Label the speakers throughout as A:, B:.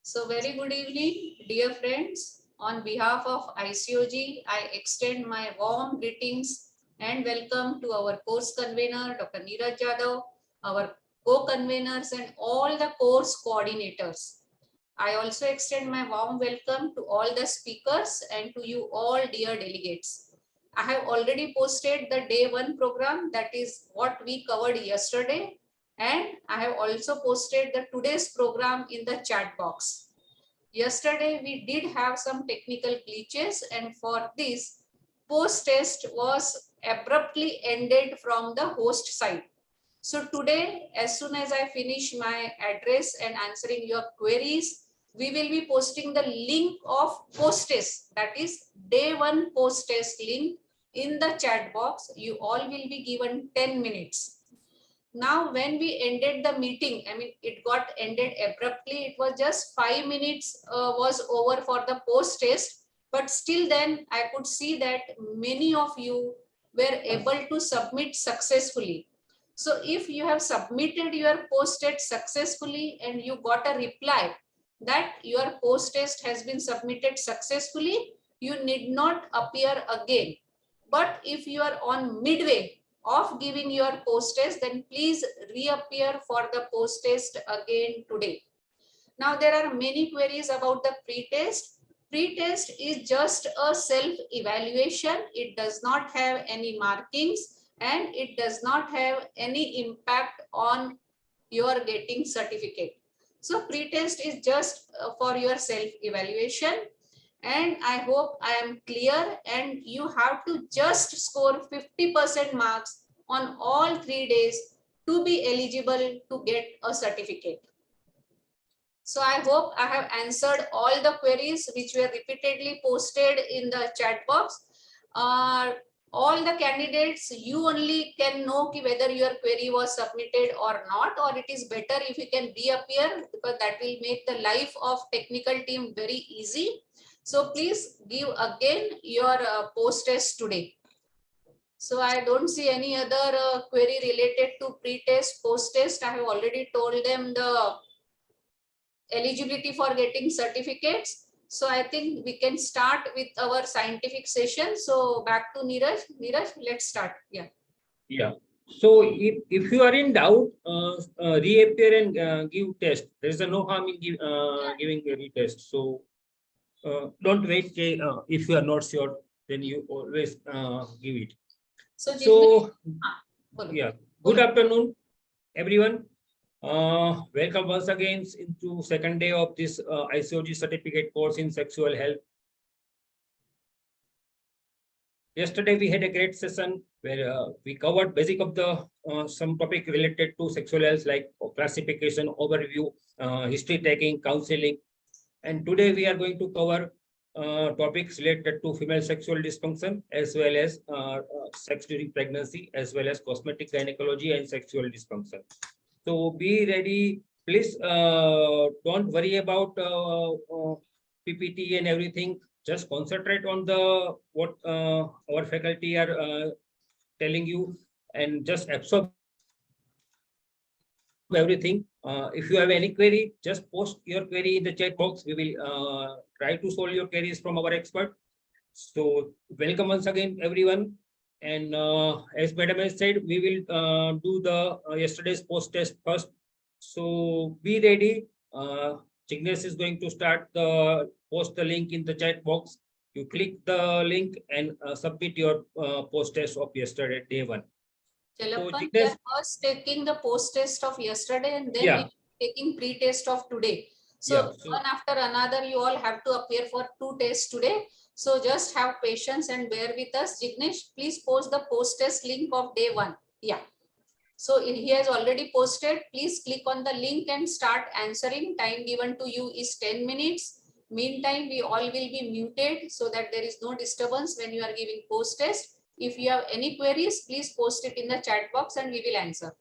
A: So very good evening, dear friends. On behalf of ICOG, I extend my warm greetings and welcome to our course convener, Dr. Neeraj Jadhav, our co-conveners and all the course coordinators. I also extend my warm welcome to all the speakers and to you all dear delegates. I have already posted the day one program, that is what we covered yesterday, and I have also posted the today's program in the chat box. Yesterday we did have some technical glitches, and for this post test was abruptly ended from the host side. So today, as soon as I finish my address and answering your queries, we will be posting the link of post test, that is day one post test link in the chat box. You all will be given 10 minutes. Now, when we ended the meeting, I mean, it got ended abruptly. It was just 5 minutes was over for the post test, but still then I could see that many of you were able to submit successfully. So if you have submitted your post test successfully and you got a reply that your post test has been submitted successfully, you need not appear again. But if you are on midway of giving your post test, then please reappear for the post test again today. Now there are many queries about the pre-test. Pre-test is just a self-evaluation. It does not have any markings and it does not have any impact on your getting certificate. So pre-test is just for your self-evaluation. And I hope I am clear, and you have to just score 50% marks on all 3 days to be eligible to get a certificate. So I hope I have answered all the queries which were repeatedly posted in the chat box. All the candidates, you only can know whether your query was submitted or not, or it is better if you can reappear, because that will make the life of technical team very easy. So please give again your post test today. So I don't see any other query related to pre-test, post-test. I have already told them the eligibility for getting certificates. So I think we can start with our scientific session. So back to Neeraj. Neeraj, let's start. Yeah.
B: Yeah. So if you are in doubt, reappear and give test. There is no harm in giving a retest. So don't wait. If you are not sure, then you always give it. So yeah. Good afternoon, everyone. Welcome once again into second day of this ICOG certificate course in sexual health. Yesterday we had a great session where we covered basic of the some topic related to sexual health, like classification, overview, history taking, counseling, and today we are going to cover topics related to female sexual dysfunction as well as sex during pregnancy, as well as cosmetic gynecology and sexual dysfunction. So be ready. Please don't worry about PPT and everything. Just concentrate on the what our faculty are telling you, and just absorb everything. If you have any query, just post your query in the chat box. We will try to solve your queries from our expert. So welcome once again, everyone. And as Madam has said, we will do the yesterday's post test first. So be ready. Jignesh is going to start the post the link in the chat box. You click the link and submit your post test of yesterday, day one.
A: So we are first taking the post test of yesterday, and then we are taking pre-test of today. So one after another, you all have to appear for 2 tests today. So just have patience and bear with us. Jignesh, please post the post test link of day one. Yeah. So he has already posted. Please click on the link and start answering. Time given to you is 10 minutes. Meantime, we all will be muted so that there is no disturbance when you are giving post test. If you have any queries, please post it in the chat box and we will answer.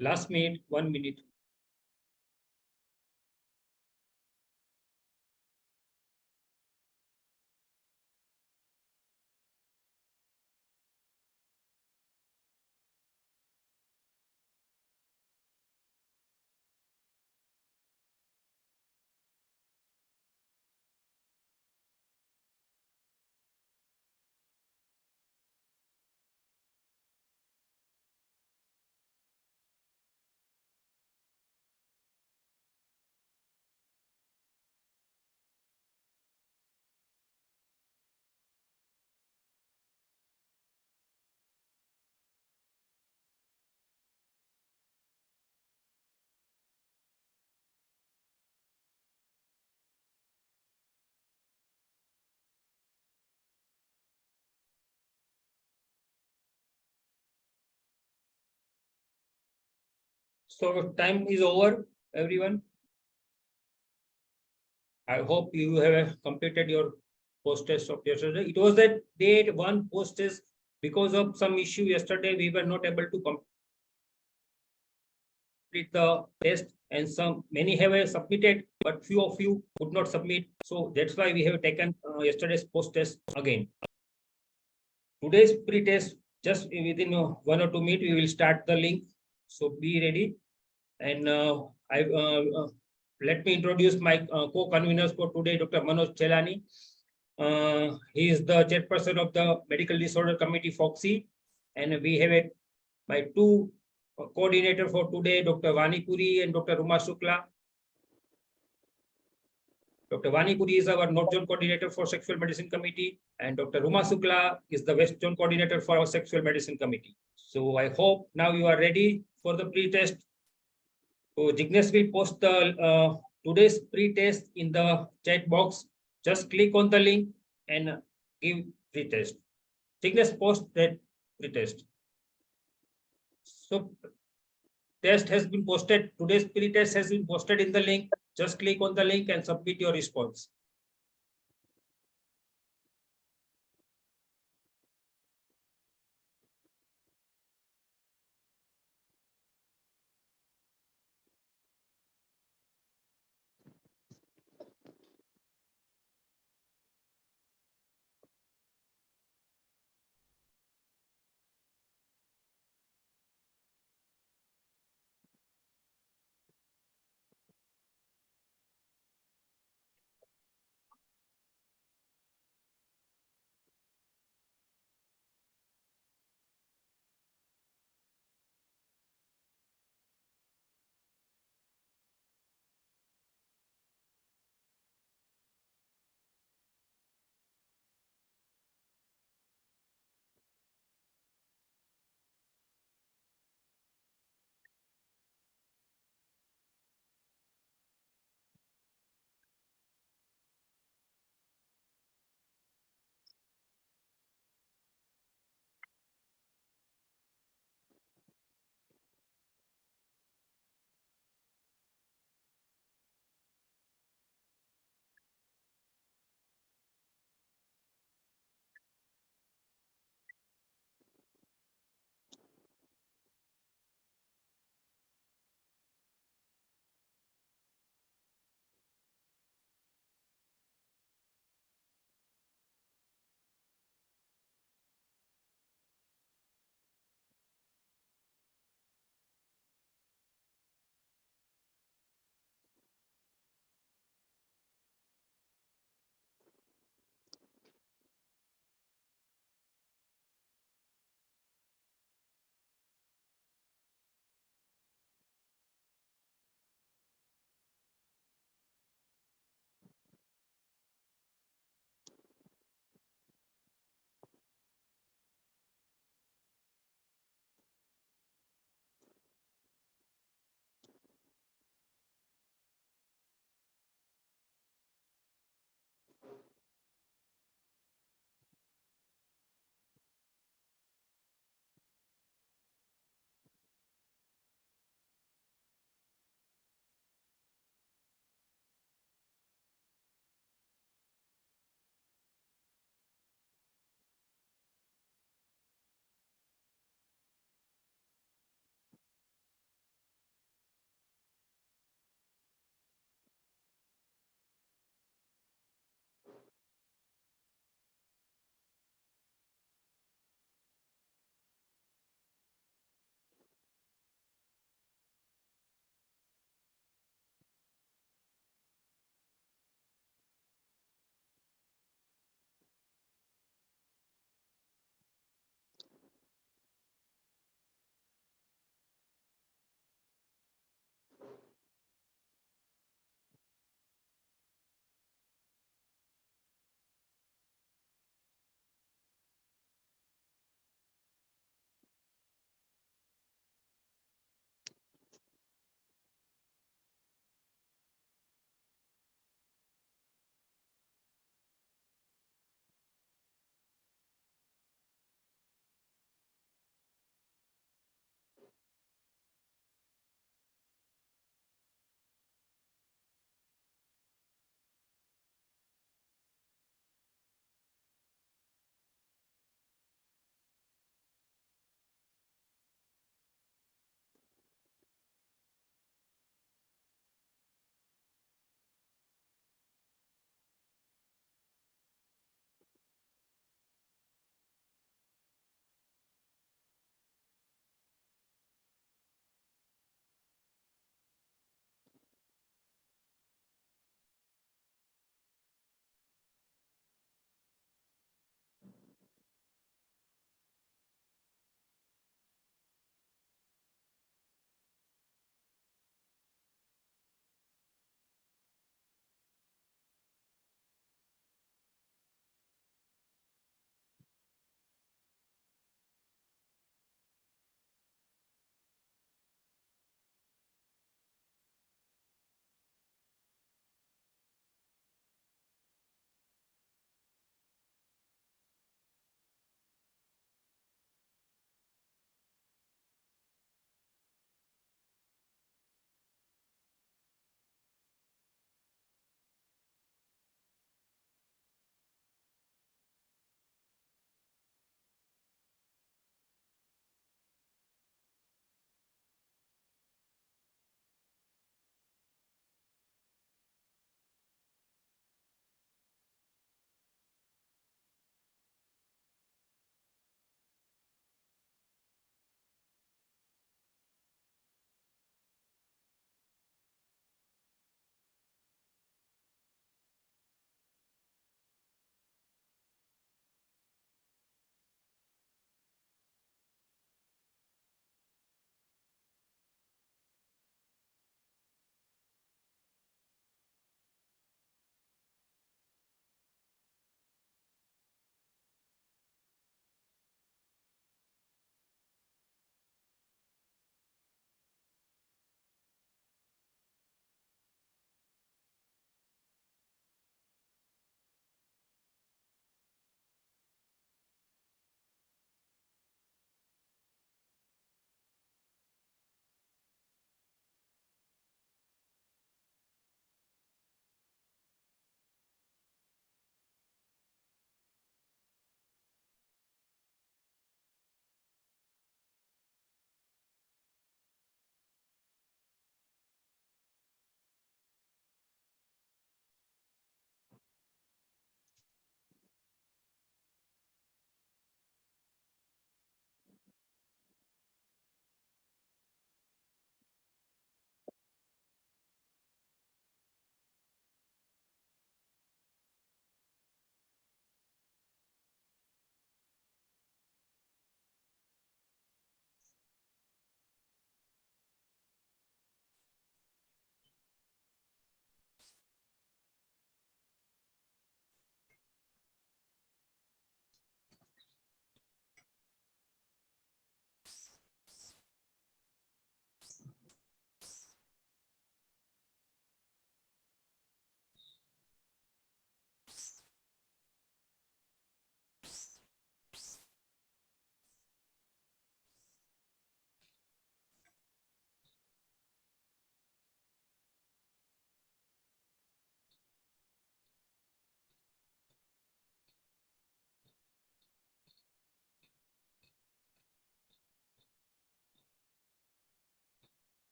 B: Last minute, 1 minute. So time is over, everyone. I hope you have completed your post test of yesterday. It was that day one post test because of some issue yesterday. We were not able to complete the test, and some many have submitted, but few of you could not submit. So that's why we have taken yesterday's post test again. Today's pre-test, just within 1 or 2 minutes, we will start the link. So be ready. And let me introduce my co-conveners for today, Dr. Manoj Chelani. He is the chairperson of the Medical Disorder Committee, FOGSI. And we have my two coordinator for today, Dr. Vani Puri and Dr. Ruma Shukla. Dr. Vani Puri is our North Zone Coordinator for Sexual Medicine Committee, and Dr. Ruma Shukla is the West Zone Coordinator for our Sexual Medicine Committee. So I hope now you are ready for the pre-test. So Jignesh will post the today's pre-test in the chat box. Just click on the link and give pre-test. Jignesh post that pre-test. So test has been posted. Today's pre-test has been posted in the link. Just click on the link and submit your response.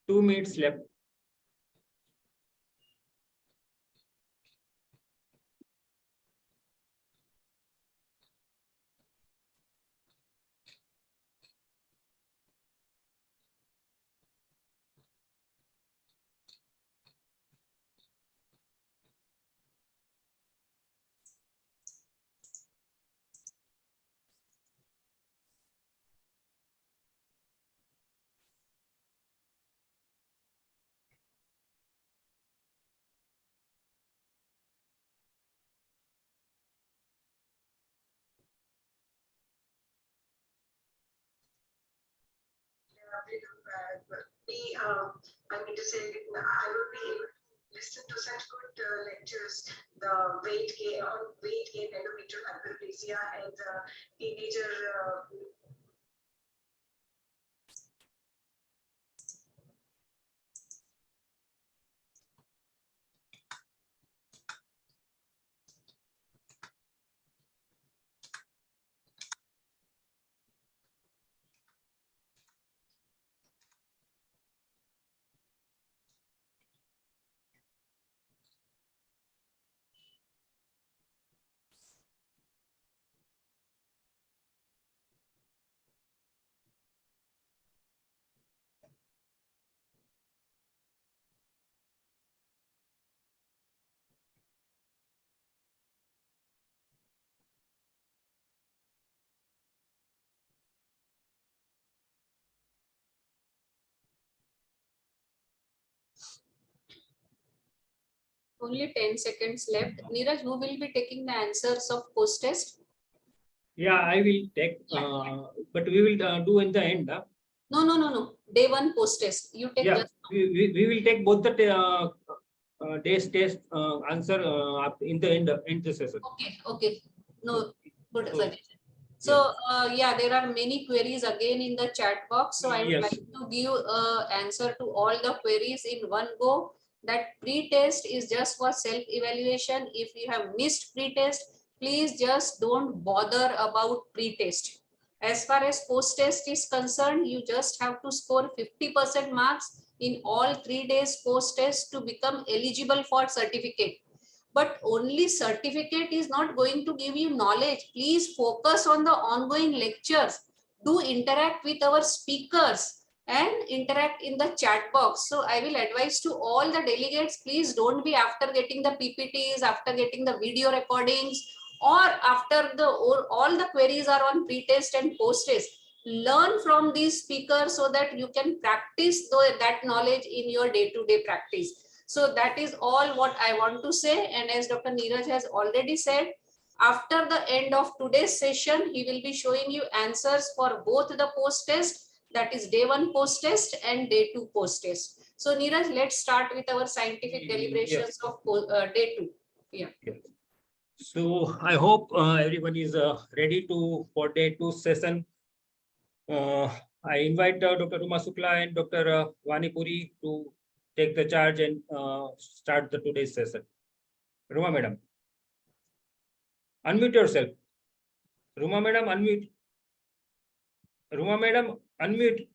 B: 2 minutes left.
C: I mean to say, I would be able to listen to such good lectures, the weight gain, endometrial hyperplasia, and teenager.
A: Only 10 seconds left. Neeraj, who will be taking the answers of post-test?
B: Yeah, I will take, but we will do in the end.
A: No. Day 1 post-test. You take
B: Yeah,
A: just.
B: we will take both the day's test answer in the end the session.
A: Okay. No, good
B: So,
A: suggestion. So, yeah, there are many queries again in the chat box. So, I would
B: Yes.
A: like to give answer to all the queries in one go. That pre-test is just for self-evaluation. If you have missed pre-test, please just don't bother about pre-test. As far as post-test is concerned, you just have to score 50% marks in all 3 days post-test to become eligible for certificate. But only certificate is not going to give you knowledge. Please focus on the ongoing lectures. Do interact with our speakers and interact in the chat box. So I will advise to all the delegates, please don't be after getting the PPTs, after getting the video recordings, or after all the queries are on pre-test and post-test. Learn from these speakers so that you can practice that knowledge in your day-to-day practice. So that is all what I want to say. And as Dr. Neeraj has already said, after the end of today's session, he will be showing you answers for both the post-test, that is day 1 post-test and day 2 post-test. So Neeraj, let's start with our scientific deliberations of day 2. Yeah.
B: So I hope everyone is ready for day 2 session. I invite Dr. Uma Sukla and Dr. Vani Puri to take the charge and start the today's session. Ruma madam, unmute yourself. Ruma madam, unmute. Ruma madam, unmute.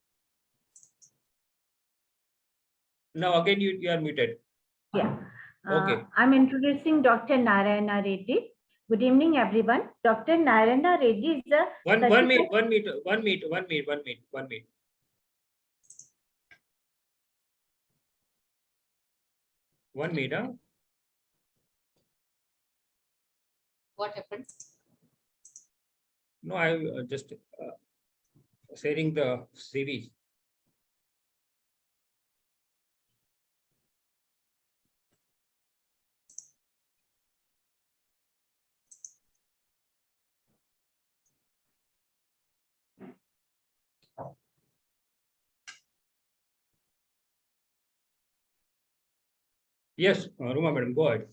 B: Now again you are muted.
D: Yeah.
B: Okay.
D: I'm introducing Dr. Narayana Reddy. Good evening, everyone. Dr. Narayana Reddy is a
B: One minute. 1 minute. Huh?
A: What happened?
B: No, I just sharing the CV. Yes, Ruma madam, go ahead.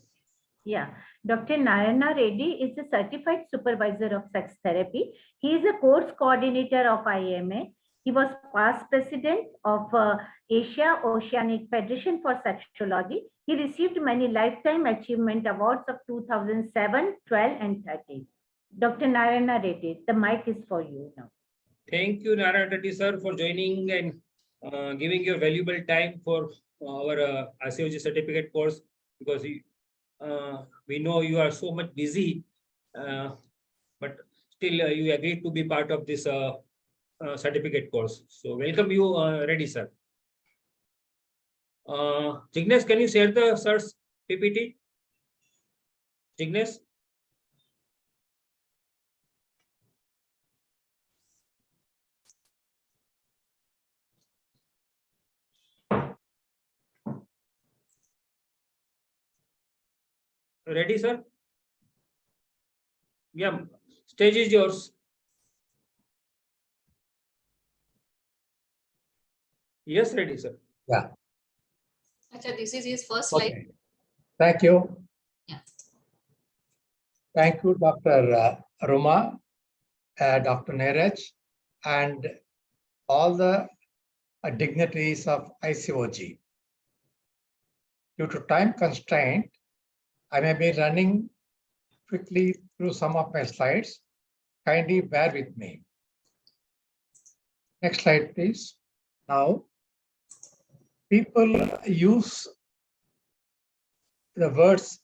D: Yeah, Dr. Narayana Reddy is a certified supervisor of sex therapy. He is a course coordinator of IMA. He was past president of Asia Oceanic Federation for Sexology. He received many lifetime achievement awards of 2007, 12, and 13. Dr. Narayana Reddy, the mic is for you now.
B: Thank you, Narayana Reddy sir, for joining and giving your valuable time for our ICOG certificate course, because we know you are so much busy, but still you agreed to be part of this certificate course. So welcome you, ready, sir. Jignesh, can you share the sir's PPT? Jignesh? Ready, sir? Yeah, stage is yours. Yes, ready, sir.
E: Yeah.
A: Acha, this is his first slide.
E: Okay. Thank you.
A: Yeah.
E: Thank you, Dr. Roma, Dr. Neeraj, and all the dignitaries of ICOG. Due to time constraint, I may be running quickly through some of my slides. Kindly bear with me. Next slide, please. Now, people use the words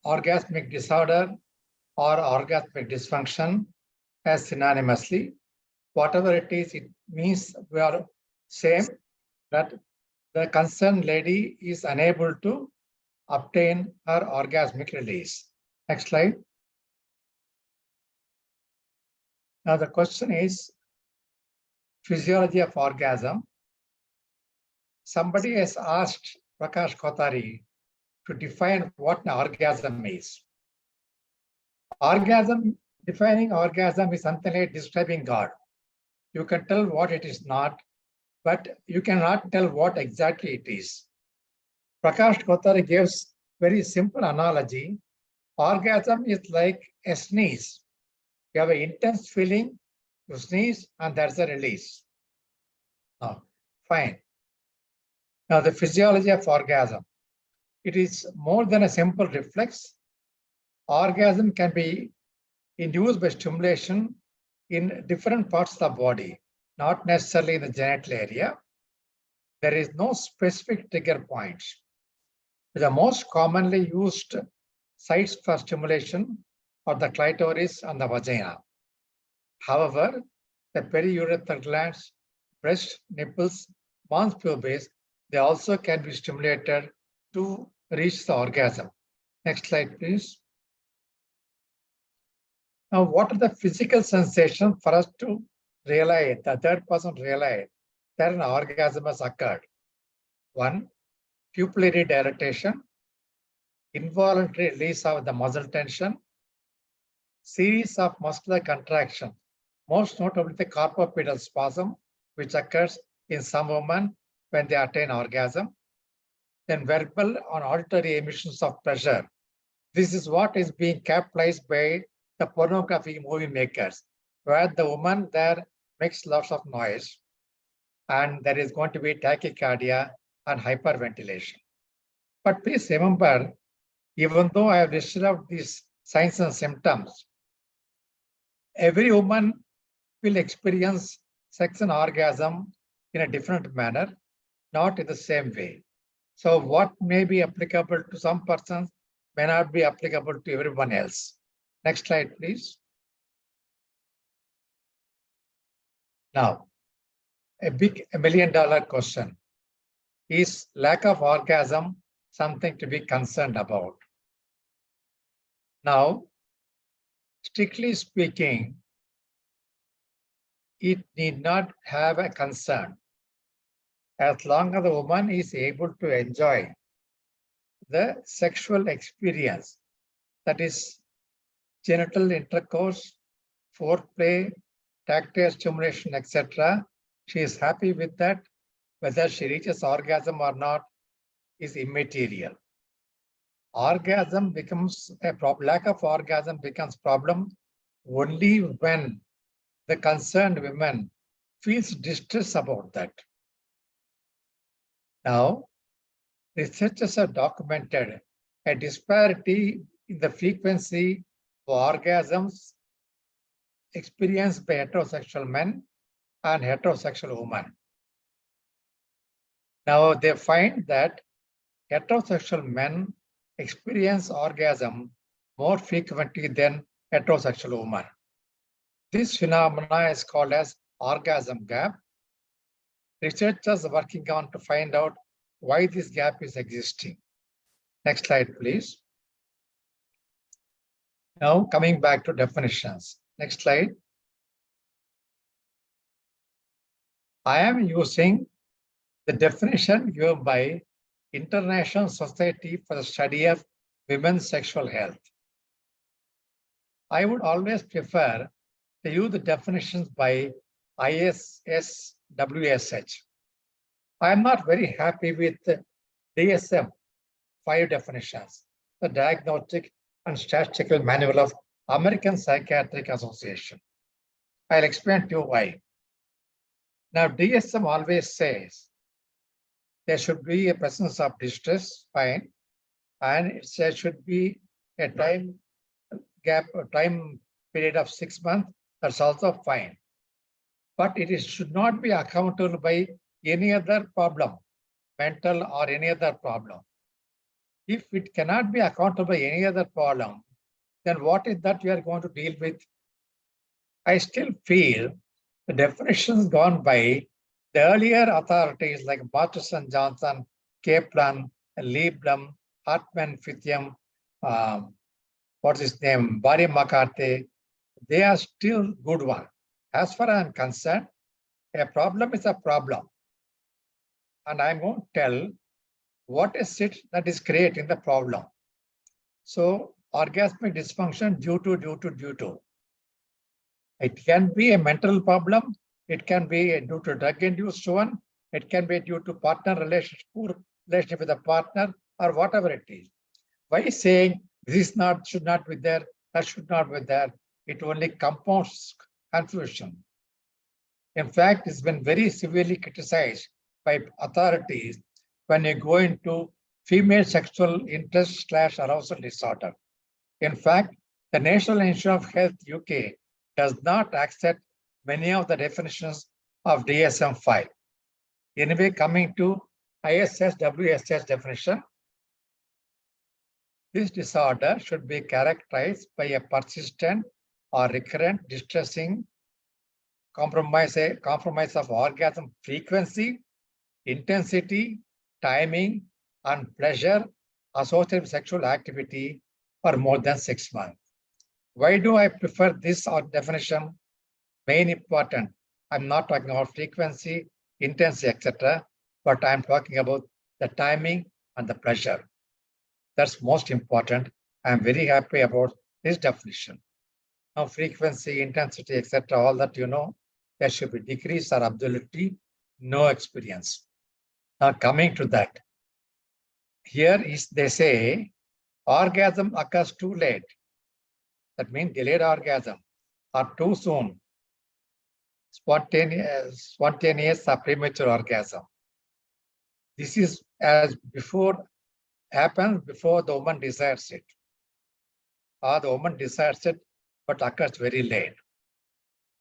E: orgasmic disorder or orgasmic dysfunction as synonymously. Whatever it is, it means we are same, that the concerned lady is unable to obtain her orgasmic release. Next slide. Now the question is physiology of orgasm. Somebody has asked Prakash Kothari to define what an orgasm is. Defining orgasm is something like describing God. You can tell what it is not, but you cannot tell what exactly it is. Prakash Kothari gives very simple analogy. Orgasm is like a sneeze. You have an intense feeling, you sneeze, and that's a release. Now, fine. Now, the physiology of orgasm. It is more than a simple reflex. Orgasm can be induced by stimulation in different parts of the body, not necessarily in the genital area. There is no specific trigger points. The most commonly used sites for stimulation are the clitoris and the vagina. However, the periurethral glands, breast, nipples, mons pubis, they also can be stimulated to reach the orgasm. Next slide, please. Now, what are the physical sensations for us to realize, the third person realize that an orgasm has occurred? One, pupillary dilatation, involuntary release of the muscle tension, series of muscular contraction, most notably the carpopedal spasm, which occurs in some women when they attain orgasm, then verbal or auditory emissions of pleasure. This is what is being capitalized by the pornography movie makers, where the woman there makes lots of noise and there is going to be tachycardia and hyperventilation. But please remember, even though I have listed out these signs and symptoms, every woman will experience sex and orgasm in a different manner, not in the same way. So what may be applicable to some persons may not be applicable to everyone else. Next slide, please. Now, a million-dollar question. Is lack of orgasm something to be concerned about? Now, strictly speaking, it need not have a concern as long as the woman is able to enjoy the sexual experience, that is genital intercourse, foreplay, tactile stimulation, etc. She is happy with that. Whether she reaches orgasm or not is immaterial. Orgasm becomes a problem. Lack of orgasm becomes problem only when the concerned woman feels distress about that. Now, researchers have documented a disparity in the frequency of orgasms experienced by heterosexual men and heterosexual women. Now they find that heterosexual men experience orgasm more frequently than heterosexual women. This phenomena is called as orgasm gap. Researchers are working on to find out why this gap is existing. Next slide, please. Now coming back to definitions. Next slide. I am using the definition given by International Society for the Study of Women's Sexual Health. I would always prefer to use the definitions by ISSWSH. I am not very happy with the DSM-5 definitions, the Diagnostic and Statistical Manual of American Psychiatric Association. I'll explain to you why. Now, DSM always says there should be a presence of distress, fine, and there should be a time gap, a time period of 6 months, that's also fine. But should not be accountable by any other problem, mental or any other problem. If it cannot be accountable by any other problem, then what is that you are going to deal with? I still feel the definitions gone by the earlier authorities like Barterson, Johnson, Kaplan, Lieblam, Hartman, Fithium, what's his name, Barry McCarthy, they are still good one. As far as I'm concerned, a problem is a problem. And I'm going to tell what is it that is creating the problem. So orgasmic dysfunction due to. It can be a mental problem. It can be due to drug-induced one. It can be due to partner relationship, poor relationship with a partner, or whatever it is. By saying this should not be there, that should not be there, it only compounds confusion. In fact, it's been very severely criticized by authorities when you go into female sexual interest / arousal disorder. In fact, the National Institute of Health UK does not accept many of the definitions of DSM-5. Anyway, coming to ISSWSH definition, this disorder should be characterized by a persistent or recurrent distressing compromise of orgasm frequency, intensity, timing, and pleasure associated with sexual activity for more than 6 months. Why do I prefer this definition? Main important. I'm not talking about frequency, intensity, etc., but I'm talking about the timing and the pleasure. That's most important. I'm very happy about this definition. Now, frequency, intensity, etc., all that you know, there should be decrease or absolutely no experience. Now, coming to that, here is they say orgasm occurs too late. That means delayed orgasm, or too soon, spontaneous or premature orgasm. This is as happens before the woman desires it, or the woman desires it but occurs very late.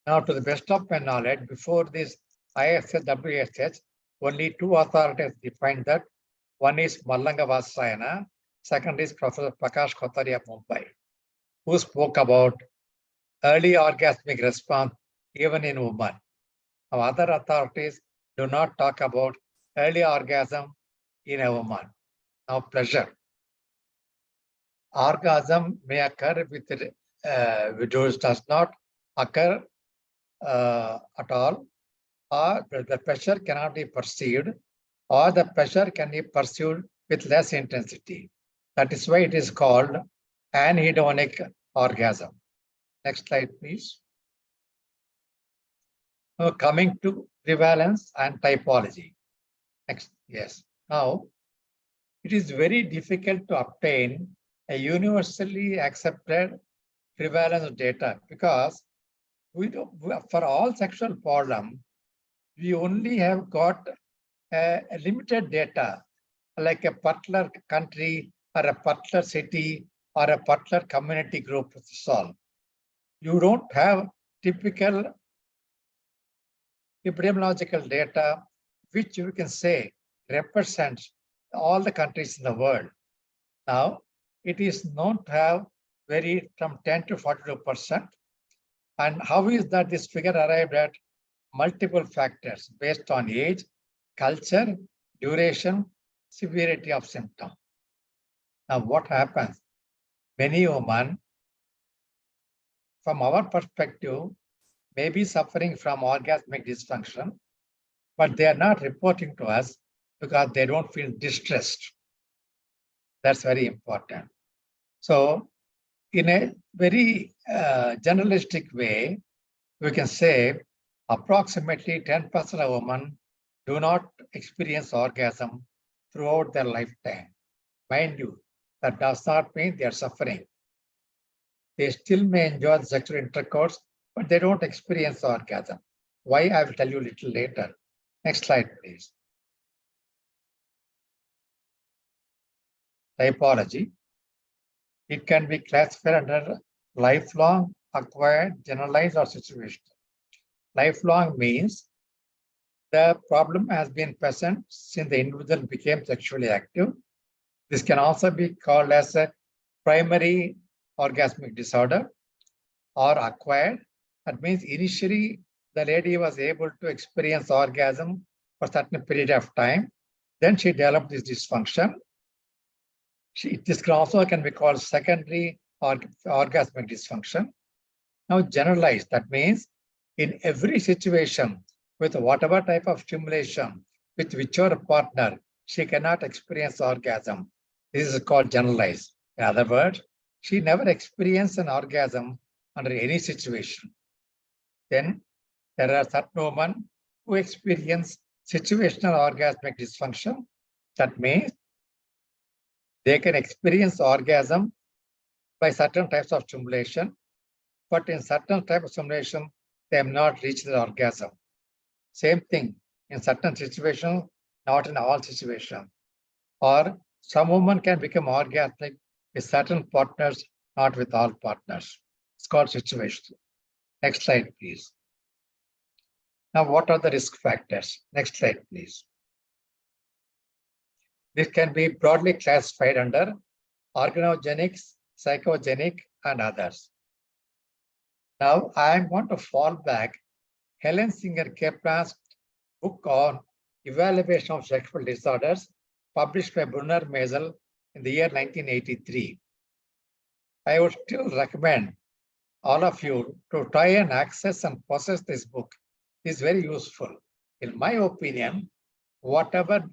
E: Now, to the best of my knowledge, before this ISSWSH, only 2 authorities defined that. One is Mallanga Vasayana, second is Professor Prakash Kothari of Mumbai, who spoke about early orgasmic response even in women. Now, other authorities do not talk about early orgasm in a woman. Now, pleasure. Orgasm may occur with which does not occur at all, or the pleasure cannot be perceived, or the pleasure can be pursued with less intensity. That is why it is called anhedonic orgasm. Next slide, please. Now, coming to prevalence and typology. Next, yes. Now, it is very difficult to obtain a universally accepted prevalence data because for all sexual problem, we only have got a limited data, like a particular country or a particular city or a particular community group to solve. You don't have typical epidemiological data which you can say represents all the countries in the world. Now, it is known to have varied from 10 to 42%. And how is that this figure arrived at? Multiple factors based on age, culture, duration, severity of symptom. Now, what happens? Many women, from our perspective, may be suffering from orgasmic dysfunction, but they are not reporting to us because they don't feel distressed. That's very important. So, in a very generalistic way, we can say approximately 10% of women do not experience orgasm throughout their lifetime. Mind you, that does not mean they are suffering. They still may enjoy the sexual intercourse, but they don't experience orgasm. Why? I will tell you a little later. Next slide, please. Typology. It can be classified under lifelong, acquired, generalized, or situational. Lifelong means the problem has been present since the individual became sexually active. This can also be called as a primary orgasmic disorder or acquired. That means initially the lady was able to experience orgasm for a certain period of time. Then she developed this dysfunction. This also can be called secondary orgasmic dysfunction. Now generalized, that means in every situation with whatever type of stimulation with whichever partner, she cannot experience orgasm. This is called generalized. In other words, she never experienced an orgasm under any situation. Then there are certain women who experience situational orgasmic dysfunction. That means they can experience orgasm by certain types of stimulation, but in certain type of stimulation, they have not reached the orgasm. Same thing in certain situations, not in all situations. Or some women can become orgasmic with certain partners, not with all partners. It's called situation. Next slide, please. Now, what are the risk factors? Next slide, please. This can be broadly classified under organogenics, psychogenic, and others. Now, I want to fall back Helen Singer Kaplan's book on evaluation of sexual disorders, published by Brunner Maisel in the year 1983. I would still recommend all of you to try and access and possess this book. It's very useful. In my opinion, whatever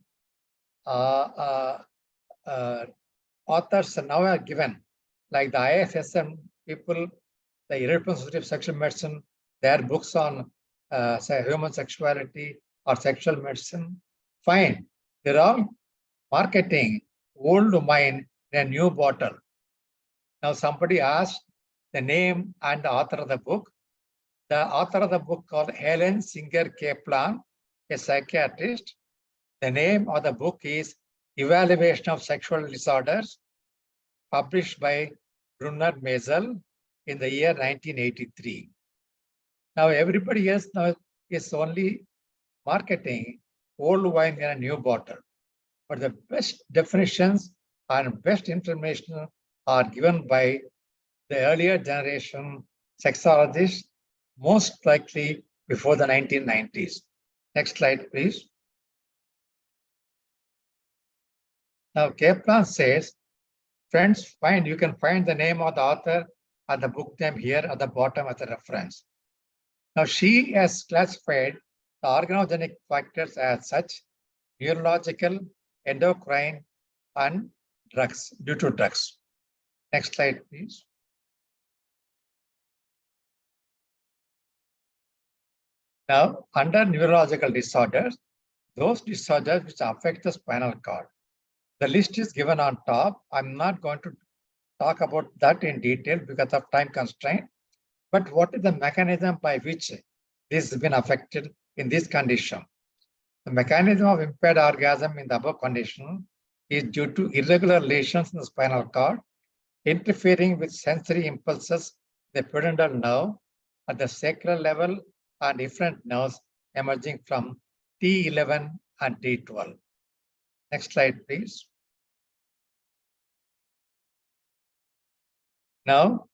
E: authors now are given, like the ISSM people, the European Society of Sexual Medicine, their books on human sexuality or sexual medicine, fine. They're all marketing old wine in a new bottle. Now somebody asked the name and the author of the book. The author of the book called Helen Singer Kaplan, a psychiatrist. The name of the book is Evaluation of Sexual Disorders, published by Brunner Maisel in the year 1983. Now everybody else now is only marketing old wine in a new bottle. But the best definitions and best information are given by the earlier generation sexologists, most likely before the 1990s. Next slide, please. Now, Kaplan says, friends, you can find the name of the author and the book name here at the bottom as a reference. Now, she has classified the organogenic factors as such: neurological, endocrine, and drugs, due to drugs. Next slide, please. Now, under neurological disorders, those disorders which affect the spinal cord. The list is given on top. I'm not going to talk about that in detail because of time constraint. But what is the mechanism by which this has been affected in this condition? The mechanism of impaired orgasm in the above condition is due to irregular lesions in the spinal cord, interfering with sensory impulses, the pudendal nerve at the sacral level, and different nerves emerging from T11 and T12. Next slide, please. Now,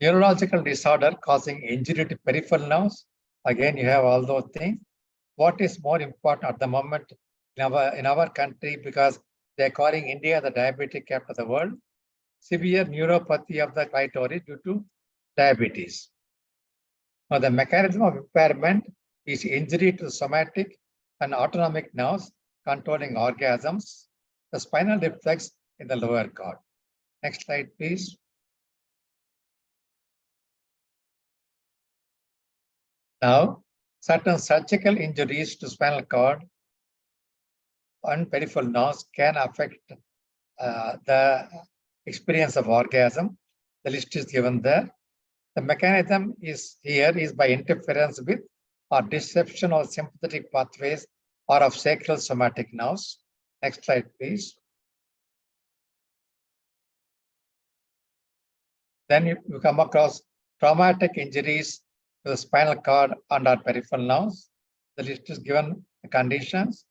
E: neurological disorder causing injury to peripheral nerves. Again, you have all those things. What is more important at the moment in our country, because they're calling India the diabetic capital of the world, severe neuropathy of the clitoris due to diabetes. Now, the mechanism of impairment is injury to the somatic and autonomic nerves controlling orgasms, the spinal reflex in the lower cord. Next slide, please. Now, certain surgical injuries to spinal cord and peripheral nerves can affect the experience of orgasm. The list is given there. The mechanism is by interference with or disruption of sympathetic pathways or of sacral somatic nerves. Next slide, please. Then you come across traumatic injuries to the spinal cord and or peripheral nerves. The list is given the conditions.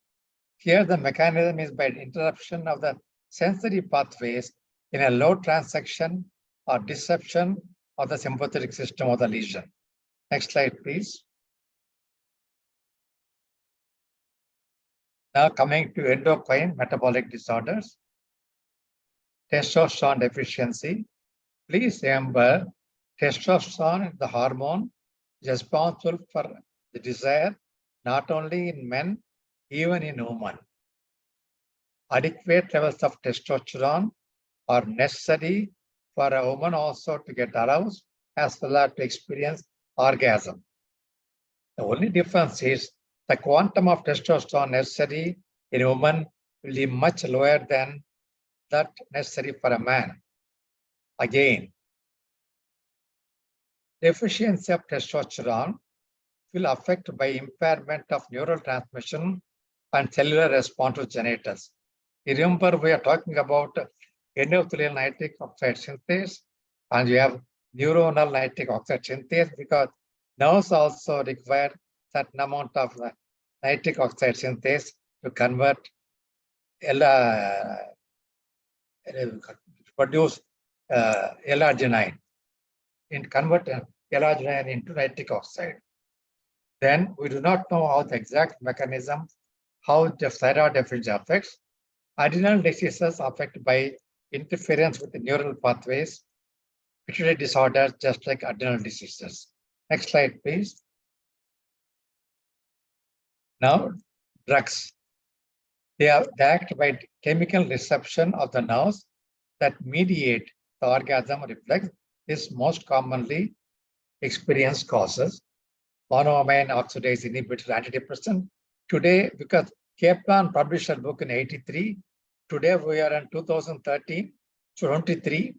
E: Here, the mechanism is by interruption of the sensory pathways in a low transection or disruption of the sympathetic system of the lesion. Next slide, please. Now coming to endocrine metabolic disorders. Testosterone deficiency. Please remember, testosterone is the hormone responsible for the desire, not only in men, even in women. Adequate levels of testosterone are necessary for a woman also to get aroused as well as to experience orgasm. The only difference is the quantum of testosterone necessary in a woman will be much lower than that necessary for a man. Again, deficiency of testosterone will affect by impairment of neural transmission and cellular response to genitals. You remember, we are talking about endothelial nitric oxide synthase, and you have neuronal nitric oxide synthase, because nerves also require certain amount of nitric oxide synthase to convert produce L-arginine, convert L-arginine into nitric oxide. Then we do not know how the exact mechanism, how the thyroid deficiency affects. Adrenal diseases affected by interference with the neural pathways, pituitary disorders, just like adrenal diseases. Next slide, please. Now, drugs. They act by chemical reception of the nerves that mediate the orgasm reflex. This most commonly experienced causes monoamine oxidase inhibitor antidepressant. Today, because Kaplan published a book in '83, today we are in 2013, so 23.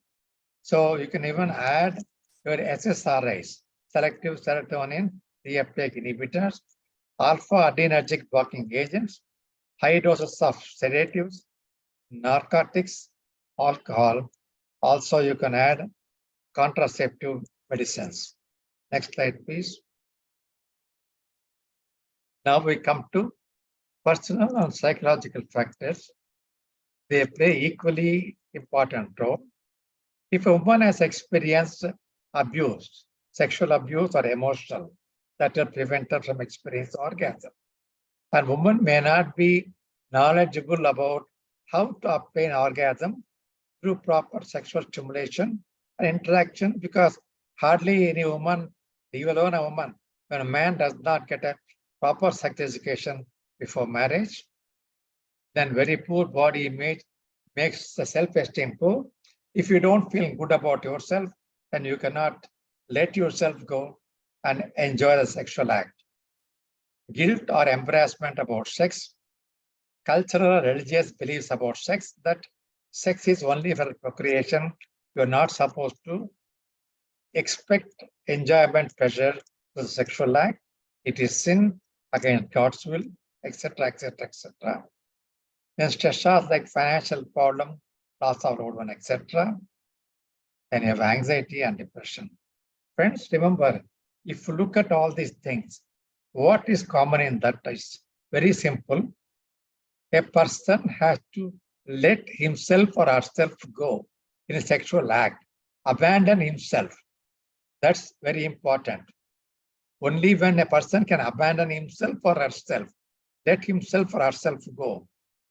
E: So you can even add your SSRIs, selective serotonin reuptake inhibitors, alpha adrenergic blocking agents, high doses of sedatives, narcotics, alcohol. Also, you can add contraceptive medicines. Next slide, please. Now we come to personal and psychological factors. They play equally important role. If a woman has experienced abuse, sexual abuse or emotional, that will prevent her from experiencing orgasm. And woman may not be knowledgeable about how to obtain orgasm through proper sexual stimulation and interaction, because hardly any woman, leave alone a woman, when a man does not get a proper sex education before marriage, then very poor body image makes the self-esteem poor. If you don't feel good about yourself, then you cannot let yourself go and enjoy the sexual act. Guilt or embarrassment about sex, cultural or religious beliefs about sex, that sex is only for procreation. You're not supposed to expect enjoyment, pleasure to the sexual act. It is sin against God's will, etc., etc., etc. Then stressors like financial problem, loss of loved one, etc. Then you have anxiety and depression. Friends, remember, if you look at all these things, what is common in that is very simple. a person has to let himself or herself go in a sexual act, abandon himself. That's very important. Only when a person can abandon himself or herself, let himself or herself go,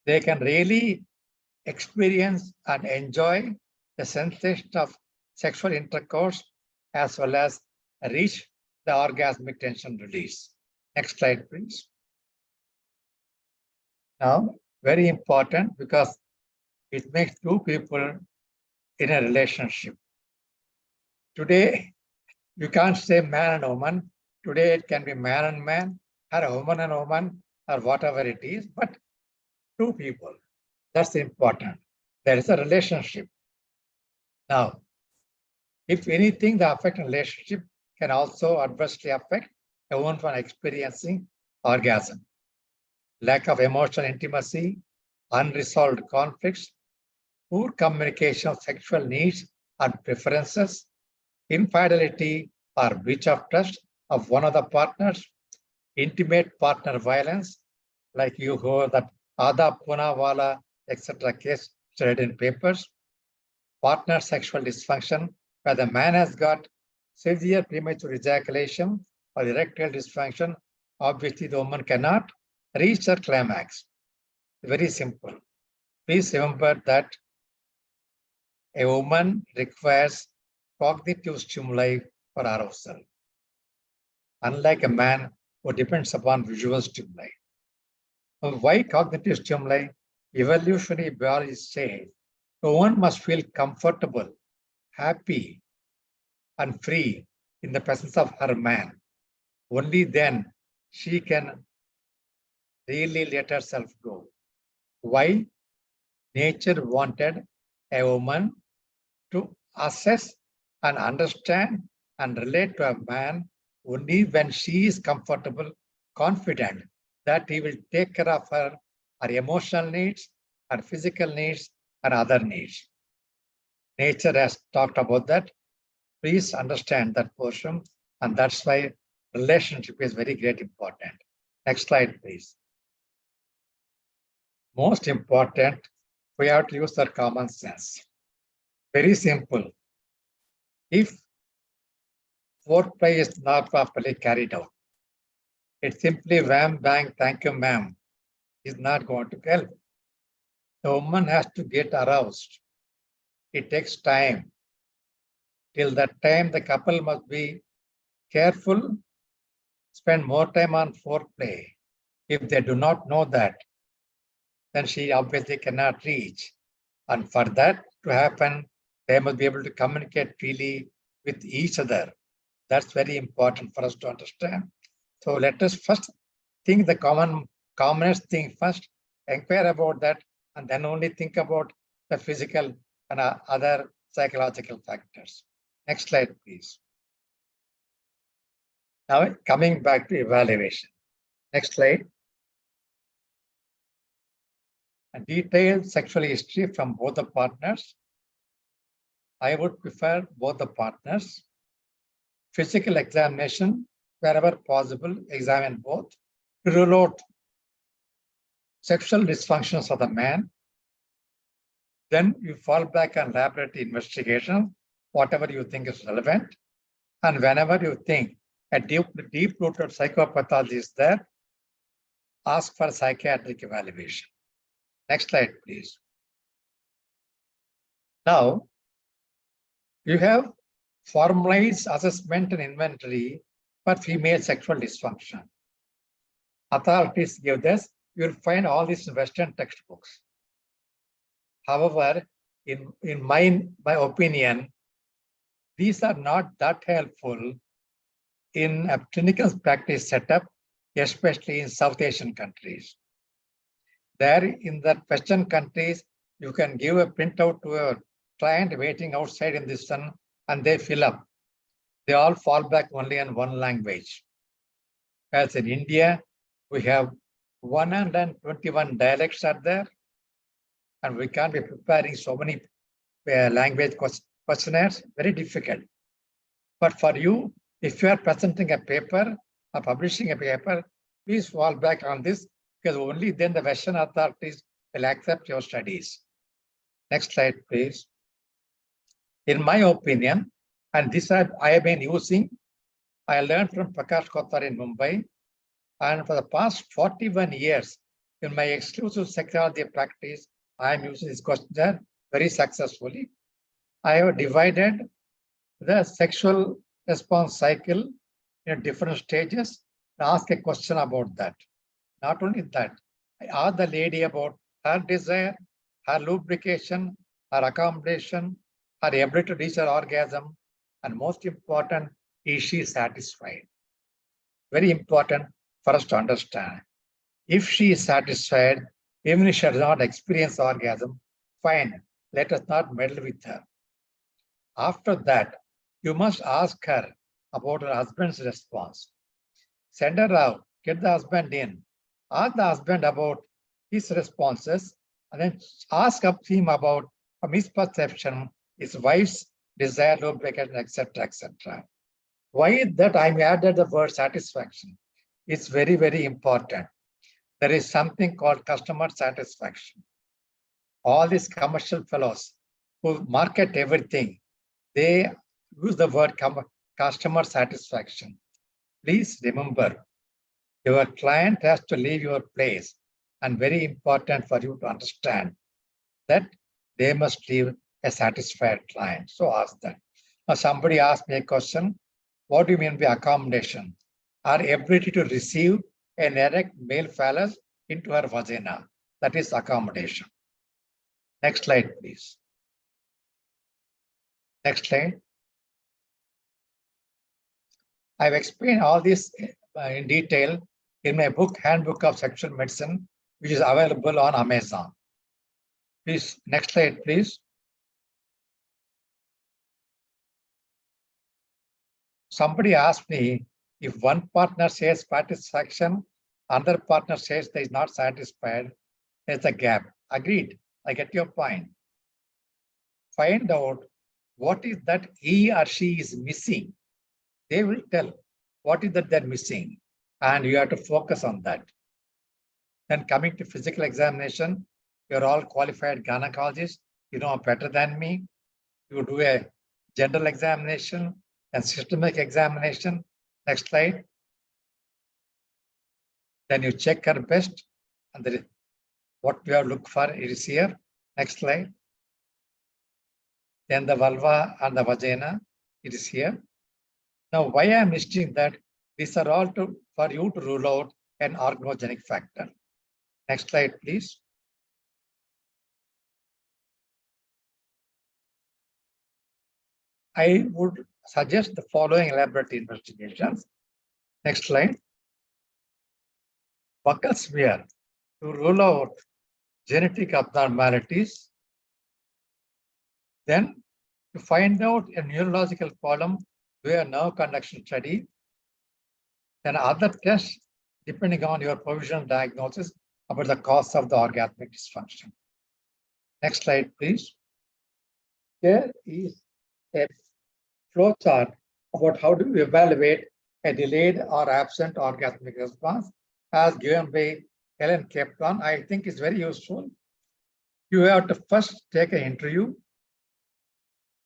E: they can really experience and enjoy the sensation of sexual intercourse as well as reach the orgasmic tension release. Next slide, please. Now, very important because it makes two people in a relationship. Today, you can't say man and woman. Today, it can be man and man, or a woman and woman, or whatever it is, but two people. That's important. There is a relationship. Now, if anything, the affecting relationship can also adversely affect a woman from experiencing orgasm. Lack of emotional intimacy, unresolved conflicts, poor communication of sexual needs and preferences, infidelity or breach of trust of one of the partners, intimate partner violence, like you heard that Ada Poonawalla, etc. case studied in papers, partner sexual dysfunction, where the man has got severe premature ejaculation or erectile dysfunction, obviously the woman cannot reach her climax. Very simple. Please remember that a woman requires cognitive stimuli for arousal, unlike a man who depends upon visual stimuli. Why cognitive stimuli? Evolutionary biology says a woman must feel comfortable, happy, and free in the presence of her man. Only then she can really let herself go. Why? Nature wanted a woman to assess and understand and relate to a man only when she is comfortable, confident that he will take care of her emotional needs, her physical needs, and other needs. Nature has talked about that. Please understand that portion, and that's why relationship is very great important. Next slide, please. Most important, we have to use our common sense. Very simple. If foreplay is not properly carried out, it's simply wham, bang, thank you, ma'am, is not going to help. The woman has to get aroused. It takes time. Till that time, the couple must be careful, spend more time on foreplay. If they do not know that, then she obviously cannot reach. And for that to happen, they must be able to communicate freely with each other. That's very important for us to understand. So let us first think the commonest thing first, inquire about that, and then only think about the physical and other psychological factors. Next slide, please. Now coming back to evaluation. Next slide. A detailed sexual history from both the partners. I would prefer both the partners. Physical examination, wherever possible, examine both to rule out sexual dysfunctions of the man. Then you fall back on laboratory investigation, whatever you think is relevant. And whenever you think a deep-rooted psychopathology is there, ask for psychiatric evaluation. Next slide, please. Now, you have formalized assessment and inventory for female sexual dysfunction. Authorities give this. You'll find all these in Western textbooks. However, in my opinion, these are not that helpful in a clinical practice setup, especially in South Asian countries. There in the Western countries, you can give a printout to a client waiting outside in the sun and they fill up. They all fall back only on one language. As in India, we have 121 dialects are there, and we can't be preparing so many language questionnaires, very difficult. But for you, if you are presenting a paper or publishing a paper, please fall back on this because only then the Western authorities will accept your studies. Next slide, please. In my opinion, and this I have been using, I learned from Prakash Kothar in Mumbai, and for the past 41 years, in my exclusive sexuality practice, I am using this questionnaire very successfully. I have divided the sexual response cycle in different stages and ask a question about that. Not only that, I ask the lady about her desire, her lubrication, her accommodation, her ability to reach her orgasm, and most important, is she satisfied? Very important for us to understand. If she is satisfied, even if she does not experience orgasm, fine, let us not meddle with her. After that, you must ask her about her husband's response. Send her out, get the husband in, ask the husband about his responses, and then ask him about, from his perception, his wife's desire, lubrication, etc., etc. Why that I added the word satisfaction? It's very, very important. There is something called customer satisfaction. All these commercial fellows who market everything, they use the word customer satisfaction. Please remember, your client has to leave your place, and very important for you to understand that they must leave a satisfied client. So ask that. Now somebody asked me a question, what do you mean by accommodation? Our ability to receive an erect male phallus into her vagina. That is accommodation. Next slide, please. Next slide. I've explained all this in detail in my book, Handbook of Sexual Medicine, which is available on Amazon. Please, next slide, please. Somebody asked me, if one partner says satisfaction, another partner says they is not satisfied, there's a gap. Agreed, I get your point. Find out what is that he or she is missing. They will tell what is that they're missing, and you have to focus on that. Then coming to physical examination, you're all qualified gynecologists, you know better than me. You do a general examination and systemic examination. Next slide. Then you check her breast, and there is what we have looked for is here. Next slide. Then the vulva and the vagina, it is here. Now, why I am listing that? These are all for you to rule out an organogenic factor. Next slide, please. I would suggest the following elaborate investigations. Next slide. Buccal smear to rule out genetic abnormalities. Then to find out a neurological problem, do a nerve conduction study. Then other tests depending on your provisional diagnosis about the cause of the orgasmic dysfunction. Next slide, please. Here is a flow chart about how do we evaluate a delayed or absent orgasmic response as given by Helen Kaplan. I think it's very useful. You have to first take an interview,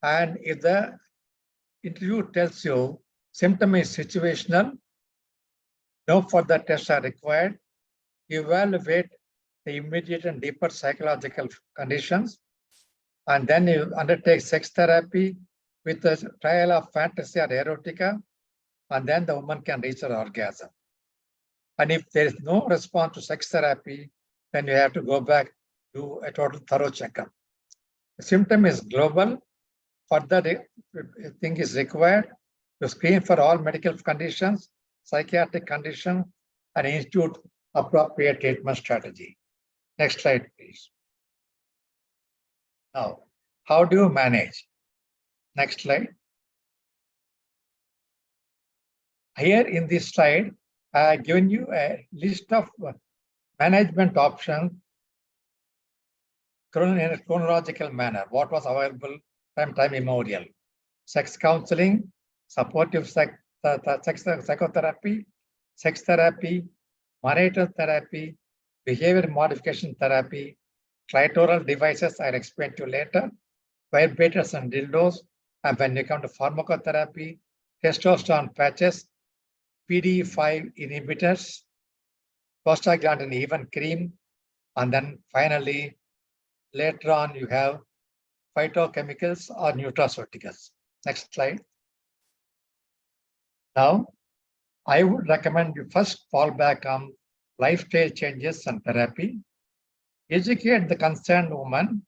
E: and if the interview tells you symptom is situational, no further tests are required, evaluate the immediate and deeper psychological conditions, and then you undertake sex therapy with a trial of fantasy or erotica, and then the woman can reach her orgasm. And if there is no response to sex therapy, then you have to go back to a total thorough checkup. The symptom is global. Further thing is required to screen for all medical conditions, psychiatric condition, and institute appropriate treatment strategy. Next slide, please. Now, how do you manage? Next slide. Here in this slide, I have given you a list of management options in a chronological manner. What was available from time immemorial? Sex counseling, supportive psychotherapy, sex therapy, marital therapy, behavior modification therapy, clitoral devices I'll explain to you later, vibrators and dildos, and when you come to pharmacotherapy, testosterone patches, PDE5 inhibitors, prostaglandin even cream, and then finally, later on you have phytochemicals or nutraceuticals. Next slide. Now, I would recommend you first fall back on lifestyle changes and therapy. Educate the concerned woman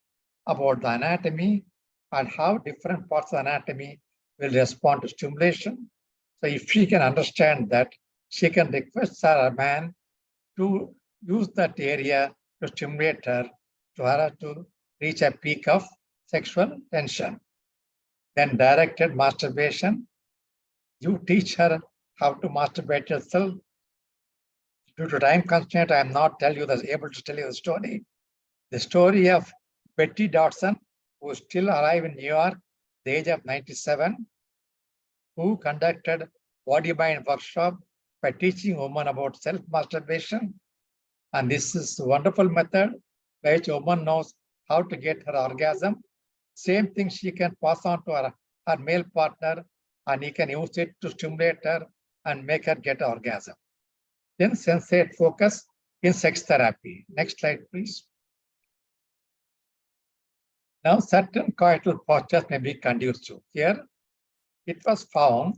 E: about the anatomy and how different parts of anatomy will respond to stimulation. So if she can understand that, she can request her man to use that area to stimulate her to reach a peak of sexual tension. Then directed masturbation. You teach her how to masturbate yourself. Due to time constraint, I am not able to tell you the story. The story of Betty Dodson, who is still alive in New York, the age of 97, who conducted body-mind workshop by teaching women about self-masturbation. And this is a wonderful method by which a woman knows how to get her orgasm. Same thing she can pass on to her male partner, and he can use it to stimulate her and make her get orgasm. Then sensate focus in sex therapy. Next slide, please. Now, certain coital postures may be conducive. Here, it was found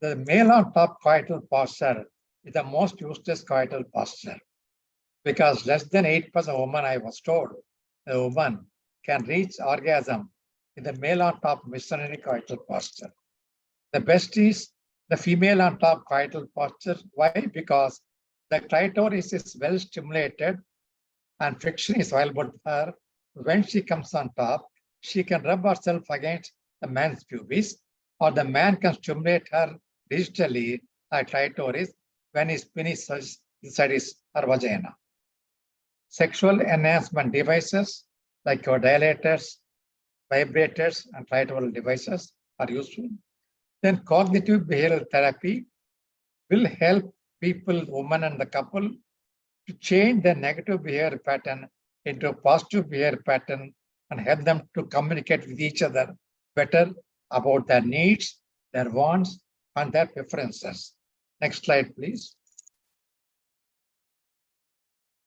E: the male on top coital posture is the most useless coital posture, because less than 8% of women, I was told, a woman can reach orgasm in the male on top missionary coital posture. The best is the female on top coital posture. Why? Because the clitoris is well stimulated and friction is available to her. When she comes on top, she can rub herself against the man's pubis, or the man can stimulate her digitally at clitoris when his penis is inside her vagina. Sexual enhancement devices like dilators, vibrators, and clitoral devices are useful. Then cognitive behavioral therapy will help people, women and the couple, to change their negative behavior pattern into a positive behavior pattern and help them to communicate with each other better about their needs, their wants, and their preferences. Next slide, please.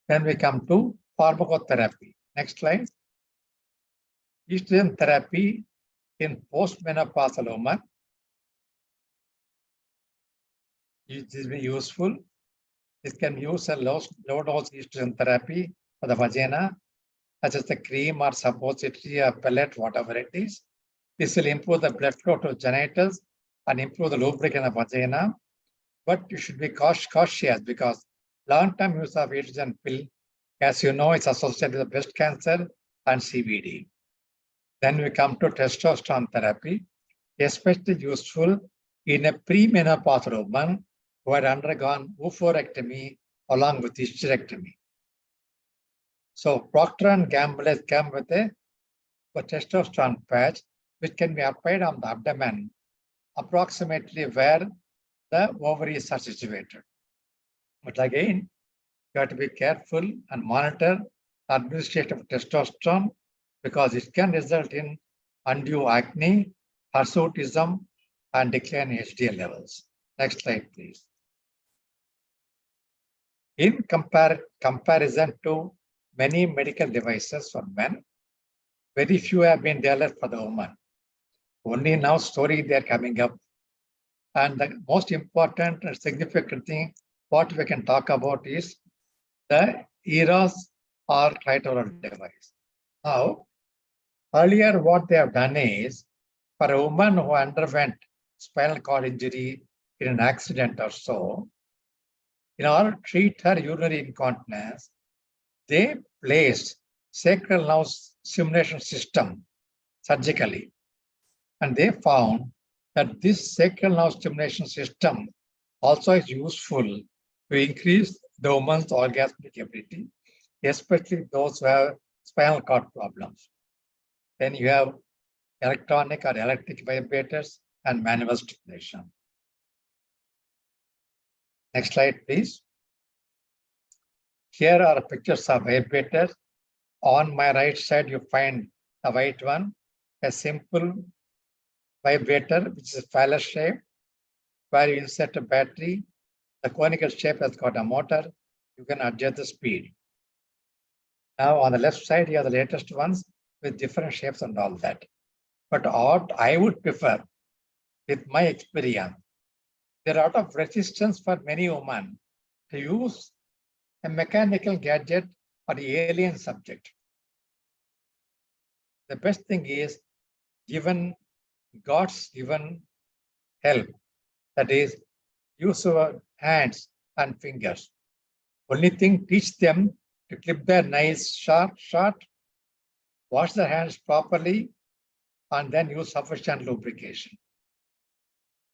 E: Then we come to pharmacotherapy. Next slide. Estrogen therapy in postmenopausal women. It is useful. It can use a low dose estrogen therapy for the vagina, such as the cream or suppository or pellet, whatever it is. This will improve the blood flow to genitals and improve the lubricant of the vagina. But you should be cautious, because long-term use of estrogen pill, as you know, is associated with breast cancer and CVD. Then we come to testosterone therapy, especially useful in a premenopausal woman who had undergone oophorectomy along with hysterectomy. So Procter & Gamble has come with a testosterone patch, which can be applied on the abdomen, approximately where the ovaries are situated. But again, you have to be careful and monitor the administration of testosterone, because it can result in undue acne, hirsutism, and decline in HDL levels. Next slide, please. In comparison to many medical devices for men, very few have been developed for the woman. Only now story they are coming up. And the most important and significant thing what we can talk about is the EROS or clitoral device. Now, earlier what they have done is, for a woman who underwent spinal cord injury in an accident or so, in order to treat her urinary incontinence, they placed sacral nerve stimulation system surgically. And they found that this sacral nerve stimulation system also is useful to increase the woman's orgasmic ability, especially those who have spinal cord problems. Then you have electronic or electric vibrators and manual stimulation. Next slide, please. Here are pictures of vibrators. On my right side, you find the white one, a simple vibrator, which is a phallus shape, where you insert a battery. The conical shape has got a motor. You can adjust the speed. Now on the left side, you have the latest ones with different shapes and all that. But what I would prefer, with my experience, there are a lot of resistance for many women to use a mechanical gadget or the alien subject. The best thing is given God's given help, that is, use your hands and fingers. Only thing, teach them to clip their nails short, wash their hands properly, and then use sufficient lubrication.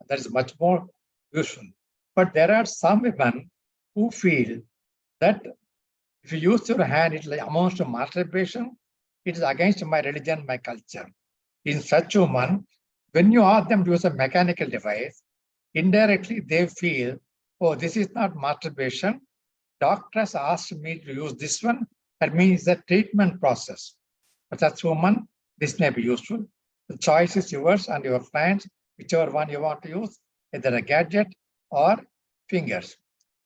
E: That is much more useful. But there are some women who feel that if you use your hand, it amounts to masturbation. It is against my religion, my culture. In such women, when you ask them to use a mechanical device, indirectly they feel, oh, this is not masturbation. Doctors asked me to use this one. That means the treatment process. For such women, this may be useful. The choice is yours and your clients, whichever one you want to use, either a gadget or fingers.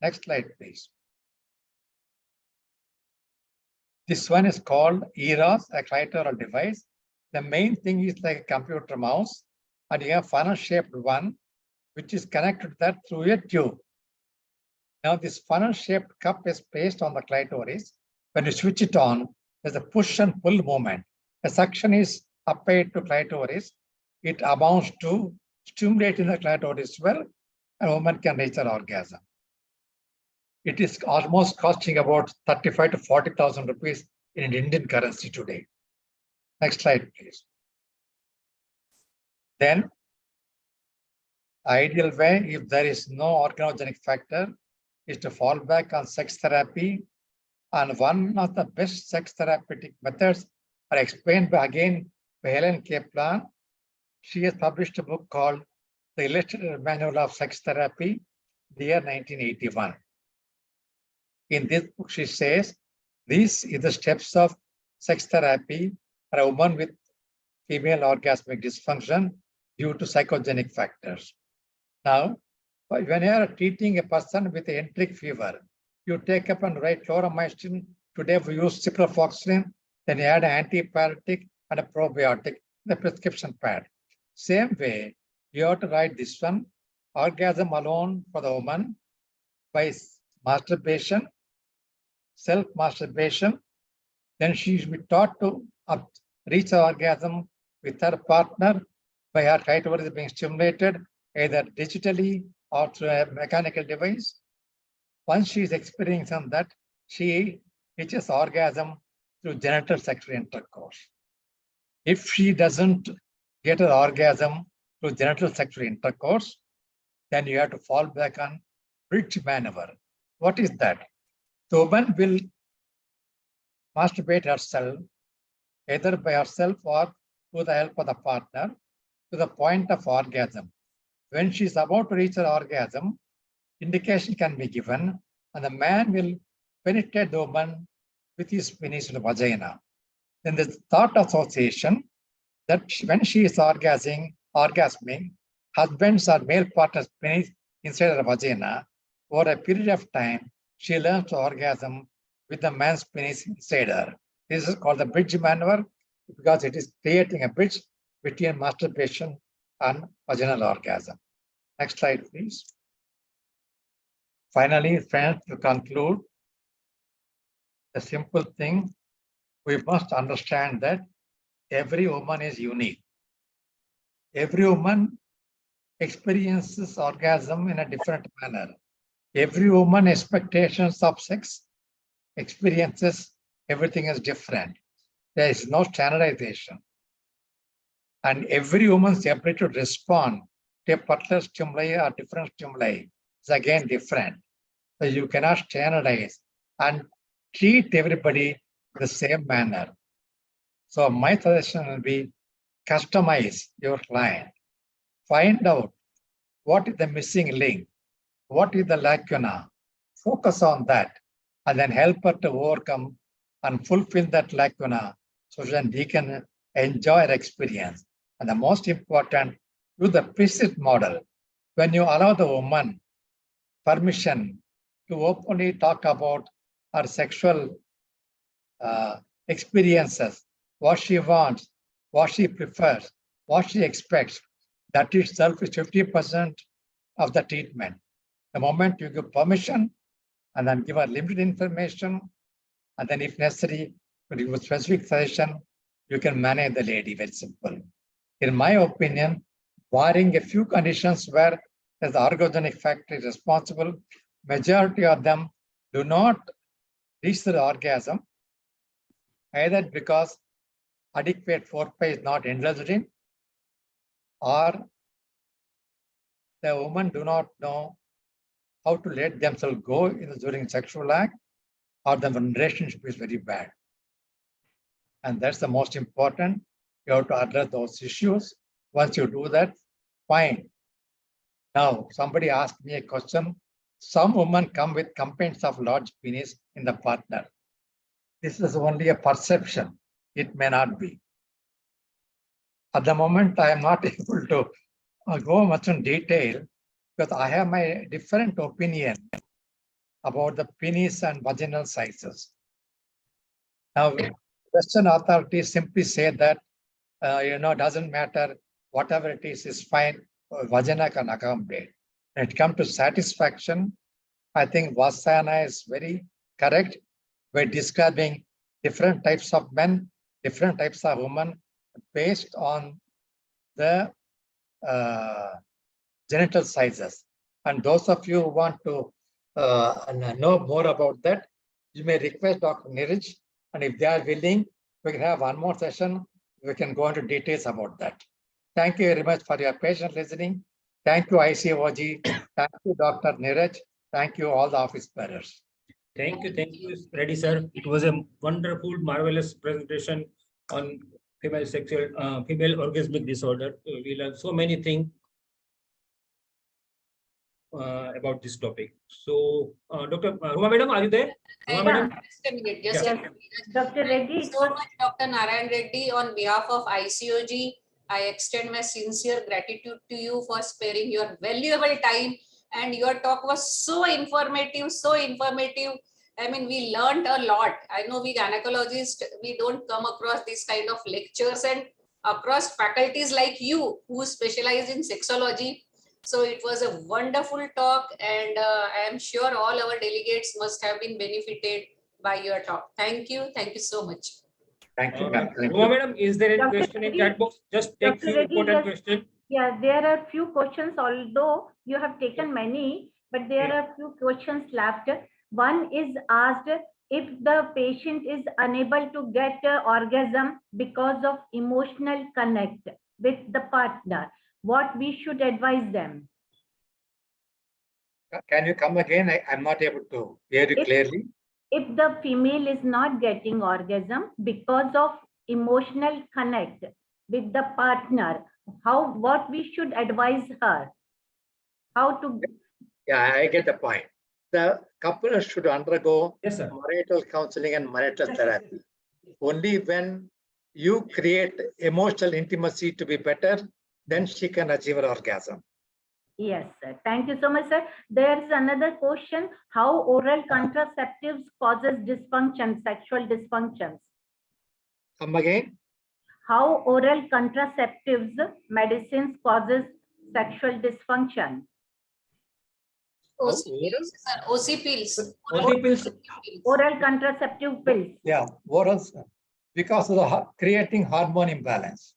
E: Next slide, please. This one is called EROS, a clitoral device. The main thing is like a computer mouse, and you have funnel-shaped one, which is connected to that through a tube. Now this funnel-shaped cup is placed on the clitoris. When you switch it on, there's a push and pull movement. The suction is applied to clitoris. It amounts to stimulating the clitoris well, and a woman can reach her orgasm. It is almost costing about 35 to 40,000 rupees in Indian currency today. Next slide, please. Then, ideal way, if there is no organogenic factor, is to fall back on sex therapy. And one of the best sex therapeutic methods are explained by Helen Kaplan. She has published a book called The Illustrated Manual of Sex Therapy, the year 1981. In this book, she says, these are the steps of sex therapy for a woman with female orgasmic dysfunction due to psychogenic factors. Now, when you are treating a person with enteric fever, you take up and write chloromycin. Today we use ciprofloxacin, then you add an antibiotic and a probiotic, the prescription pad. Same way, you have to write this one, orgasm alone for the woman by masturbation, self-masturbation. Then she should be taught to reach the orgasm with her partner by her clitoris being stimulated either digitally or through a mechanical device. Once she is experiencing that, she reaches orgasm through genital sexual intercourse. If she doesn't get an orgasm through genital sexual intercourse, then you have to fall back on bridge maneuver. What is that? The woman will masturbate herself, either by herself or with the help of the partner, to the point of orgasm. When she is about to reach her orgasm, indication can be given, and the man will penetrate the woman with his penis in the vagina. Then the thought association that when she is orgasming, husband's or male partner's penis inside her vagina, over a period of time, she learns to orgasm with the man's penis inside her. This is called the bridge maneuver because it is creating a bridge between masturbation and vaginal orgasm. Next slide, please. Finally, friends, to conclude, the simple thing, we must understand that every woman is unique. Every woman experiences orgasm in a different manner. Every woman expectations of sex experiences, everything is different. There is no standardization. And every woman's ability to respond to a particular stimuli or different stimuli is again different. So you cannot standardize and treat everybody the same manner. So my suggestion will be customize your client. Find out what is the missing link, what is the lacuna, focus on that, and then help her to overcome and fulfill that lacuna so that we can enjoy her experience. And the most important, do the preset model. When you allow the woman permission to openly talk about her sexual experiences, what she wants, what she prefers, what she expects, that itself is 50% of the treatment. The moment you give permission and then give her limited information, and then if necessary, give a specific suggestion, you can manage the lady, very simple. In my opinion, barring a few conditions where the orgogenic factor is responsible, majority of them do not reach the orgasm, either because adequate foreplay is not indulged in, or the women do not know how to let themselves go during sexual act, or the relationship is very bad. And that's the most important. You have to address those issues. Once you do that, fine. Now, somebody asked me a question. Some women come with complaints of large penis in the partner. This is only a perception. It may not be. At the moment, I am not able to go much in detail because I have my different opinion about the penis and vaginal sizes. Now, Western authorities simply say that, doesn't matter, whatever it is fine, vagina can accommodate. When it comes to satisfaction, I think Vasana is very correct by describing different types of men, different types of women based on the genital sizes. And those of you who want to know more about that, you may request Dr. Niraj, and if they are willing, we can have one more session. We can go into details about that. Thank you very much for your patient listening. Thank you, ICOG. Thank you, Dr. Niraj. Thank you, all the office bearers.
B: Thank you, Reddy sir. It was a wonderful, marvelous presentation on female orgasmic disorder. We learned so many things about this topic. So, Dr. Ruma Madam, are you there? Ruma Madam?
A: Just a minute. Just
B: Yeah.
A: a minute.
D: Dr. Reddy,
A: Thank you so much, Dr. Narayan Reddy. On behalf of ICOG, I extend my sincere gratitude to you for sparing your valuable time. And your talk was so informative, so informative. I mean, we learned a lot. I know we gynecologists, we don't come across this kind of lectures and across faculties like you who specialize in sexology. So it was a wonderful talk, and I am sure all our delegates must have been benefited by your talk. Thank you. Thank you so much.
E: Thank you, ma'am. Thank
B: Ruma
E: you.
B: Madam, is there any
D: Dr.
B: question in
D: Reddy,
B: chat box? Just take
D: Dr.
B: few
D: Reddy,
B: important
D: yes.
B: questions.
D: yeah, there are few questions, although you have taken many, but there are few questions left. One is asked, if the patient is unable to get orgasm because of emotional connect with the partner, what we should advise them?
E: Can you come again? I'm not able to hear you clearly.
D: If the female is not getting orgasm because of emotional connect with the partner, what we should advise her? How to?
E: Yeah, I get the point. The couple should undergo
B: Yes, sir.
E: marital counseling and marital therapy. Only when you create emotional intimacy to be better, then she can achieve her orgasm.
D: Yes, sir. Thank you so much, sir. There is another question: how oral contraceptives causes dysfunction, sexual dysfunctions?
E: Come again?
D: How oral contraceptives medicines causes sexual dysfunction?
A: OC pills, sir. OC pills.
B: OC pills.
D: Oral contraceptive pills.
E: Yeah, oral, because of the creating hormone imbalance.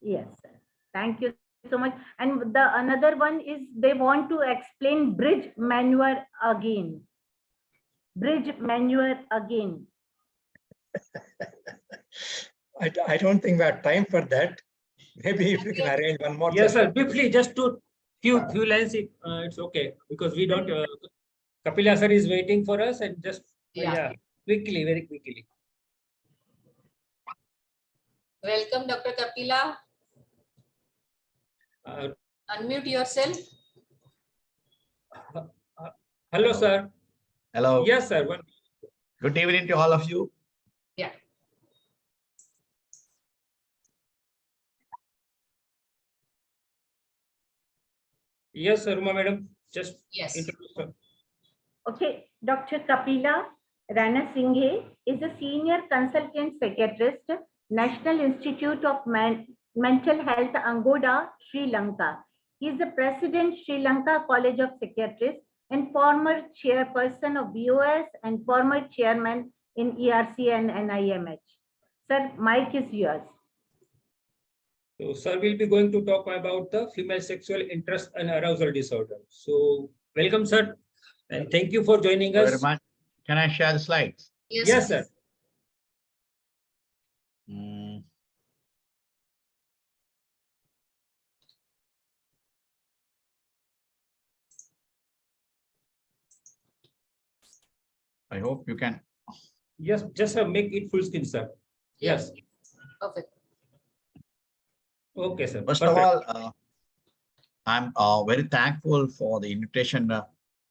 D: Yes, sir. Thank you so much. And the another one is they want to explain bridge maneuver again. Bridge maneuver again.
E: I don't think we have time for that. Maybe if you can arrange one more.
B: Yes, sir.
E: session.
B: Briefly, just to few lines. It's okay because we don't. Kapila sir is waiting for us, and just quickly, very quickly.
A: Welcome, Dr. Kapila. Unmute yourself.
B: Hello, sir.
F: Hello.
B: Yes, sir.
F: Good evening to all of you.
A: Yeah.
B: Yes, sir, Uma madam. Just
A: Yes.
B: introduce her.
D: Okay, Dr. Kapila Ranasinghe is a senior consultant psychiatrist, National Institute of Mental Health, Angoda, Sri Lanka. He is the president, Sri Lanka College of Psychiatrists, and former chairperson of BOS and former chairman in ERC and NIMH. Sir, mic is yours.
B: So, sir will be going to talk about the female sexual interest and arousal disorder. So, welcome, sir, and thank you for joining
F: Very
B: us.
F: much. Can I share the slides?
B: Yes, sir.
F: I hope you can.
B: Yes, just make it full screen, sir. Yes.
A: Perfect.
B: Okay, sir.
F: First
B: Perfect.
F: of all, I'm very thankful for the invitation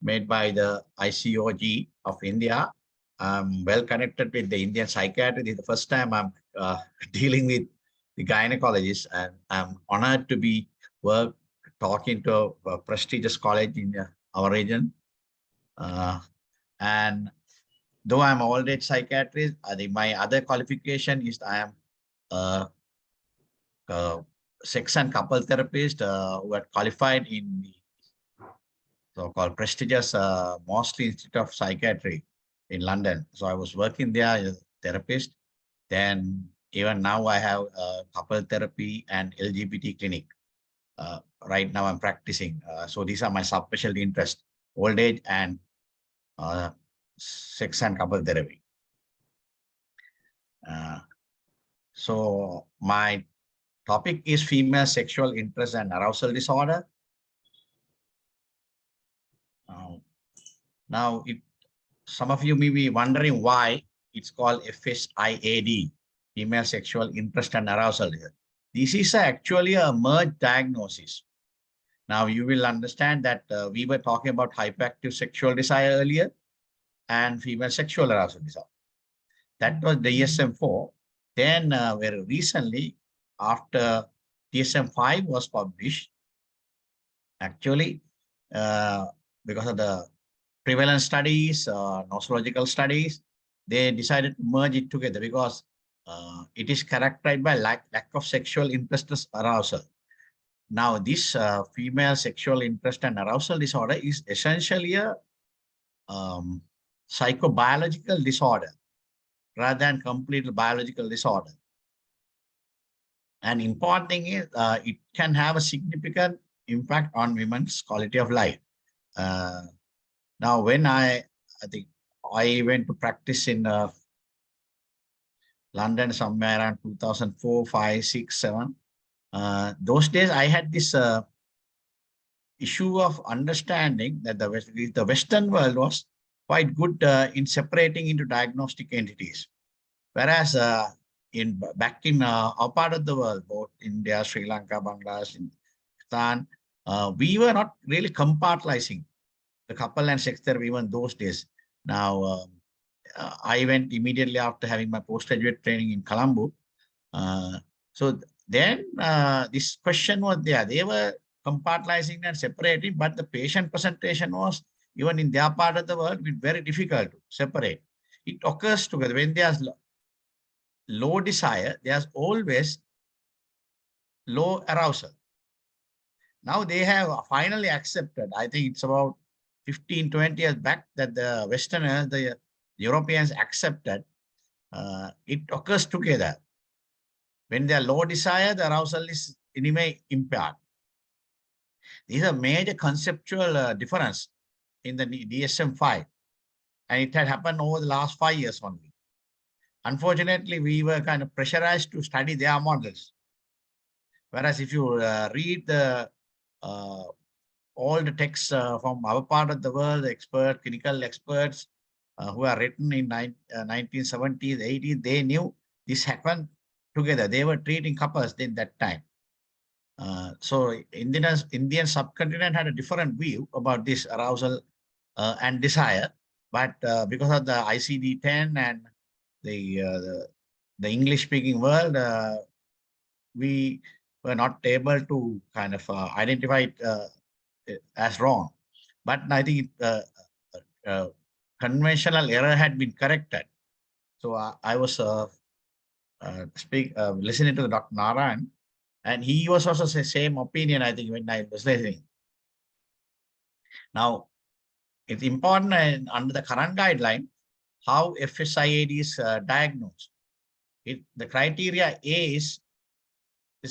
F: made by the ICOG of India. I'm well connected with the Indian psychiatry. This is the first time I'm dealing with the gynecologists, and I'm honored to be talking to a prestigious college in our region. And though I'm already a psychiatrist, my other qualification is I am sex and couple therapist who are qualified in the so-called prestigious Mosley Institute of Psychiatry in London. So I was working there as a therapist. Then even now I have couple therapy and LGBT clinic. Right now I'm practicing. So these are my subspecialty interests: old age and sex and couple therapy. So my topic is female sexual interest and arousal disorder. Now, some of you may be wondering why it's called FSIAD, female sexual interest and arousal. This is actually a merged diagnosis. Now, you will understand that we were talking about hyperactive sexual desire earlier and female sexual arousal disorder. That was the DSM-4. Then very recently, after DSM-5 was published, actually, because of the prevalence studies, nosological studies, they decided to merge it together because it is characterized by lack of sexual interest arousal. Now, this female sexual interest and arousal disorder is essentially a psychobiological disorder rather than complete biological disorder. And important thing is it can have a significant impact on women's quality of life. Now, when I think I went to practice in London somewhere around 2004, 5, 6, 7. Those days I had this issue of understanding that the Western world was quite good in separating into diagnostic entities. Whereas back in our part of the world, both India, Sri Lanka, Bangladesh, Pakistan, we were not really compartmentalizing the couple and sex therapy even those days. Now, I went immediately after having my postgraduate training in Colombo. So then this question was there. They were compartmentalizing and separating, but the patient presentation was, even in their part of the world, very difficult to separate. It occurs together. When there's low desire, there's always low arousal. Now they have finally accepted, I think it's about 15, 20 years back, that the Westerners, the Europeans accepted it occurs together. When there are low desire, the arousal is anyway impaired. These are major conceptual difference in the DSM-5, and it had happened over the last 5 years only. Unfortunately, we were kind of pressurized to study their models. Whereas if you read the all the texts from our part of the world, expert, clinical experts who are written in 1970s, 80s, they knew this happened together. They were treating couples in that time. So Indian subcontinent had a different view about this arousal and desire. But because of the ICD-10 and the English-speaking world, we were not able to kind of identify it as wrong. But I think conventional error had been corrected. So I was listening to Dr. Narayan, and he was also the same opinion, I think, when I was listening. Now, it's important under the current guideline, how FSIAD is diagnosed. The criteria A is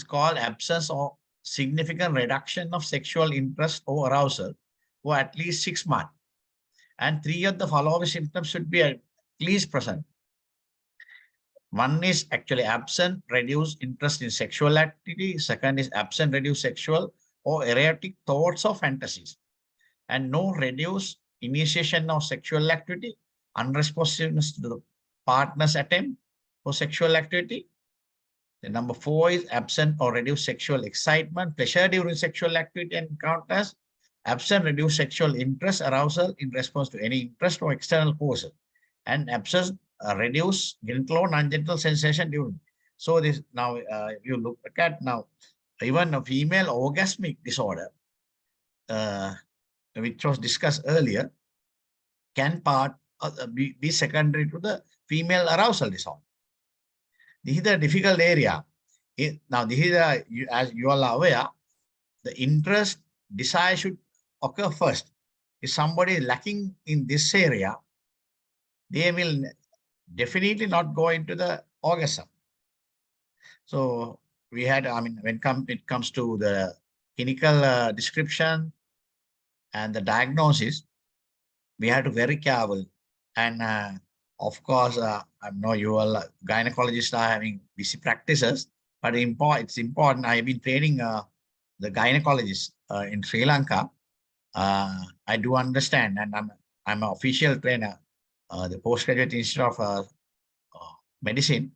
F: called absence or significant reduction of sexual interest or arousal for at least 6 months. And 3 of the following symptoms should be at least present. One is actually absent, reduced interest in sexual activity. Second is absent, reduced sexual or erotic thoughts or fantasies. And no reduced initiation of sexual activity, unresponsiveness to the partner's attempt for sexual activity. The number 4 is absent or reduced sexual excitement, pleasure during sexual activity and encounters, absent, reduced sexual interest, arousal in response to any interest or external causes, and absent, reduced genital or non-genital sensation during. So this now, you look at now, even a female orgasmic disorder, which was discussed earlier, can be secondary to the female arousal disorder. This is the difficult area. Now, this is as you all are aware, the interest, desire should occur first. If somebody is lacking in this area, they will definitely not go into the orgasm. So we had, I mean, when it comes to the clinical description and the diagnosis, we have to be very careful. And of course, I know you all gynecologists are having busy practices, but it's important. I've been training the gynecologists in Sri Lanka. I do understand, and I'm an official trainer, the postgraduate institute of medicine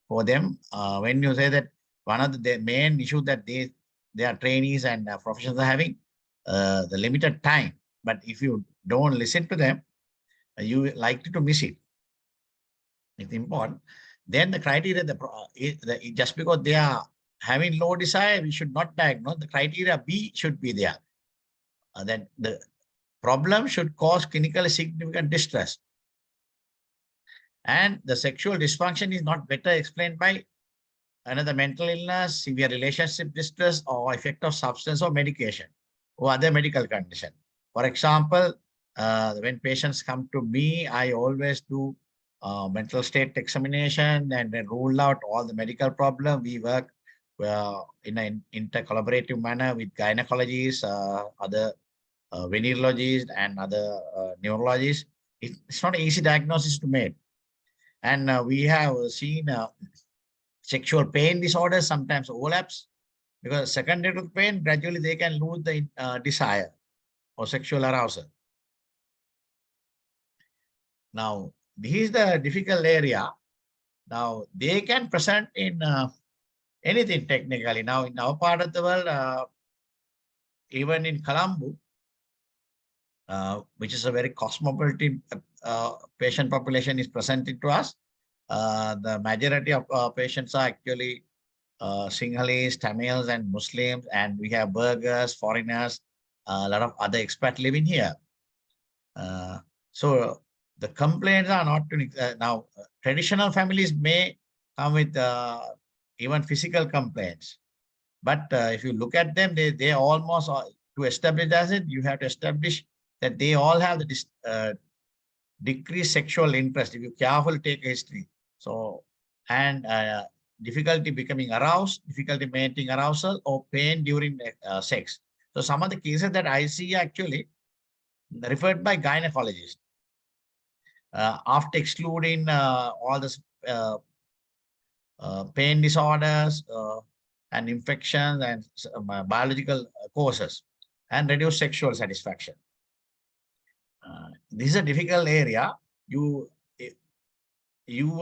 F: for them. When you say that one of the main issues that they are trainees and professionals are having the limited time, but if you don't listen to them, you likely to miss it. It's important. Then the criteria, just because they are having low desire, we should not diagnose. The criteria B should be there. That the problem should cause clinically significant distress. And the sexual dysfunction is not better explained by another mental illness, severe relationship distress, or effect of substance or medication or other medical condition. For example, when patients come to me, I always do mental state examination and then rule out all the medical problems. We work in an intercollaborative manner with gynecologists, other venereologists, and other neurologists. It's not an easy diagnosis to make. And we have seen sexual pain disorders sometimes overlaps, because secondary to pain, gradually they can lose the desire or sexual arousal. Now, this is the difficult area. Now, they can present in anything technically. Now, in our part of the world, even in Colombo, which is a very cosmopolitan patient population is presented to us. The majority of patients are actually Sinhalese, Tamils, and Muslims, and we have Burghers, foreigners, a lot of other expats living here. So the complaints are not now. Traditional families may come with even physical complaints, but if you look at them, they almost to establish as it, you have to establish that they all have the decreased sexual interest. If you carefully take a history, so and difficulty becoming aroused, difficulty maintaining arousal, or pain during sex. So some of the cases that I see actually referred by gynecologists. After excluding all the pain disorders and infections and biological causes, and reduce sexual satisfaction. This is a difficult area. You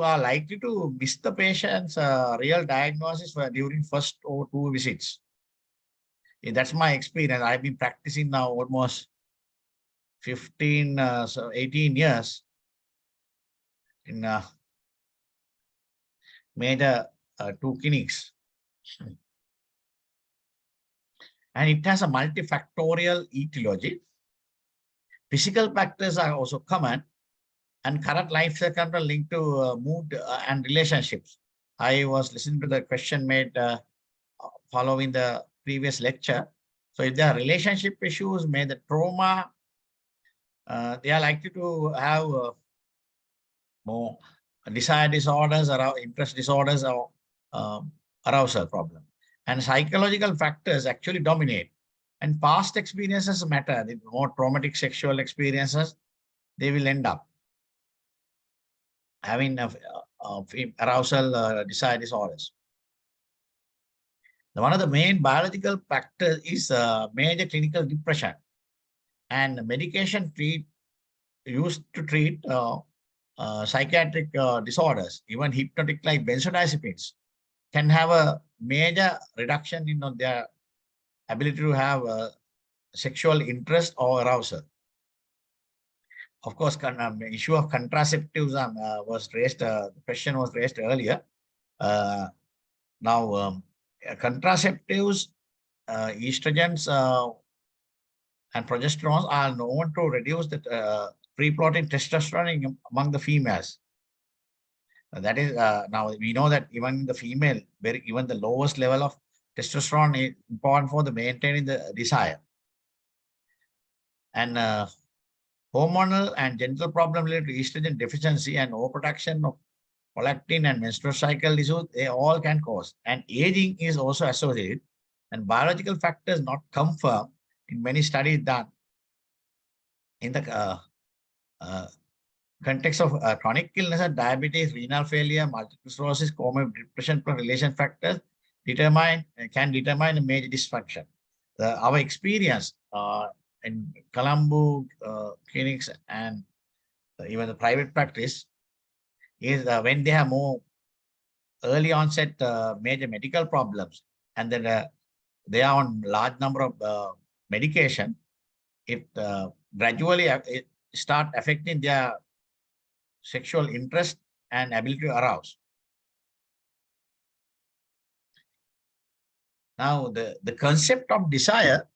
F: are likely to miss the patient's real diagnosis during first or 2 visits. That's my experience. I've been practicing now almost 18 years in major 2 clinics. And it has a multifactorial etiology. Physical factors are also common, and current life circumstances linked to mood and relationships. I was listening to the question made following the previous lecture. So if there are relationship issues, may the trauma, they are likely to have more desire disorders, or interest disorders, or arousal problem. And psychological factors actually dominate. And past experiences matter. The more traumatic sexual experiences, they will end up having arousal desire disorders. One of the main biological factors is major clinical depression, and medication used to treat psychiatric disorders, even hypnotic like benzodiazepines, can have a major reduction in their ability to have sexual interest or arousal. Of course, issue of contraceptives was raised. The question was raised earlier. Now, contraceptives, estrogens, and progesterones are known to reduce the free-floating testosterone among the females. That is, now we know that even the female, even the lowest level of testosterone is important for the maintaining the desire. And hormonal and genital problems related to estrogen deficiency and overproduction of prolactin and menstrual cycle issues, they all can cause. And aging is also associated, and biological factors not confirmed in many studies done in the context of chronic illness and diabetes, renal failure, multiple sclerosis, comorbid depression plus relation factors can determine a major dysfunction. Our experience in Colombo clinics and even the private practice is when they have more early onset major medical problems, and then they are on large number of medication, it gradually start affecting their sexual interest and ability to arouse. Now, the concept of desire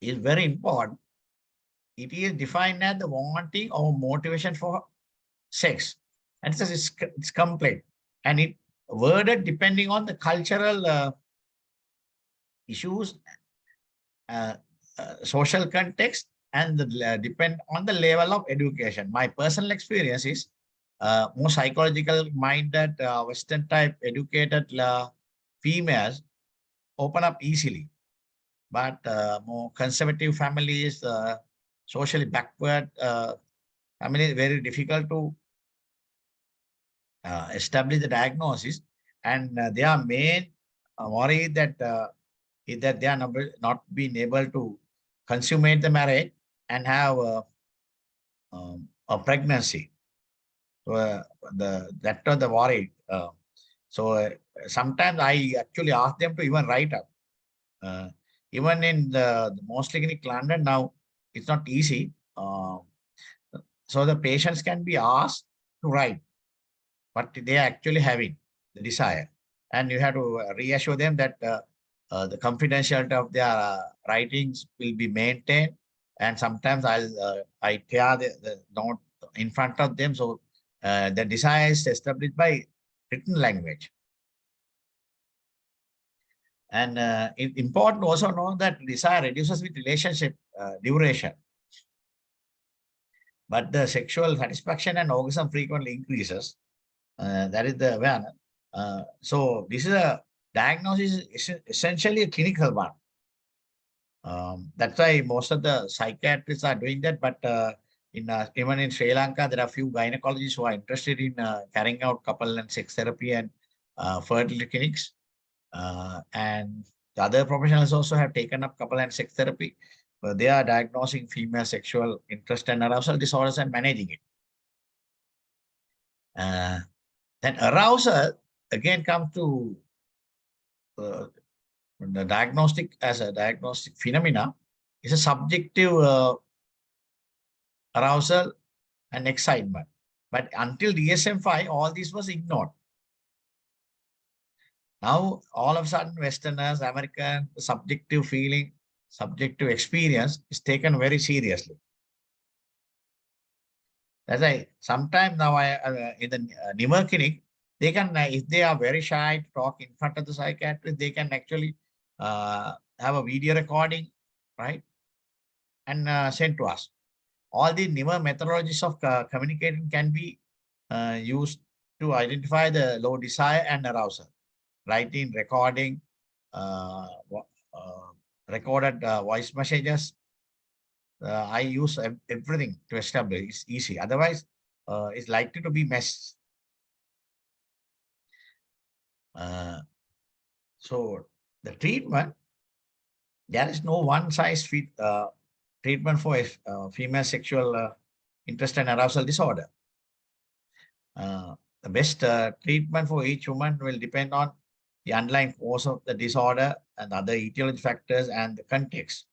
F: is very important. It is defined as the wanting or motivation for sex. And it's complete. And it worded depending on the cultural issues, social context, and depend on the level of education. My personal experience is more psychological minded, Western type educated females open up easily. But more conservative families, socially backward families, very difficult to establish the diagnosis. And their main worry that is that they are not being able to consummate the marriage and have a pregnancy. So that was the worry. So sometimes I actually ask them to even write up. Even in the mostly clinic London now, it's not easy. So the patients can be asked to write what they are actually having, the desire. And you have to reassure them that the confidentiality of their writings will be maintained. And sometimes I tear the note in front of them. So the desire is established by written language. And it's important to also know that desire reduces with relationship duration. But the sexual satisfaction and orgasm frequently increases. That is the awareness. So this is a diagnosis, is essentially a clinical one. That's why most of the psychiatrists are doing that. But even in Sri Lanka, there are a few gynecologists who are interested in carrying out couple and sex therapy and fertility clinics. And the other professionals also have taken up couple and sex therapy. They are diagnosing female sexual interest and arousal disorders and managing it. Then arousal again comes to the diagnostic as a diagnostic phenomena. Is a subjective arousal, and excitement. But until DSM-5, all this was ignored. Now, all of a sudden, Westerners, American, subjective feeling, subjective experience is taken very seriously. That's why sometimes now in the newer clinic, they can, if they are very shy to talk in front of the psychiatrist, they can actually have a video recording, right? And send to us. All the newer methodologies of communicating can be used to identify the low desire and arousal. Writing, recording, recorded voice messages. I use everything to establish. It's easy. Otherwise, it's likely to be messed. So the treatment, there is no one size fit treatment for female sexual interest and arousal disorder. The best treatment for each woman will depend on the underlying cause of the disorder and other etiology factors and the context.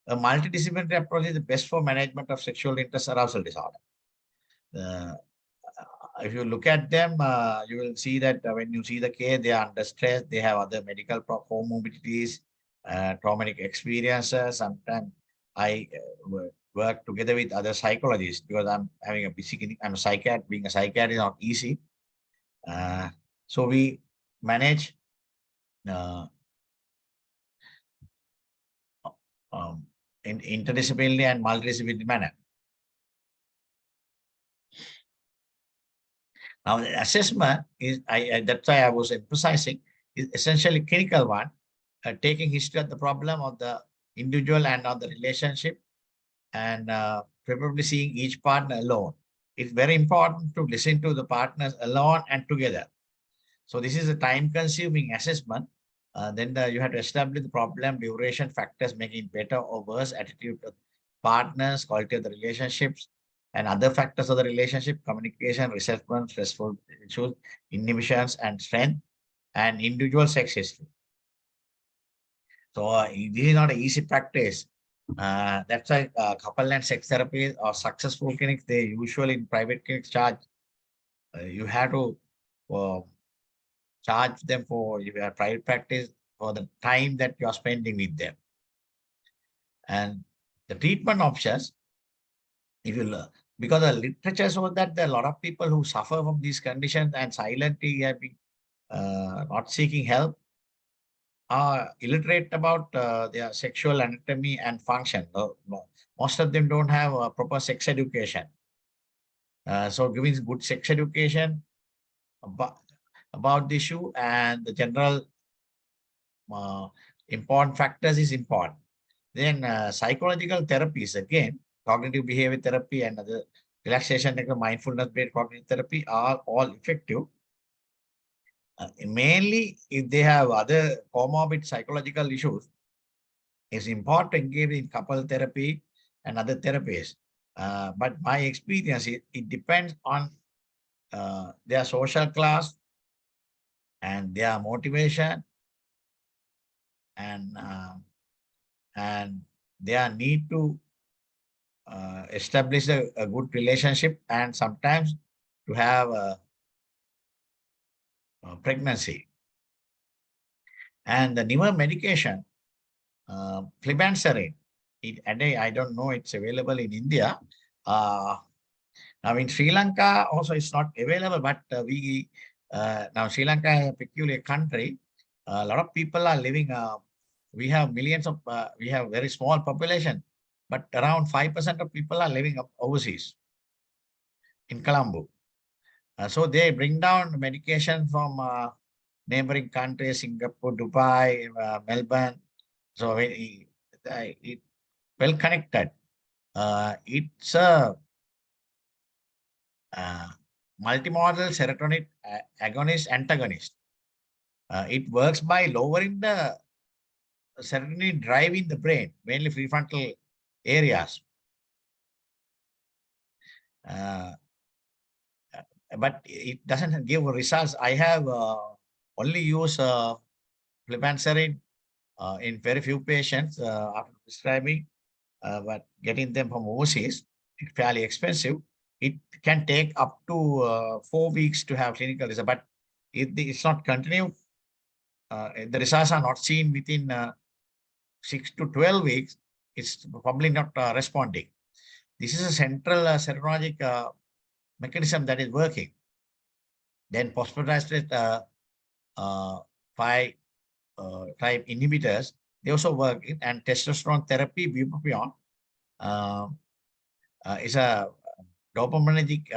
F: A multidisciplinary approach is the best for management of sexual interest arousal disorder. If you look at them, you will see that when you see the case, they are under stress, they have other medical comorbidities, traumatic experiences. Sometimes I work together with other psychologists because I'm having a busy clinic. I'm a psychiatrist. Being a psychiatrist is not easy. So we manage in interdisciplinary and multidisciplinary manner. Now, the assessment is, that's why I was emphasizing, is essentially clinical one, taking history of the problem of the individual and of the relationship, and probably seeing each partner alone. It's very important to listen to the partners alone and together. So this is a time-consuming assessment. Then you have to establish the problem, duration, factors making better or worse, attitude of partners, quality of the relationships, and other factors of the relationship, communication, resentment, stressful issues, inhibitions, and strength, and individual sex history. So this is not an easy practice. That's why couple and sex therapy or successful clinics, they usually in private clinics charge, you have to charge them for your private practice for the time that you are spending with them. And the treatment options, if you learn, because the literature shows that there are a lot of people who suffer from these conditions and silently have been not seeking help, are illiterate about their sexual anatomy and function. Most of them don't have a proper sex education. So giving good sex education about the issue and the general important factors is important. Then psychological therapies, again, cognitive behavior therapy and other relaxation and mindfulness-based cognitive therapy are all effective. Mainly, if they have other comorbid psychological issues, it's important to engage in couple therapy and other therapies. But my experience, it depends on their social class and their motivation and their need to establish a good relationship and sometimes to have a pregnancy. And the newer medication, flibanserin, I don't know it's available in India. Now in Sri Lanka also it's not available, but now Sri Lanka is a peculiar country. A lot of people are living, we have millions of, we have very small population, but around 5% of people are living overseas in Colombo. So they bring down medication from neighboring countries, Singapore, Dubai, Melbourne. So it well connected. It's a multimodal serotonin agonist antagonist. It works by lowering the serotonin drive in the brain, mainly prefrontal areas. But it doesn't give results. I have only used flibanserin in very few patients after prescribing, but getting them from overseas. it's fairly expensive. It can take up to 4 weeks to have clinical result, but it's not continued. The results are not seen within 6 to 12 weeks. It's probably not responding. This is a central serologic mechanism that is working. Then phosphodiesterase 5 type inhibitors, they also work, and testosterone therapy, bupropion, is a dopaminergic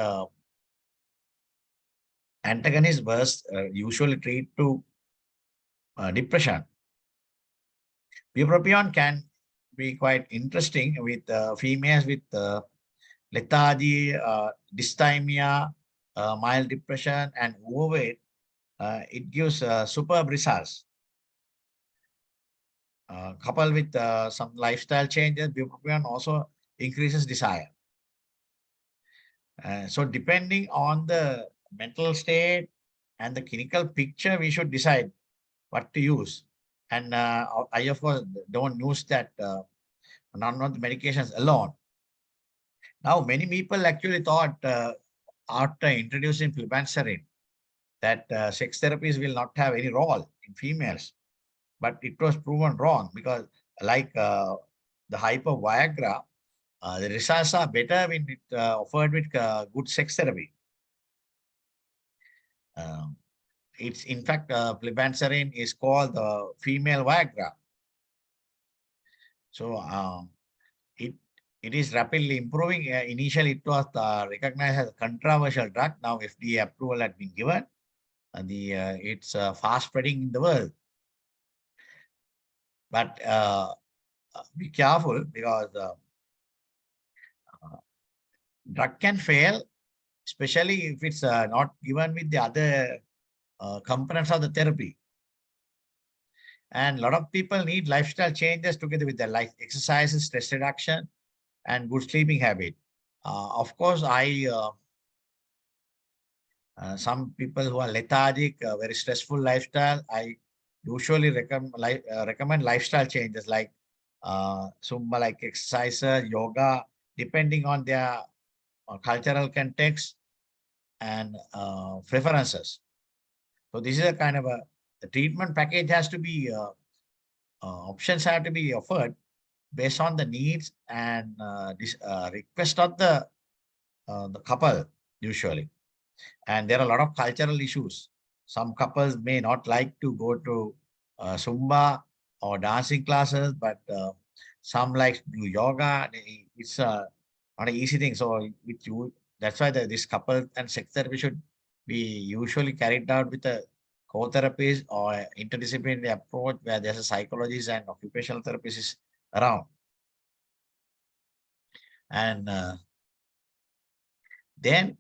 F: antagonist, was usually treat to depression. Bupropion can be quite interesting with females with lethargy, dysthymia, mild depression, and overweight. It gives superb results. Coupled with some lifestyle changes, bupropion also increases desire. So depending on the mental state and the clinical picture, we should decide what to use. And I, of course, don't use that none of the medications alone. Now, many people actually thought after introducing flibanserin that sex therapies will not have any role in females. But it was proven wrong, because like the hyper Viagra, the results are better when it offered with good sex therapy. It's in fact, flibanserin is called the female Viagra. So it is rapidly improving. Initially, it was recognized as a controversial drug. Now FDA approval has been given, and it's fast spreading in the world. But be careful, because drug can fail, especially if it's not given with the other components of the therapy. And a lot of people need lifestyle changes together with their life exercises, stress reduction, and good sleeping habit. Of course, some people who are lethargic, very stressful lifestyle, I usually recommend lifestyle changes like Zumba-like exercises, yoga, depending on their cultural context and preferences. So this is a kind of the treatment package has to be, options have to be offered based on the needs and request of the couple usually. And there are a lot of cultural issues. Some couples may not like to go to Zumba or dancing classes, but some like to do yoga. It's not an easy thing. So that's why this couple and sex therapy should be usually carried out with a co-therapist or interdisciplinary approach where there's a psychologist and occupational therapist is around. And then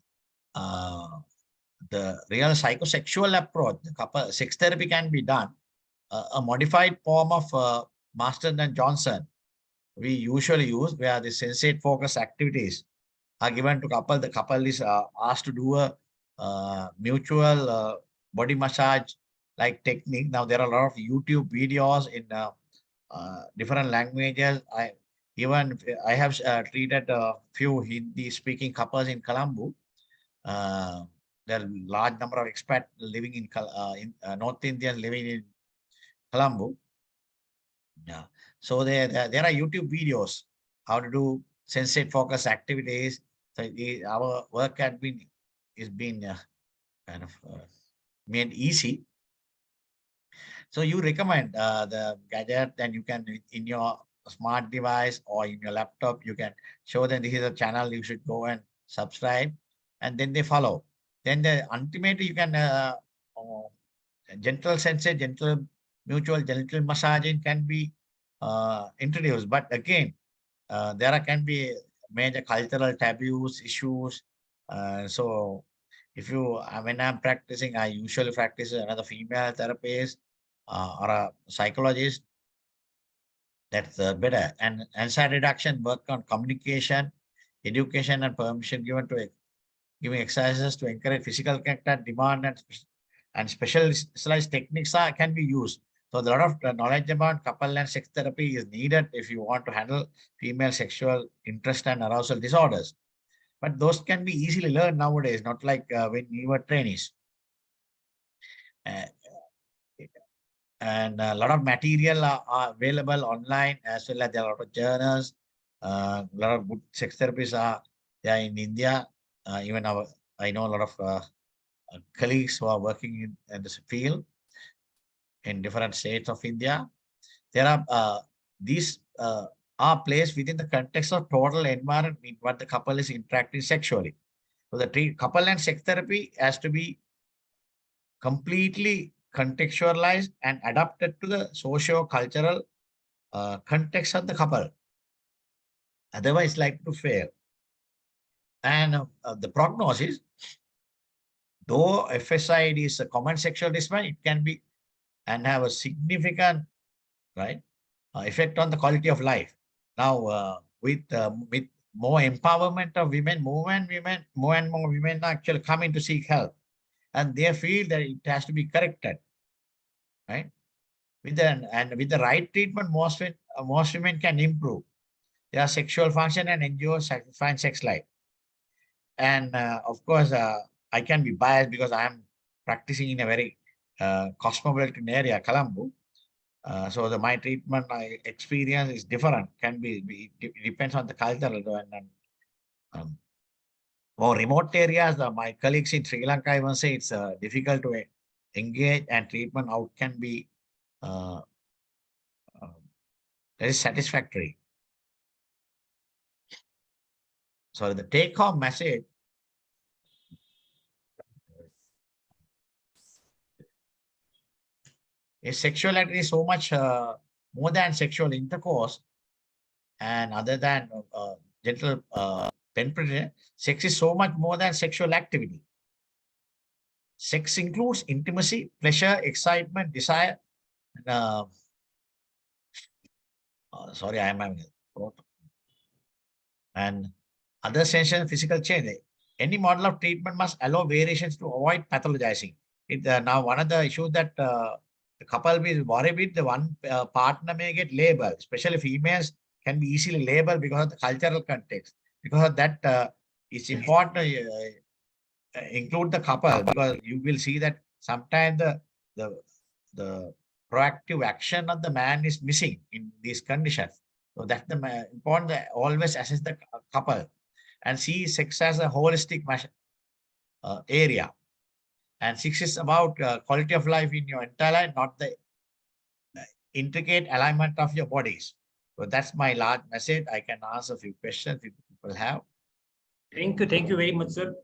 F: the real psychosexual approach, the couple sex therapy can be done. A modified form of Marston and Johnson we usually use, where the sensate focus activities are given to couple. The couple is asked to do a mutual body massage like technique. Now there are a lot of YouTube videos in different languages. I have treated a few Hindi speaking couples in Colombo. There are a large number of expats living in North Indians living in Colombo. Yeah. So there are YouTube videos how to do sensate focus activities. So our work has been kind of made easy. So you recommend the gadget, and you can in your smart device or in your laptop, you can show them this is a channel you should go and subscribe, and then they follow. Then ultimately you can gentle sensate, gentle mutual genital massaging can be introduced. But again, there can be major cultural taboos, issues. So if you, when I'm practicing, I usually practice another female therapist or a psychologist. That's better. And anxiety reduction work on communication, education, and permission given to giving exercises to encourage physical contact, demand, and specialized techniques can be used. So a lot of knowledge about couple and sex therapy is needed if you want to handle female sexual interest and arousal disorders. But those can be easily learned nowadays, not like when we were trainees. And a lot of material are available online, as well as there are a lot of journals. A lot of good sex therapists are there in India. Even I know a lot of colleagues who are working in this field in different states of India. There are these are placed within the context of total environment what the couple is interacting sexually. So the couple and sex therapy has to be completely contextualized and adapted to the socio-cultural context of the couple. Otherwise, likely to fail. And the prognosis, though FSI is a common sexual dysfunction, it can be and have a significant effect on the quality of life. Now, with more empowerment of women, more and more women actually coming to seek help, and they feel that it has to be corrected, right? With the right treatment, most women can improve their sexual function and enjoy satisfying sex life. And of course, I can be biased because I am practicing in a very cosmopolitan area, Colombo. So my treatment experience is different. It depends on the cultural and more remote areas. My colleagues in Sri Lanka even say it's difficult to engage, and treatment out can be very satisfactory. So the take-home message. Sexuality is so much more than sexual intercourse, and other than genital penetration, sex is so much more than sexual activity. Sex includes intimacy, pleasure, excitement, desire, and, sorry, I am having a throat. And other sensations, physical change. Any model of treatment must allow variations to avoid pathologizing. Now, one of the issues that the couple will worry with, the one partner may get labeled, especially females can be easily labeled because of the cultural context. Because of that, it's important to include the couple, because you will see that sometimes the proactive action of the man is missing in these conditions. So that's the important to always assess the couple and see sex as a holistic area. And sex is about quality of life in your entire life, not the intricate alignment of your bodies. So that's my large message. I can answer a few questions if people have.
B: Thank you very much, sir.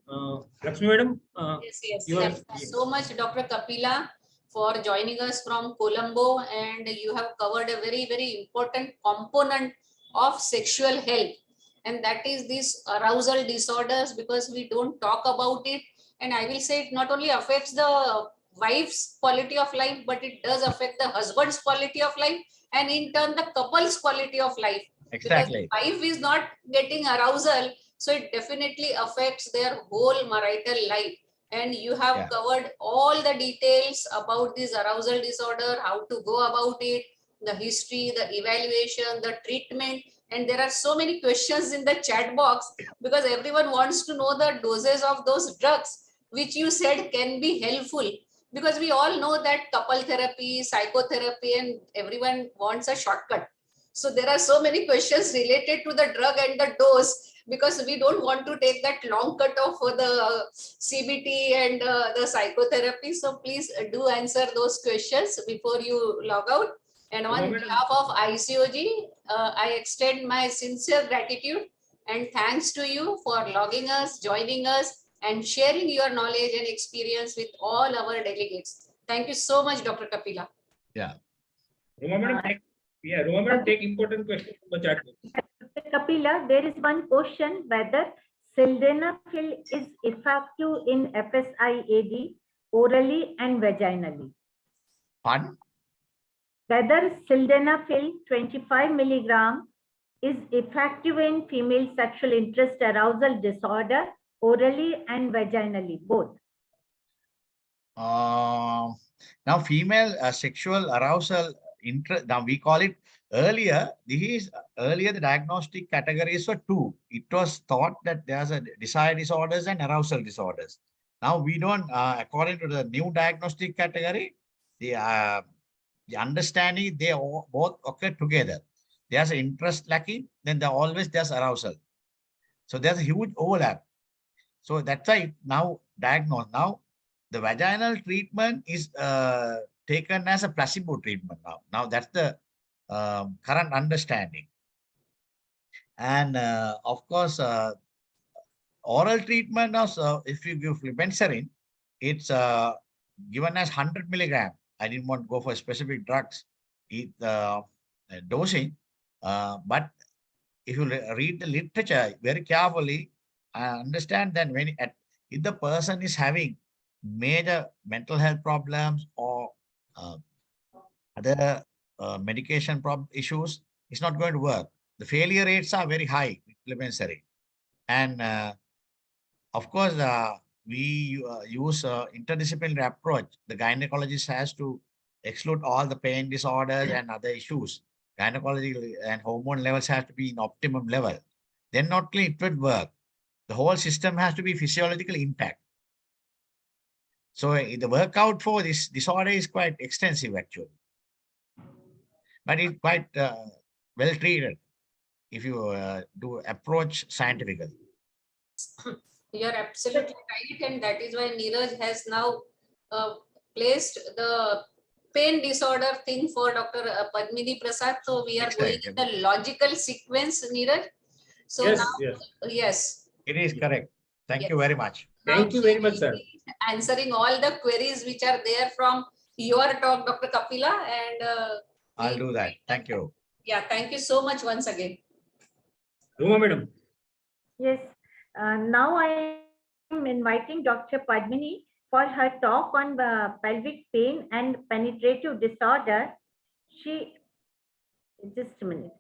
B: Lakshmi madam.
A: Yes. Thank you so much, Dr. Kapila, for joining us from Colombo, and you have covered a very, very important component of sexual health, and that is these arousal disorders, because we don't talk about it. And I will say it not only affects the wife's quality of life, but it does affect the husband's quality of life, and in turn the couple's quality of life.
F: Exactly.
A: Because wife is not getting arousal, so it definitely affects their whole marital life. And you have covered all the details about this arousal disorder, how to go about it, the history, the evaluation, the treatment. And there are so many questions in the chat box because everyone wants to know the doses of those drugs, which you said can be helpful. Because we all know that couple therapy, psychotherapy, and everyone wants a shortcut. So there are so many questions related to the drug and the dose, because we don't want to take that long cut off for the CBT and the psychotherapy. So please do answer those questions before you log out. And on behalf of ICOG, I extend my sincere gratitude and thanks to you for logging us, joining us, and sharing your knowledge and experience with all our delegates. Thank you so much, Dr. Kapila.
F: Yeah.
B: Remember, take important questions from the chat box.
D: Kapila, there is one question whether sildenafil is effective in FSIAD orally and vaginally.
F: Pardon?
D: Whether sildenafil 25 milligram is effective in female sexual interest arousal disorder orally and vaginally, both.
F: Now, female sexual arousal interest, now we call it earlier, earlier the diagnostic categories were two. It was thought that there's a desire disorders and arousal disorders. Now we don't, according to the new diagnostic category, the understanding, they both occur together. There's an interest lacking, then there's arousal. So there's a huge overlap. So that's why now diagnose. Now the vaginal treatment is taken as a placebo treatment now. Now that's the current understanding. And of course, oral treatment also, if you give flubencerin, it's given as 100 milligram. I didn't want to go for specific drugs, dosing. But if you read the literature very carefully, I understand that if the person is having major mental health problems or other medication issues, it's not going to work. The failure rates are very high with flubencerin. And of course, we use interdisciplinary approach. The gynecologist has to exclude all the pain disorders and other issues. Gynecological and hormone levels have to be in optimum level. Then not only it would work. The whole system has to be physiologically intact. So the workout for this disorder is quite extensive actually. But it's quite well treated if you do approach scientifically.
A: You're absolutely right, and that is why Neeraj has now placed the pain disorder thing for Dr. Padmini Prasad. So we are going in the logical sequence, Neeraj. So
B: Yes,
A: now,
B: yes.
A: yes.
F: It is correct. Thank you very much.
B: Thank you very much, sir.
A: Answering all the queries which are there from your talk, Dr. Kapila, and
F: I'll do that. Thank you.
A: Yeah, thank you so much once again.
B: Ruma madam.
D: Yes. Now I am inviting Dr. Padmini for her talk on pelvic pain and penetrative disorder. Just a minute.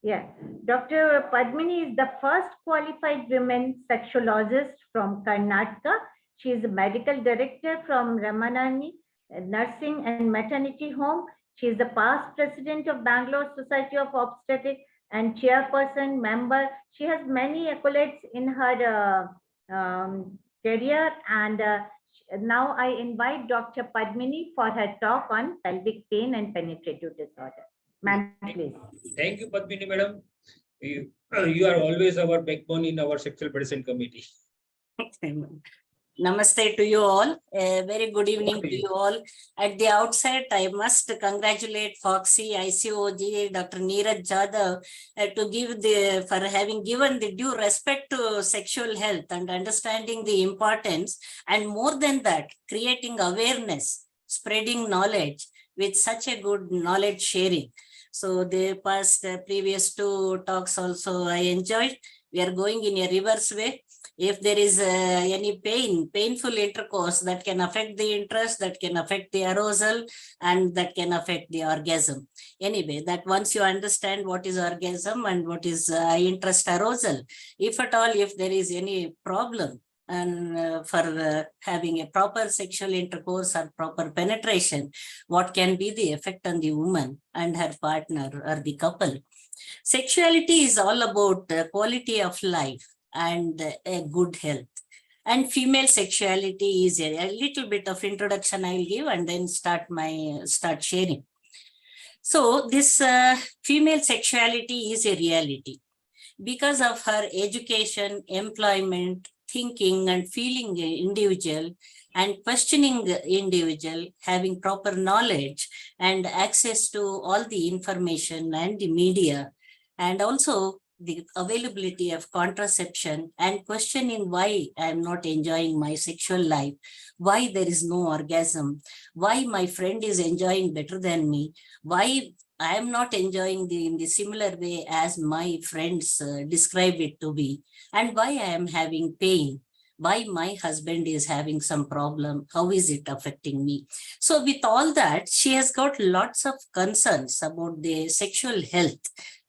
D: Yeah, Dr. Padmini is the first qualified women sexologist from Karnataka. She is a medical director from Ramanani Nursing and Maternity Home. She is the past president of Bangalore Society of Obstetric and chairperson member. She has many accolades in her career. And now I invite Dr. Padmini for her talk on pelvic pain and penetrative disorder. Ma'am, please.
B: Thank you, Padmini madam. You are always our backbone in our sexual medicine committee.
G: Namaste to you all. A very good evening to you all. At the outset, I must congratulate FOGSI, ICOG, Dr. Neeraj Jadhav for having given the due respect to sexual health and understanding the importance, and more than that, creating awareness, spreading knowledge with such a good knowledge sharing. So the previous two talks also I enjoyed. We are going in a reverse way. If there is any painful intercourse that can affect the interest, that can affect the arousal, and that can affect the orgasm. Anyway, that once you understand what is orgasm and what is interest arousal, if at all, if there is any problem, and for having a proper sexual intercourse or proper penetration, what can be the effect on the woman and her partner or the couple. Sexuality is all about quality of life and a good health. And female sexuality is a little bit of introduction I'll give and then start sharing. So this female sexuality is a reality. Because of her education, employment, thinking and feeling individual and questioning individual, having proper knowledge and access to all the information and the media, and also the availability of contraception, and questioning why I'm not enjoying my sexual life, why there is no orgasm, why my friend is enjoying better than me, why I am not enjoying in the similar way as my friends describe it to be, and why I am having pain, why my husband is having some problem, how is it affecting me. So with all that, she has got lots of concerns about the sexual health,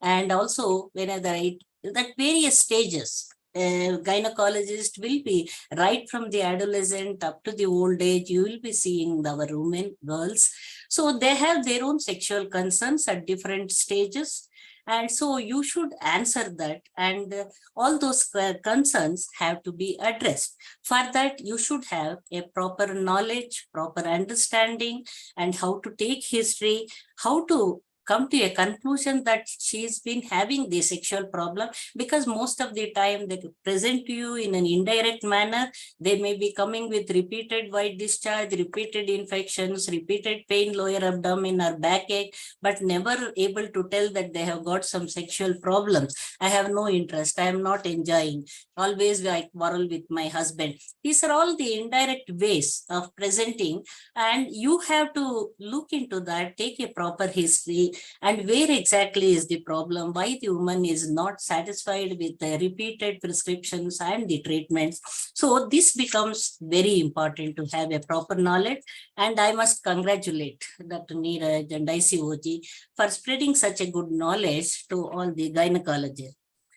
G: and also that various stages gynecologist will be right from the adolescent up to the old age. You will be seeing our women, girls. So they have their own sexual concerns at different stages. And so you should answer that, and all those concerns have to be addressed. For that, you should have a proper knowledge, proper understanding, and how to take history, how to come to a conclusion that she's been having the sexual problem, because most of the time they present to you in an indirect manner. They may be coming with repeated white discharge, repeated infections, repeated pain, lower abdomen or backache, but never able to tell that they have got some sexual problems. I have no interest. I am not enjoying. Always I quarrel with my husband. These are all the indirect ways of presenting, and you have to look into that, take a proper history, and where exactly is the problem, why the woman is not satisfied with the repeated prescriptions and the treatments. So this becomes very important to have a proper knowledge, and I must congratulate Dr. Neeraj and ICOG for spreading such a good knowledge to all the gynecologists.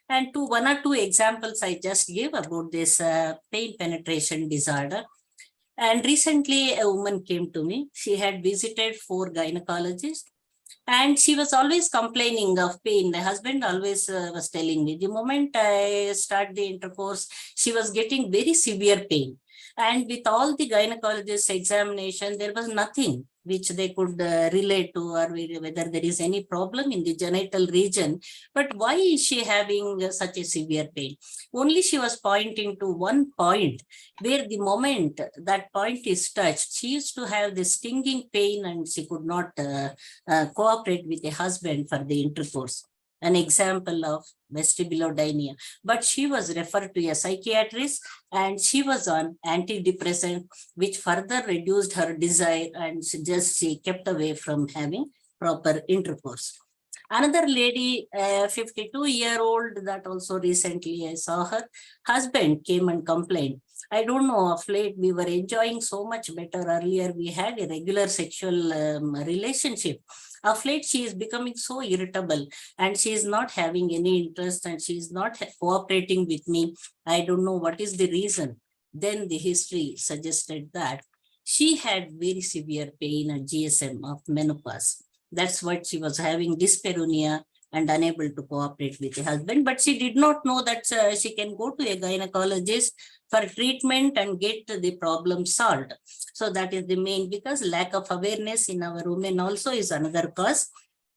G: And to one or two examples I just gave about this pain penetration disorder. And recently a woman came to me. She had visited 4 gynecologists, and she was always complaining of pain. My husband always was telling me, the moment I start the intercourse, she was getting very severe pain. And with all the gynecologist examination, there was nothing which they could relate to, or whether there is any problem in the genital region. But why is she having such a severe pain? Only she was pointing to one point, where the moment that point is touched, she used to have this stinging pain, and she could not cooperate with the husband for the intercourse. An example of vestibulodynia. But she was referred to a psychiatrist, and she was on antidepressant, which further reduced her desire, and she kept away from having proper intercourse. Another lady, 52-year-old, that also recently I saw her husband came and complained. I don't know, of late we were enjoying so much better. Earlier we had a regular sexual relationship. Of late she is becoming so irritable, and she is not having any interest, and she is not cooperating with me. I don't know what is the reason. Then the history suggested that she had very severe pain at GSM of menopause. That's what she was having, dyspareunia, and unable to cooperate with the husband. But she did not know that she can go to a gynecologist for treatment and get the problem solved. So that is the main, because lack of awareness in our women also is another cause.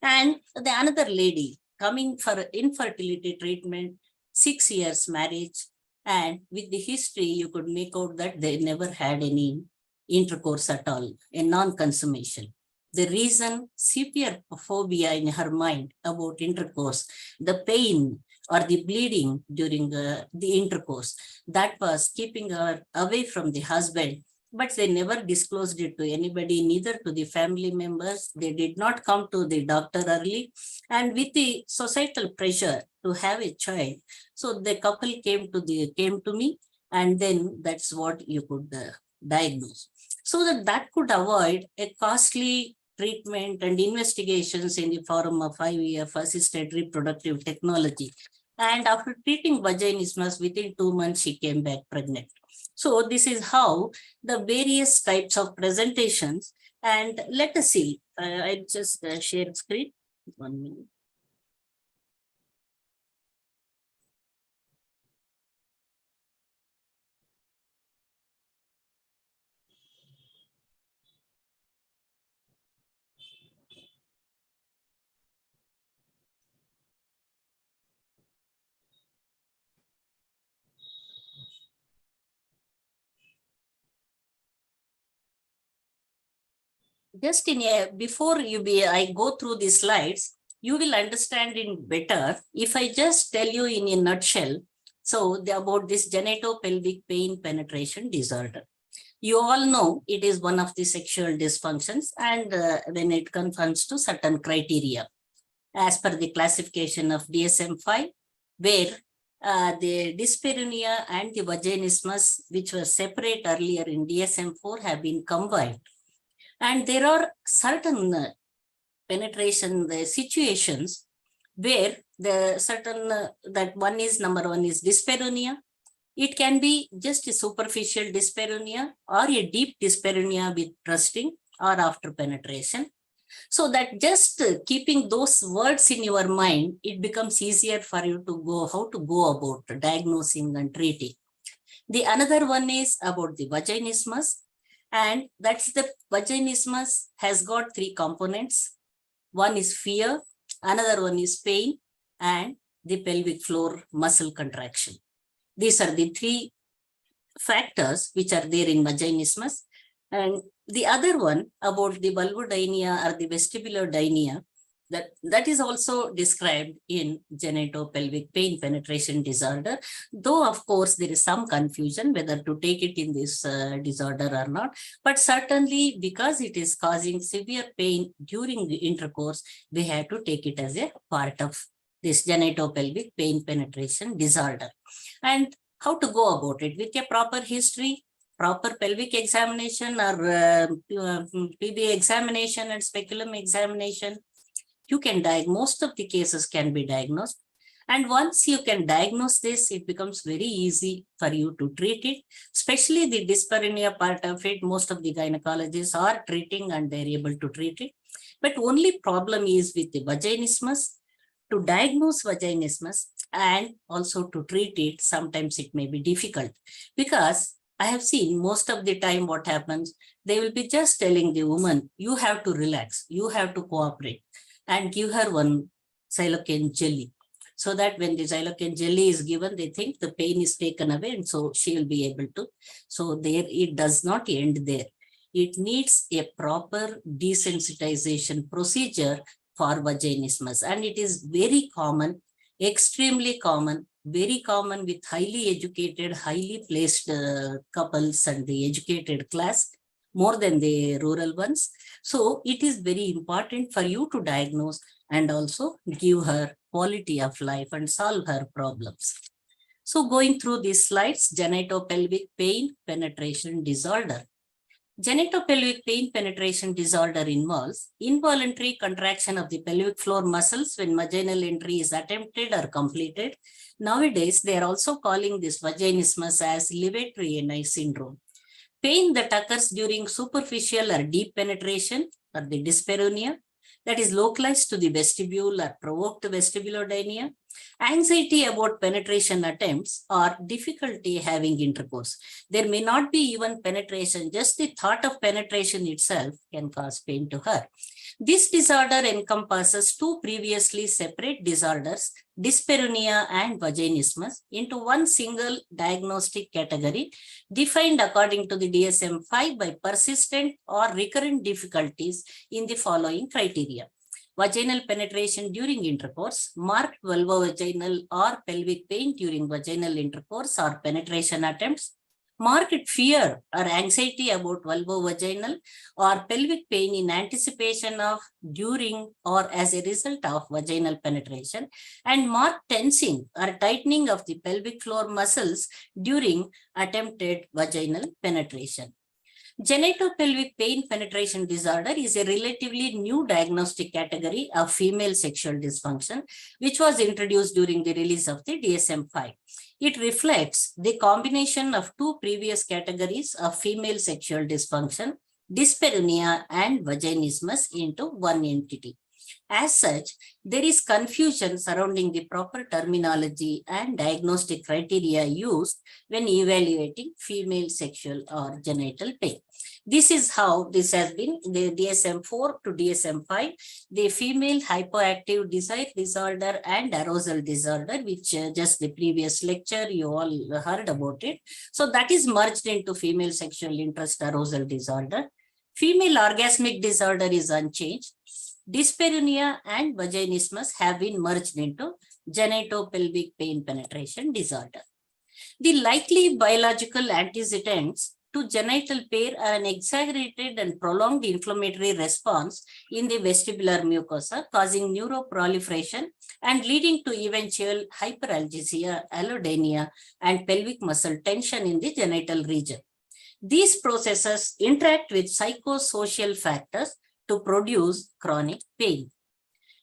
G: And the another lady coming for infertility treatment, 6 years marriage, and with the history, you could make out that they never had any intercourse at all, a non-consummation. The reason, severe phobia in her mind about intercourse, the pain or the bleeding during the intercourse, that was keeping her away from the husband. But they never disclosed it to anybody, neither to the family members. They did not come to the doctor early. And with the societal pressure to have a child, so the couple came to me, and then that's what you could diagnose. So that could avoid a costly treatment and investigations in the form of IVF, assisted reproductive technology. And after treating vaginismus, within 2 months, she came back pregnant. So this is how the various types of presentations, and let us see, I just share screen, 1 minute. Just before I go through the slides, you will understand it better if I just tell you in a nutshell. So about this genitopelvic pain penetration disorder. You all know it is one of the sexual dysfunctions, and when it conforms to certain criteria, as per the classification of DSM-5, where the dyspareunia and the vaginismus, which were separate earlier in DSM-4, have been combined. And there are certain penetration situations where the certain that number one is dyspareunia. It can be just a superficial dyspareunia or a deep dyspareunia with thrusting or after penetration. So that just keeping those words in your mind, it becomes easier for you to go how to go about diagnosing and treating. The another one is about the vaginismus, and that's the vaginismus has got three components. One is fear, another one is pain, and the pelvic floor muscle contraction. These are the three factors which are there in vaginismus. And the other one about the vulvodynia or the vestibulodynia, that is also described in genitopelvic pain penetration disorder, though of course there is some confusion whether to take it in this disorder or not, but certainly because it is causing severe pain during the intercourse, we have to take it as a part of this genitopelvic pain penetration disorder. And how to go about it? With a proper history, proper pelvic examination or PB examination and speculum examination, you can diagnose, most of the cases can be diagnosed. And once you can diagnose this, it becomes very easy for you to treat it, especially the dyspareunia part of it. Most of the gynecologists are treating and they're able to treat it. But only problem is with the vaginismus. To diagnose vaginismus and also to treat it, sometimes it may be difficult, because I have seen most of the time what happens, they will be just telling the woman, you have to relax, you have to cooperate, and give her one xylocaine jelly. So that when the xylocaine jelly is given, they think the pain is taken away, and so she will be able to. So there, it does not end there. It needs a proper desensitization procedure for vaginismus, and it is very common, extremely common, very common with highly educated, highly placed couples and the educated class, more than the rural ones. So it is very important for you to diagnose and also give her quality of life and solve her problems. So going through these slides, genitopelvic pain penetration disorder. Genitopelvic pain penetration disorder involves involuntary contraction of the pelvic floor muscles when vaginal entry is attempted or completed. Nowadays, they are also calling this vaginismus as Levet-Rieni syndrome. Pain that occurs during superficial or deep penetration or the dyspareunia, that is localized to the vestibule or provoked vestibulodynia, anxiety about penetration attempts, or difficulty having intercourse. There may not be even penetration, just the thought of penetration itself can cause pain to her. This disorder encompasses two previously separate disorders, dyspareunia and vaginismus, into one single diagnostic category defined according to the DSM-5 by persistent or recurrent difficulties in the following criteria: vaginal penetration during intercourse, marked vulvovaginal or pelvic pain during vaginal intercourse or penetration attempts, marked fear or anxiety about vulvovaginal or pelvic pain in anticipation of, during, or as a result of vaginal penetration, and marked tensing or tightening of the pelvic floor muscles during attempted vaginal penetration. Genitopelvic pain penetration disorder is a relatively new diagnostic category of female sexual dysfunction, which was introduced during the release of the DSM-5. It reflects the combination of two previous categories of female sexual dysfunction, dyspareunia and vaginismus, into one entity. As such, there is confusion surrounding the proper terminology and diagnostic criteria used when evaluating female sexual or genital pain. This is how this has been, the DSM-4 to DSM-5, the female hypoactive desire disorder and arousal disorder, which just the previous lecture you all heard about it. So that is merged into female sexual interest arousal disorder. Female orgasmic disorder is unchanged. Dyspareunia and vaginismus have been merged into genitopelvic pain penetration disorder. The likely biological antecedents to genital pain are an exaggerated and prolonged inflammatory response in the vestibular mucosa, causing neuroproliferation and leading to eventual hyperalgesia, allodynia, and pelvic muscle tension in the genital region. These processes interact with psychosocial factors to produce chronic pain.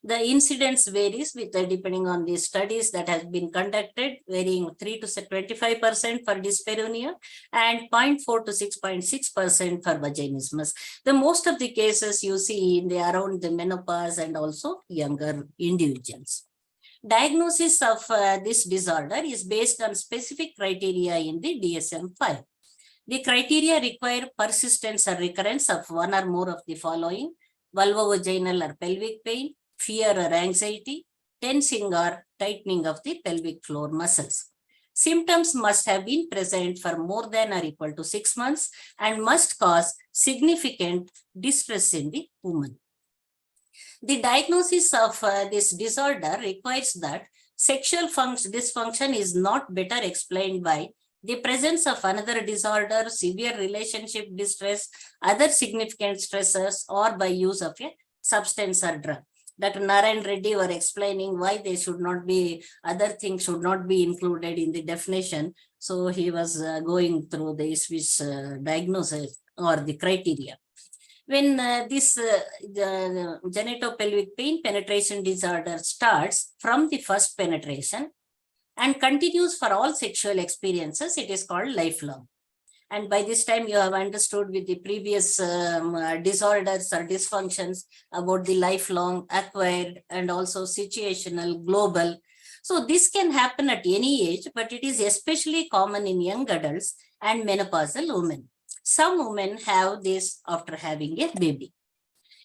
G: The incidence varies with depending on the studies that has been conducted, varying 3 to 25% for dyspareunia and 0.4 to 6.6% for vaginismus. The most of the cases you see in the around the menopause and also younger individuals. Diagnosis of this disorder is based on specific criteria in the DSM-5. The criteria require persistence or recurrence of one or more of the following: vulvovaginal or pelvic pain, fear or anxiety, tensing or tightening of the pelvic floor muscles. Symptoms must have been present for more than or equal to 6 months and must cause significant distress in the woman. The diagnosis of this disorder requires that sexual dysfunction is not better explained by the presence of another disorder, severe relationship distress, other significant stressors, or by use of a substance or drug. Dr. Narayan Reddy were explaining why they should not be, other things should not be included in the definition. So he was going through this diagnosis or the criteria. When the genitopelvic pain penetration disorder starts from the first penetration and continues for all sexual experiences, it is called lifelong. And by this time, you have understood with the previous disorders or dysfunctions about the lifelong, acquired, and also situational, global. So this can happen at any age, but it is especially common in young adults and menopausal women. Some women have this after having a baby.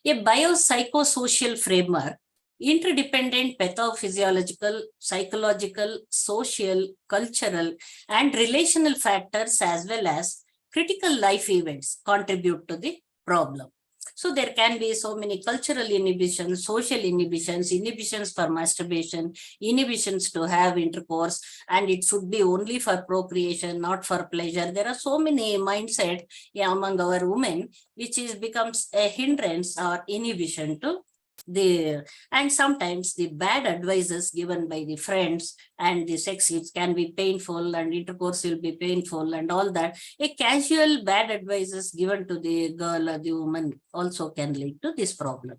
G: A biopsychosocial framework, interdependent pathophysiological, psychological, social, cultural, and relational factors as well as critical life events contribute to the problem. So there can be so many cultural inhibitions, social inhibitions, inhibitions for masturbation, inhibitions to have intercourse, and it should be only for procreation, not for pleasure. There are so many mindsets among our women, which becomes a hindrance or inhibition to and sometimes the bad advices given by the friends and the sex, it can be painful and intercourse will be painful and all that. A casual bad advices given to the girl or the woman also can lead to this problem.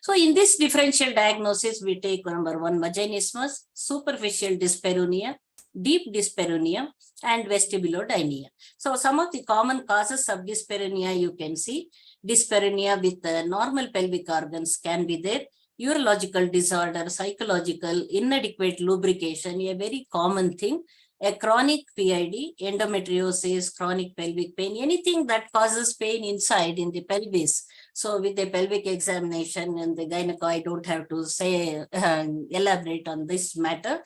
G: So in this differential diagnosis, we take number 1, vaginismus, superficial dyspareunia, deep dyspareunia, and vestibulodynia. So some of the common causes of dyspareunia you can see. Dyspareunia with normal pelvic organs can be there. Urological disorder, psychological, inadequate lubrication, a very common thing. A chronic PID, endometriosis, chronic pelvic pain, anything that causes pain inside in the pelvis. So with the pelvic examination and the gyneco, I don't have to say, elaborate on this matter.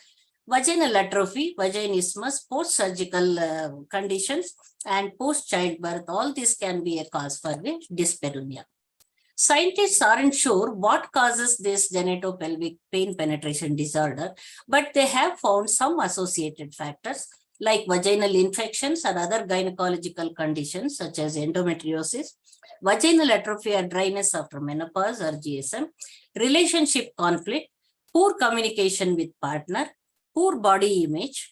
G: Vaginal atrophy, vaginismus, post-surgical conditions, and post-childbirth, all this can be a cause for the dyspareunia. Scientists aren't sure what causes this genitopelvic pain penetration disorder, but they have found some associated factors like vaginal infections or other gynecological conditions such as endometriosis, vaginal atrophy or dryness after menopause or GSM, relationship conflict, poor communication with partner, poor body image,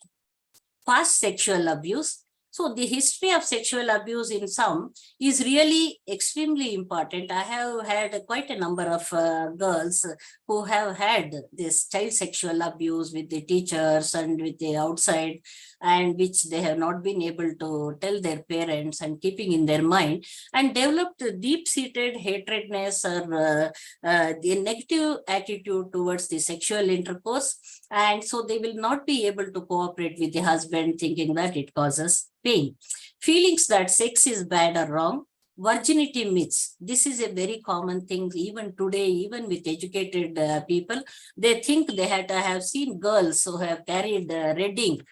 G: past sexual abuse. So the history of sexual abuse in some is really extremely important. I have had quite a number of girls who have had this child sexual abuse with the teachers and with the outside, and which they have not been able to tell their parents and keeping in their mind, and developed deep-seated hatredness or the negative attitude towards the sexual intercourse. And so they will not be able to cooperate with the husband, thinking that it causes pain. Feelings that sex is bad or wrong. Virginity myths. This is a very common thing even today, even with educated people. They think they had to have seen girls who have carried red ink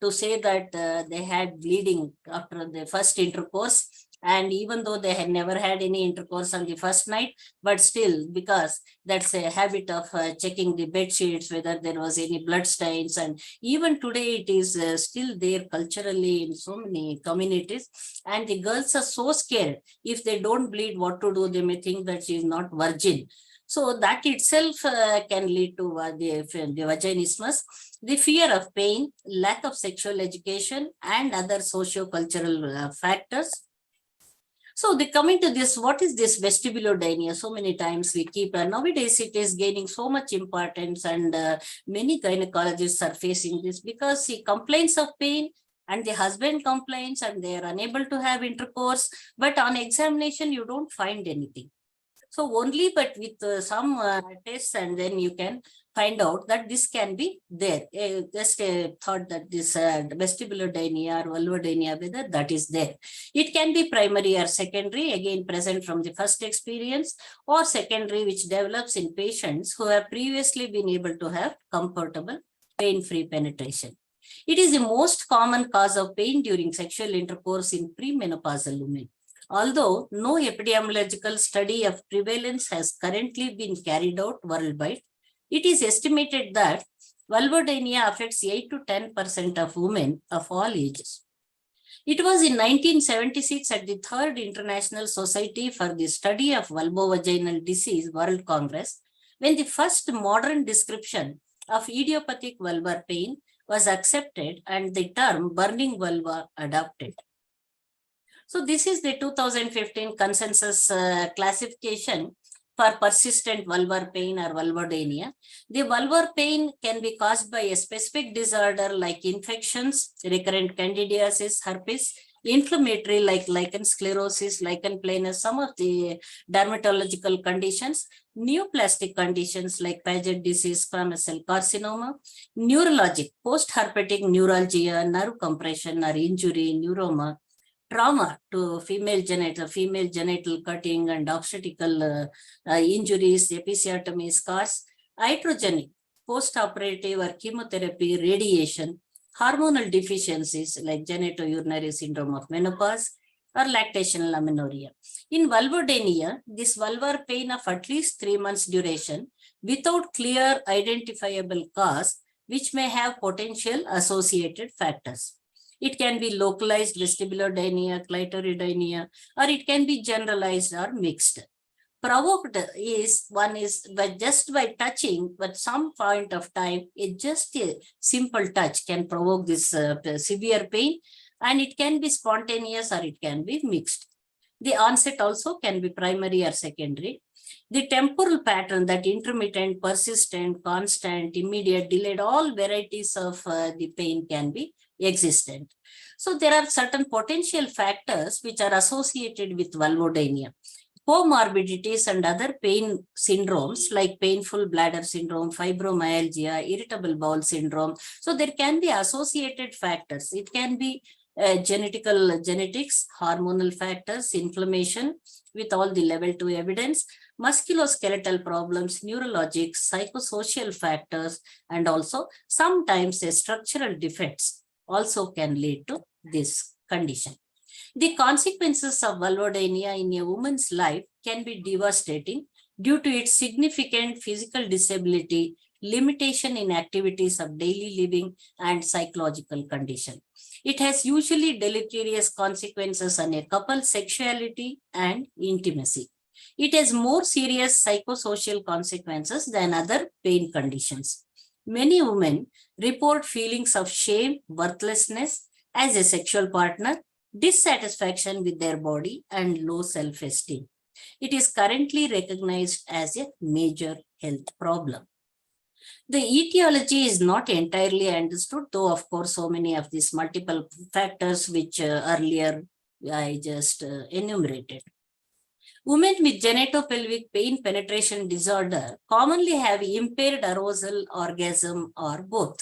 G: to say that they had bleeding after the first intercourse. And even though they had never had any intercourse on the first night, but still, because that's a habit of checking the bed sheets, whether there was any blood stains. And even today, it is still there culturally in so many communities. And the girls are so scared. If they don't bleed, what to do? They may think that she is not virgin. So that itself can lead to the vaginismus, the fear of pain, lack of sexual education, and other socio-cultural factors. So the coming to this, what is this vestibulodynia? So many times we keep, nowadays it is gaining so much importance, and many gynecologists are facing this because he complains of pain and the husband complains and they are unable to have intercourse, but on examination you don't find anything. So only but with some tests, and then you can find out that this can be there. Just thought that this vestibulodynia or vulvodynia, whether that is there. It can be primary or secondary, again present from the first experience, or secondary, which develops in patients who have previously been able to have comfortable pain-free penetration. It is the most common cause of pain during sexual intercourse in premenopausal women. Although no epidemiological study of prevalence has currently been carried out worldwide, it is estimated that vulvodynia affects 8 to 10% of women of all ages. It was in 1976 at the Third International Society for the Study of Vulvovaginal Disease World Congress when the first modern description of idiopathic vulvar pain was accepted and the term burning vulva adopted. So this is the 2015 consensus classification for persistent vulvar pain or vulvodynia. The vulvar pain can be caused by a specific disorder like infections, recurrent candidiasis, herpes, inflammatory like lichen sclerosis, lichen planus, some of the dermatological conditions, neoplastic conditions like Paget disease, squamous cell carcinoma, neurologic, post-herpetic neuralgia, nerve compression or injury, neuroma, trauma to female genital cutting and obstetrical injuries, episiotomy scars, iatrogenic, post-operative or chemotherapy, radiation, hormonal deficiencies like genitourinary syndrome of menopause, or lactational amenorrhea. In vulvodynia, this vulvar pain of at least 3 months duration without clear identifiable cause, which may have potential associated factors. It can be localized vestibulodynia, clitoridynia, or it can be generalized or mixed. Provoked is but just by touching, but some point of time, just a simple touch can provoke this severe pain, and it can be spontaneous or it can be mixed. The onset also can be primary or secondary. The temporal pattern, that intermittent, persistent, constant, immediate, delayed, all varieties of the pain can be existent. So there are certain potential factors which are associated with vulvodynia. Comorbidities and other pain syndromes like painful bladder syndrome, fibromyalgia, irritable bowel syndrome. So there can be associated factors. It can be genetics, hormonal factors, inflammation with all the level 2 evidence, musculoskeletal problems, neurologic, psychosocial factors, and also sometimes structural defects also can lead to this condition. The consequences of vulvodynia in a woman's life can be devastating due to its significant physical disability, limitation in activities of daily living, and psychological condition. It has usually deleterious consequences on a couple's sexuality and intimacy. It has more serious psychosocial consequences than other pain conditions. Many women report feelings of shame, worthlessness as a sexual partner, dissatisfaction with their body, and low self-esteem. It is currently recognized as a major health problem. The etiology is not entirely understood, though of course so many of these multiple factors which earlier I just enumerated. Women with genitopelvic pain penetration disorder commonly have impaired arousal, orgasm, or both.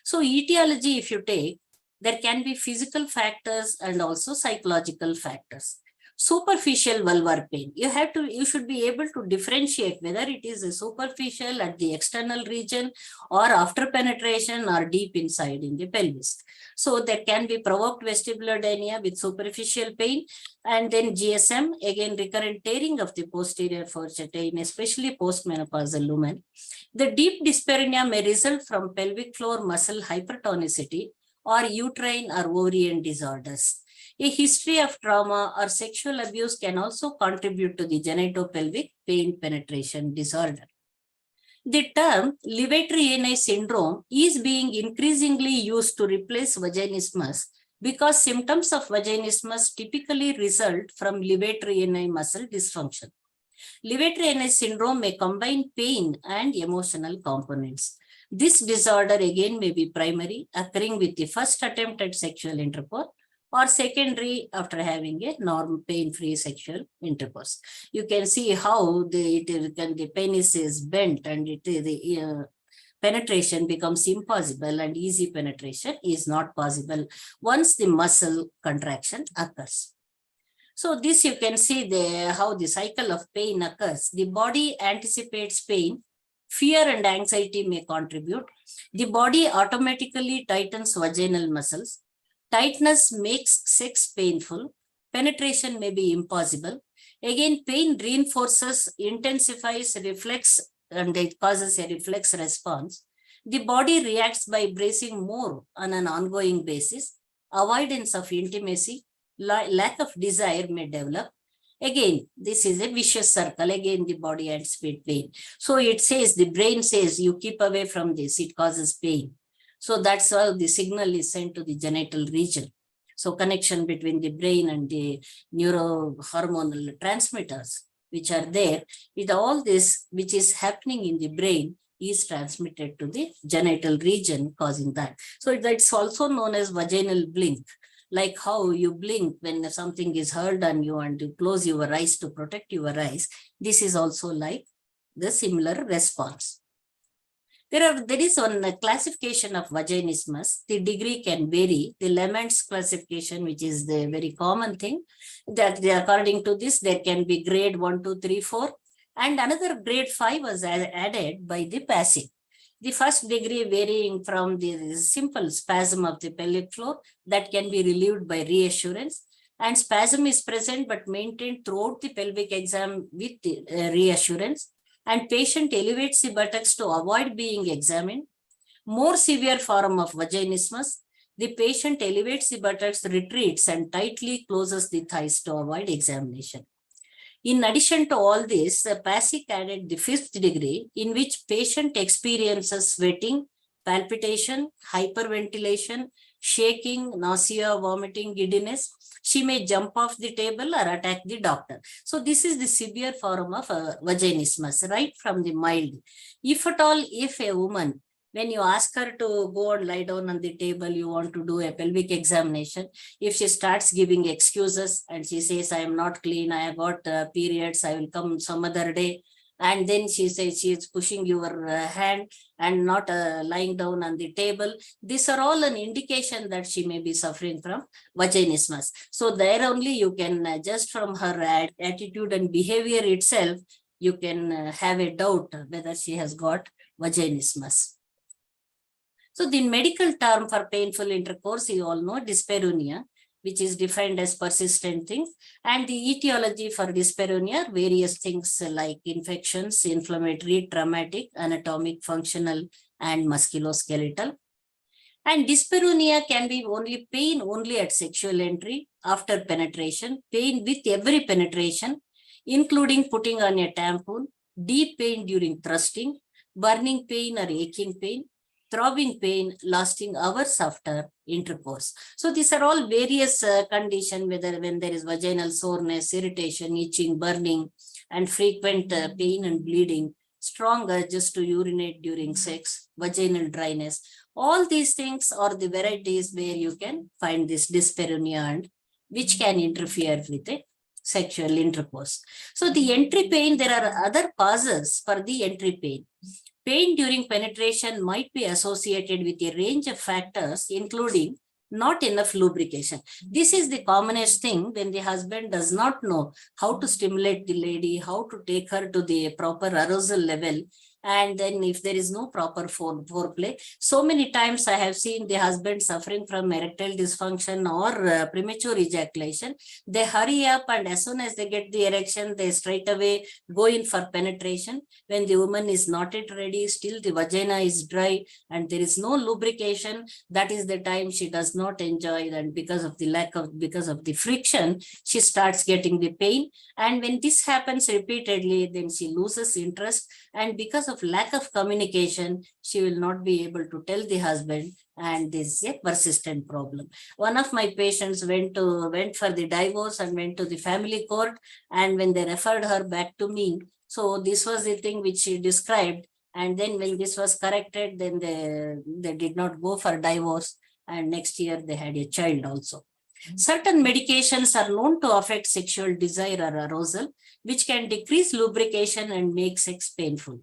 G: So etiology, if you take, there can be physical factors and also psychological factors. Superficial vulvar pain, you should be able to differentiate whether it is a superficial at the external region or after penetration or deep inside in the pelvis. So there can be provoked vestibulodynia with superficial pain, and then GSM, again recurrent tearing of the posterior fourchette in especially postmenopausal women. The deep dyspareunia may result from pelvic floor muscle hypertonicity or uterine or ovarian disorders. A history of trauma or sexual abuse can also contribute to the genitopelvic pain penetration disorder. The term Levator-Yanes syndrome is being increasingly used to replace vaginismus because symptoms of vaginismus typically result from levator ani muscle dysfunction. Levator ani syndrome may combine pain and emotional components. This disorder again may be primary, occurring with the first attempt at sexual intercourse, or secondary after having a normal pain-free sexual intercourse. You can see how the penis is bent and the penetration becomes impossible, and easy penetration is not possible once the muscle contraction occurs. So this you can see how the cycle of pain occurs. The body anticipates pain. Fear and anxiety may contribute. The body automatically tightens vaginal muscles. Tightness makes sex painful. Penetration may be impossible. Again, pain reinforces, intensifies, reflex, and it causes a reflex response. The body reacts by bracing more on an ongoing basis. Avoidance of intimacy, lack of desire may develop. Again, this is a vicious circle. Again, the body anticipates pain. So it says, the brain says, you keep away from this, it causes pain. So that's how the signal is sent to the genital region. So connection between the brain and the neurohormonal transmitters, which are there, with all this which is happening in the brain is transmitted to the genital region, causing that. So that's also known as vaginal blink. Like how you blink when something is heard on you and you close your eyes to protect your eyes. This is also like the similar response. There is one classification of vaginismus. The degree can vary. The Lemaire's classification, which is the very common thing, that according to this, there can be grade 1, 2, 3, 4. And another grade 5 was added by the PASI. The first degree varying from the simple spasm of the pelvic floor that can be relieved by reassurance, and spasm is present but maintained throughout the pelvic exam with the, reassurance, and patient elevates the buttocks to avoid being examined. More severe form of vaginismus, the patient elevates the buttocks, retreats, and tightly closes the thighs to avoid examination. In addition to all this, PASIC added the 5th degree, in which patient experiences sweating, palpitation, hyperventilation, shaking, nausea, vomiting, giddiness. She may jump off the table or attack the doctor. So this is the severe form of vaginismus, right from the mild. If at all, if a woman, when you ask her to go and lie down on the table, you want to do a pelvic examination, if she starts giving excuses and she says, I am not clean, I have got periods, I will come some other day. And then she says she is pushing your hand and not lying down on the table. These are all an indication that she may be suffering from vaginismus. So there only you can, just from her attitude and behavior itself, you can have a doubt whether she has got vaginismus. So the medical term for painful intercourse, you all know, dyspareunia, which is defined as persistent things. And the etiology for dyspareunia, various things like infections, inflammatory, traumatic, anatomic, functional, and musculoskeletal. And dyspareunia can be only pain only at sexual entry, after penetration, pain with every penetration, including putting on a tampon, deep pain during thrusting, burning pain or aching pain, throbbing pain lasting hours after intercourse. So these are all various conditions, whether when there is vaginal soreness, irritation, itching, burning, and frequent pain and bleeding, strong urges to urinate during sex, vaginal dryness. All these things are the varieties where you can find this dyspareunia, and which can interfere with it. Sexual intercourse. So the entry pain, there are other causes for the entry pain. Pain during penetration might be associated with a range of factors, including not enough lubrication. This is the commonest thing when the husband does not know how to stimulate the lady, how to take her to the proper arousal level. And then if there is no proper foreplay, so many times I have seen the husband suffering from erectile dysfunction or premature ejaculation. They hurry up, and as soon as they get the erection, they straight away go in for penetration. When the woman is not yet ready, still the vagina is dry and there is no lubrication, that is the time she does not enjoy, and because of the friction, she starts getting the pain. And when this happens repeatedly, then she loses interest, and because of of lack of communication, she will not be able to tell the husband, and this is a persistent problem. One of my patients went for the divorce and went to the family court, and when they referred her back to me, so this was the thing which she described. And then when this was corrected, then they did not go for divorce, and next year they had a child also. Certain medications are known to affect sexual desire or arousal, which can decrease lubrication and make sex painful.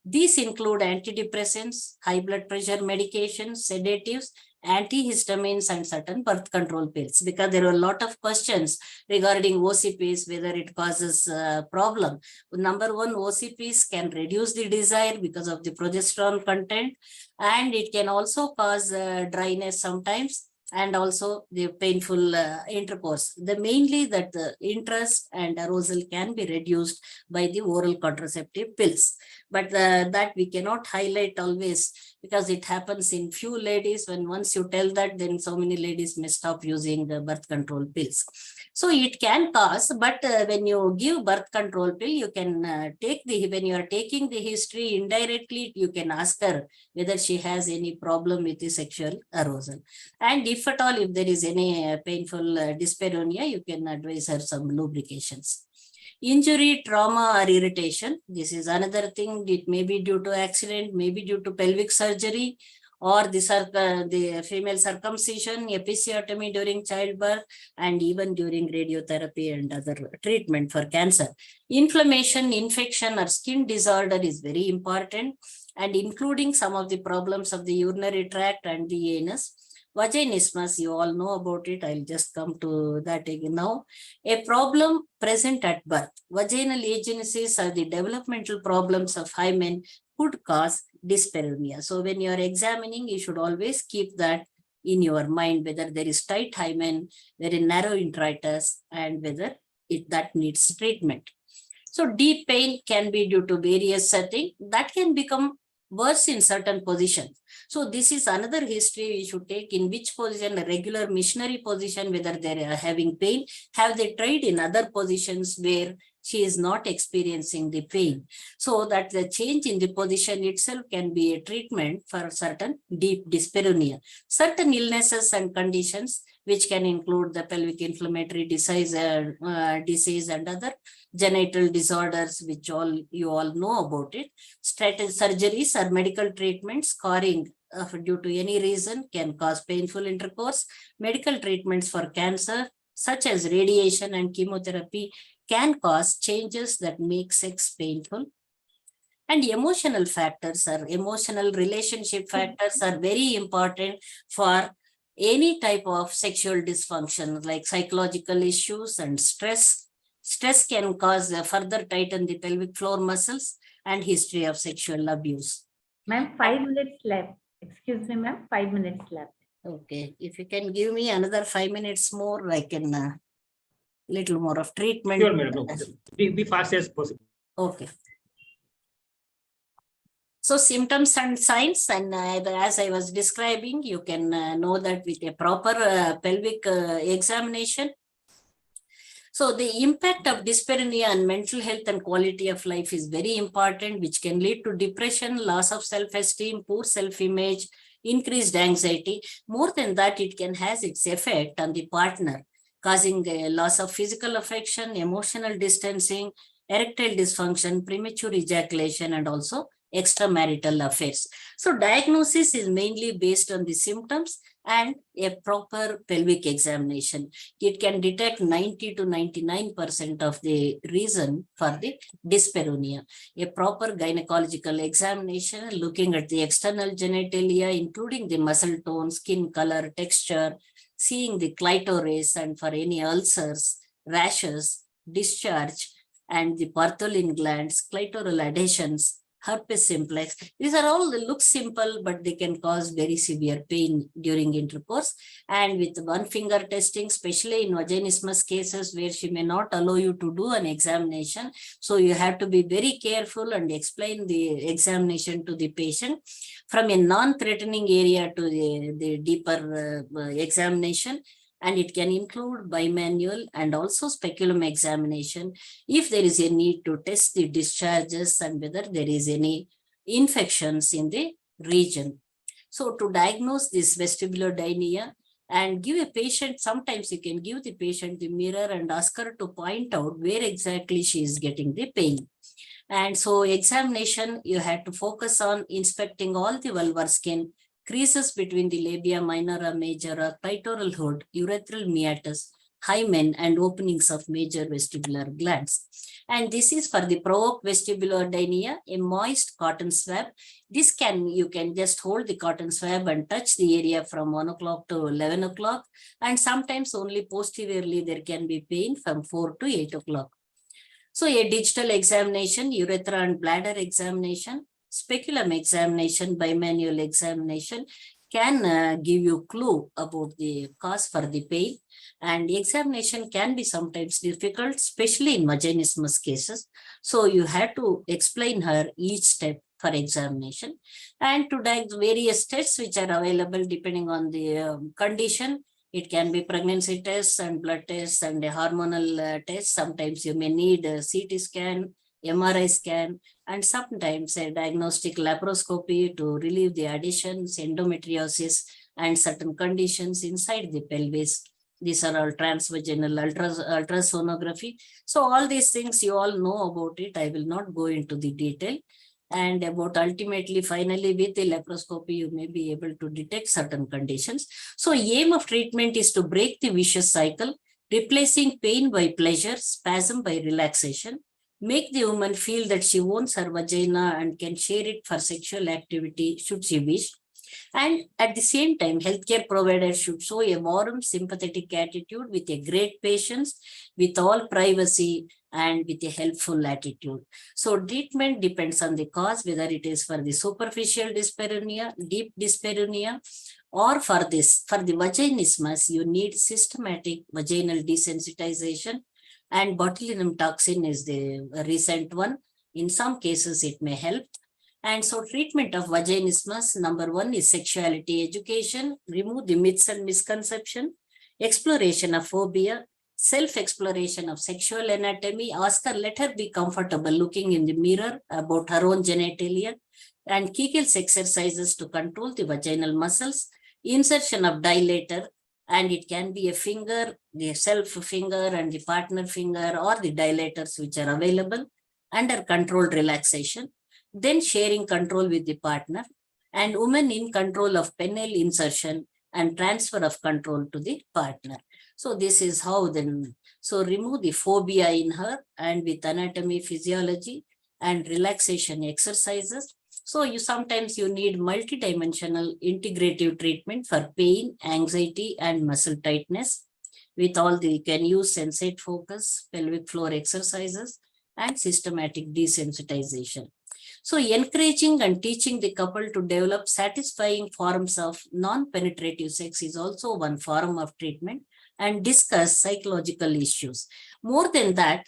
G: These include antidepressants, high blood pressure medications, sedatives, antihistamines, and certain birth control pills, because there are a lot of questions regarding OCPs, whether it causes problem. Number one, OCPs can reduce the desire because of the progesterone content, and it can also cause dryness sometimes, and also the painful intercourse. Mainly that the interest and arousal can be reduced by the oral contraceptive pills. But that we cannot highlight always, because it happens in few ladies. When once you tell that, then so many ladies may stop using the birth control pills. So it can cause, but when you give birth control pill, you can when you are taking the history indirectly, you can ask her whether she has any problem with the sexual arousal. And if at all, if there is any painful dyspareunia, you can advise her some lubrications. Injury, trauma, or irritation. This is another thing. It may be due to accident, maybe due to pelvic surgery, or the female circumcision, episiotomy during childbirth, and even during radiotherapy and other treatment for cancer. Inflammation, infection, or skin disorder is very important, and including some of the problems of the urinary tract and the anus. Vaginismus, you all know about it. I'll just come to that again now. A problem present at birth. Vaginal agenesis or the developmental problems of hymen could cause dyspareunia. So when you are examining, you should always keep that in your mind, whether there is tight hymen, very narrow introitus, and whether that needs treatment. So deep pain can be due to various settings that can become worse in certain positions. So this is another history we should take, in which position, a regular missionary position, whether they are having pain, have they tried in other positions where she is not experiencing the pain. So that the change in the position itself can be a treatment for certain deep dyspareunia. Certain illnesses and conditions, which can include the pelvic inflammatory disease and other genital disorders, which you all know about it. Surgeries or medical treatments, scarring due to any reason can cause painful intercourse. Medical treatments for cancer, such as radiation and chemotherapy, can cause changes that make sex painful. And emotional factors or emotional relationship factors are very important for any type of sexual dysfunction, like psychological issues and stress. Stress can cause further tighten the pelvic floor muscles, and history of sexual abuse.
D: Ma'am, 5 minutes left. Excuse me, ma'am, 5 minutes left.
G: Okay, if you can give me another 5 minutes more, I can little more of treatment.
B: Sure, madam. No, be fast as possible.
G: Okay. So symptoms and signs, and as I was describing, you can know that with a proper pelvic examination. So the impact of dyspareunia on mental health and quality of life is very important, which can lead to depression, loss of self-esteem, poor self-image, increased anxiety. More than that, it can have its effect on the partner, causing a loss of physical affection, emotional distancing, erectile dysfunction, premature ejaculation, and also extramarital affairs. So diagnosis is mainly based on the symptoms and a proper pelvic examination. It can detect 90 to 99% of the reason for the dyspareunia. A proper gynecological examination looking at the external genitalia, including the muscle tone, skin color, texture, seeing the clitoris, and for any ulcers, rashes, discharge, and the Bartholin glands, clitoral adhesions, herpes simplex. These are all look simple, but they can cause very severe pain during intercourse. And with one finger testing, especially in vaginismus cases where she may not allow you to do an examination. So you have to be very careful and explain the examination to the patient from a non-threatening area to the deeper examination. And it can include bimanual and also speculum examination if there is a need to test the discharges and whether there is any infections in the region. So to diagnose this vestibulodynia and give a patient, sometimes you can give the patient the mirror and ask her to point out where exactly she is getting the pain. And so examination, you had to focus on inspecting all the vulvar skin, creases between the labia minora majora, clitoral hood, urethral meatus, hymen, and openings of major vestibular glands. And this is for the provoked vestibulodynia, a moist cotton swab. This you can just hold the cotton swab and touch the area from 1 o'clock to 11 o'clock. And sometimes only posteriorly there can be pain from 4 to 8 o'clock. So a digital examination, urethra and bladder examination, speculum examination, bimanual examination can give you clue about the cause for the pain. And examination can be sometimes difficult, especially in vaginismus cases. So you have to explain her each step for examination. And to diagnose various tests which are available depending on the condition. It can be pregnancy tests and blood tests and a hormonal test. Sometimes you may need a CT scan, MRI scan, and sometimes a diagnostic laparoscopy to relieve the adhesions, endometriosis, and certain conditions inside the pelvis. These are all transvaginal ultrasonography. So all these things you all know about it. I will not go into the detail. And about ultimately, finally, with the laparoscopy, you may be able to detect certain conditions. So aim of treatment is to break the vicious cycle, replacing pain by pleasure, spasm by relaxation, make the woman feel that she owns her vagina and can share it for sexual activity should she wish. And at the same time, healthcare providers should show a warm, sympathetic attitude with a great patience, with all privacy, and with a helpful attitude. So treatment depends on the cause, whether it is for the superficial dyspareunia, deep dyspareunia, or for the vaginismus, you need systematic vaginal desensitization, and botulinum toxin is the recent one. In some cases, it may help. And so treatment of vaginismus, number one is sexuality education, remove the myths and misconception, exploration of phobia, self-exploration of sexual anatomy, ask her, let her be comfortable looking in the mirror about her own genitalia, and Kegel's exercises to control the vaginal muscles, insertion of dilator, and it can be a finger, the self finger and the partner finger, or the dilators which are available under controlled relaxation, then sharing control with the partner, and women in control of penile insertion and transfer of control to the partner. So this is how then, so remove the phobia in her, and with anatomy, physiology, and relaxation exercises. So sometimes you need multidimensional integrative treatment for pain, anxiety, and muscle tightness. With all you can use sensate focus, pelvic floor exercises, and systematic desensitization. So encouraging and teaching the couple to develop satisfying forms of non-penetrative sex is also one form of treatment, and discuss psychological issues. More than that,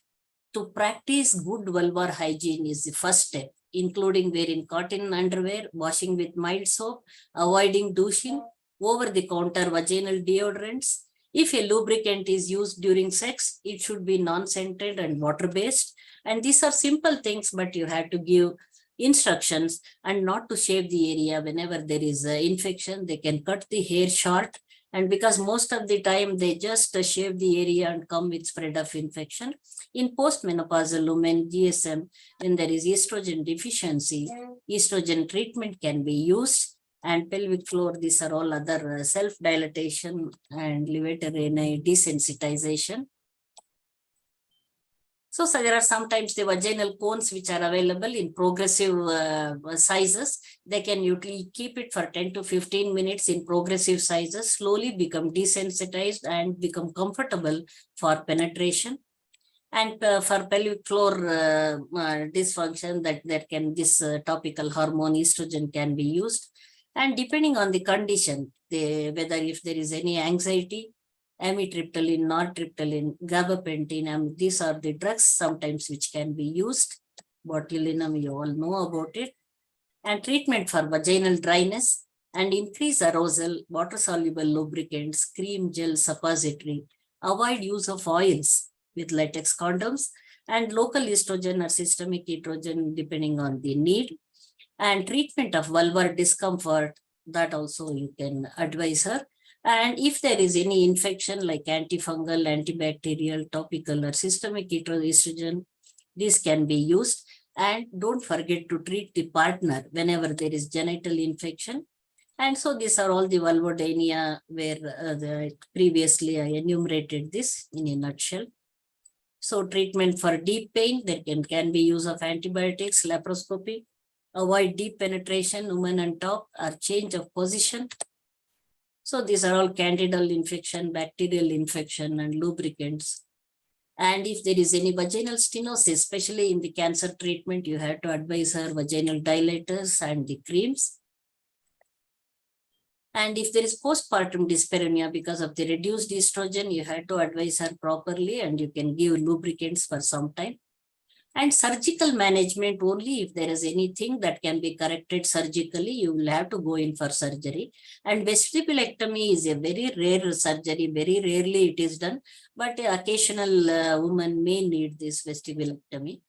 G: to practice good vulvar hygiene is the first step, including wearing cotton underwear, washing with mild soap, avoiding douching, over-the-counter vaginal deodorants. If a lubricant is used during sex, it should be non-scented and water-based. And these are simple things, but you have to give instructions, and not to shave the area whenever there is an infection. They can cut the hair short, and because most of the time they just shave the area and come with spread of infection. In postmenopausal women, GSM, when there is estrogen deficiency, estrogen treatment can be used, and pelvic floor, these are all other self-dilatation and levator desensitization. So there are sometimes the vaginal cones which are available in progressive sizes. They can usually keep it for 10 to 15 minutes in progressive sizes, slowly become desensitized and become comfortable for penetration. And for pelvic floor dysfunction, this topical hormone estrogen can be used. And depending on the condition, whether if there is any anxiety, amitriptyline, nortriptyline, gabapentin, these are the drugs sometimes which can be used. Botulinum, you all know about it. And treatment for vaginal dryness and increase arousal, water-soluble lubricants, cream, gel, suppository. Avoid use of oils with latex condoms, and local estrogen or systemic estrogen depending on the need. And treatment of vulvar discomfort, that also you can advise her. And if there is any infection like antifungal, antibacterial, topical or systemic estrogen, this can be used. And don't forget to treat the partner whenever there is genital infection. And so these are all the vulvodynia where previously I enumerated this in a nutshell. So treatment for deep pain, there can be use of antibiotics, laparoscopy, avoid deep penetration, woman on top, or change of position. So these are all candidal infection, bacterial infection, and lubricants. And if there is any vaginal stenosis, especially in the cancer treatment, you have to advise her vaginal dilators and the creams. And if there is postpartum dyspareunia because of the reduced estrogen, you have to advise her properly and you can give lubricants for some time. And surgical management, only if there is anything that can be corrected surgically, you will have to go in for surgery. And vestibulectomy is a very rare surgery, very rarely it is done, but occasional woman may need this vestibulectomy.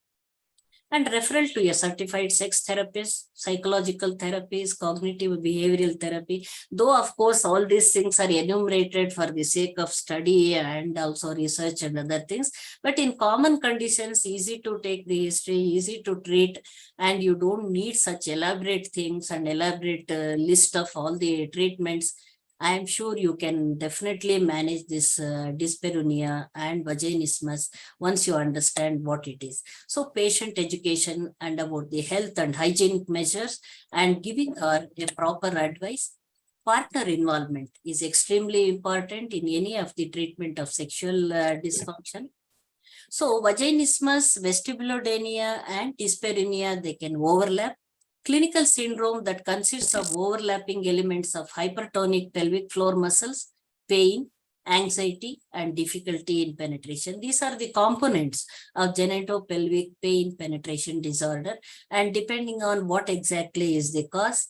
G: And referral to a certified sex therapist, psychological therapies, cognitive behavioral therapy. Though, of course, all these things are enumerated for the sake of study and also research and other things. But in common conditions, easy to take the history, easy to treat, and you don't need such elaborate things and elaborate list of all the treatments. I am sure you can definitely manage this dyspareunia and vaginismus once you understand what it is. So patient education and about the health and hygienic measures and giving her a proper advice. Partner involvement is extremely important in any of the treatment of sexual dysfunction. So vaginismus, vestibulodynia and dyspareunia, they can overlap. Clinical syndrome that consists of overlapping elements of hypertonic pelvic floor muscles, pain, anxiety, and difficulty in penetration. These are the components of genitopelvic pain penetration disorder. And depending on what exactly is the cause,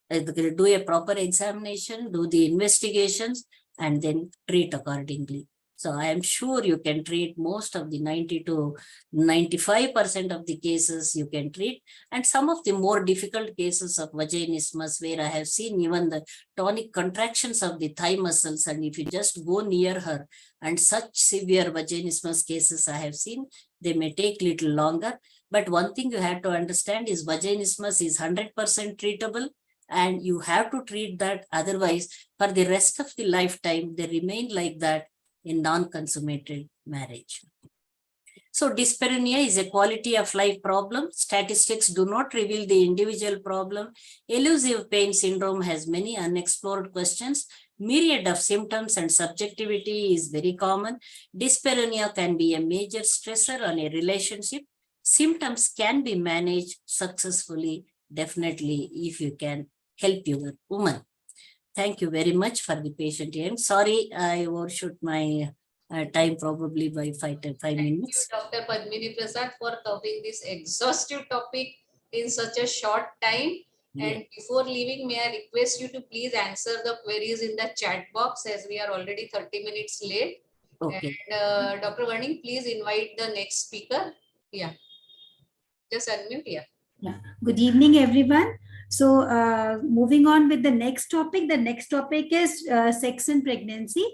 G: do a proper examination, do the investigations, and then treat accordingly. So I am sure you can treat most of the 90 to 95% of the cases you can treat. And some of the more difficult cases of vaginismus where I have seen even the tonic contractions of the thigh muscles. And if you just go near her, and such severe vaginismus cases I have seen, they may take little longer. But one thing you have to understand is vaginismus is 100% treatable. And you have to treat that. Otherwise, for the rest of the lifetime, they remain like that in non-consummated marriage. So dyspareunia is a quality of life problem. Statistics do not reveal the individual problem. Elusive pain syndrome has many unexplored questions. Myriad of symptoms and subjectivity is very common. Dyspareunia can be a major stressor on a relationship. Symptoms can be managed successfully, definitely, if you can help your woman. Thank you very much for the patient hearing. Sorry, I overshot my time probably by 5 minutes.
A: Thank you, Dr. Padmini Prasad, for covering this exhaustive topic in such a short time.
G: Yeah.
A: And before leaving, may I request you to please answer the queries in the chat box as we are already 30 minutes late.
G: Okay.
A: And Dr. Varning, please invite the next speaker. Yeah. Just unmute, yeah.
H: Yeah. Good evening, everyone. So moving on with the next topic is sex and pregnancy.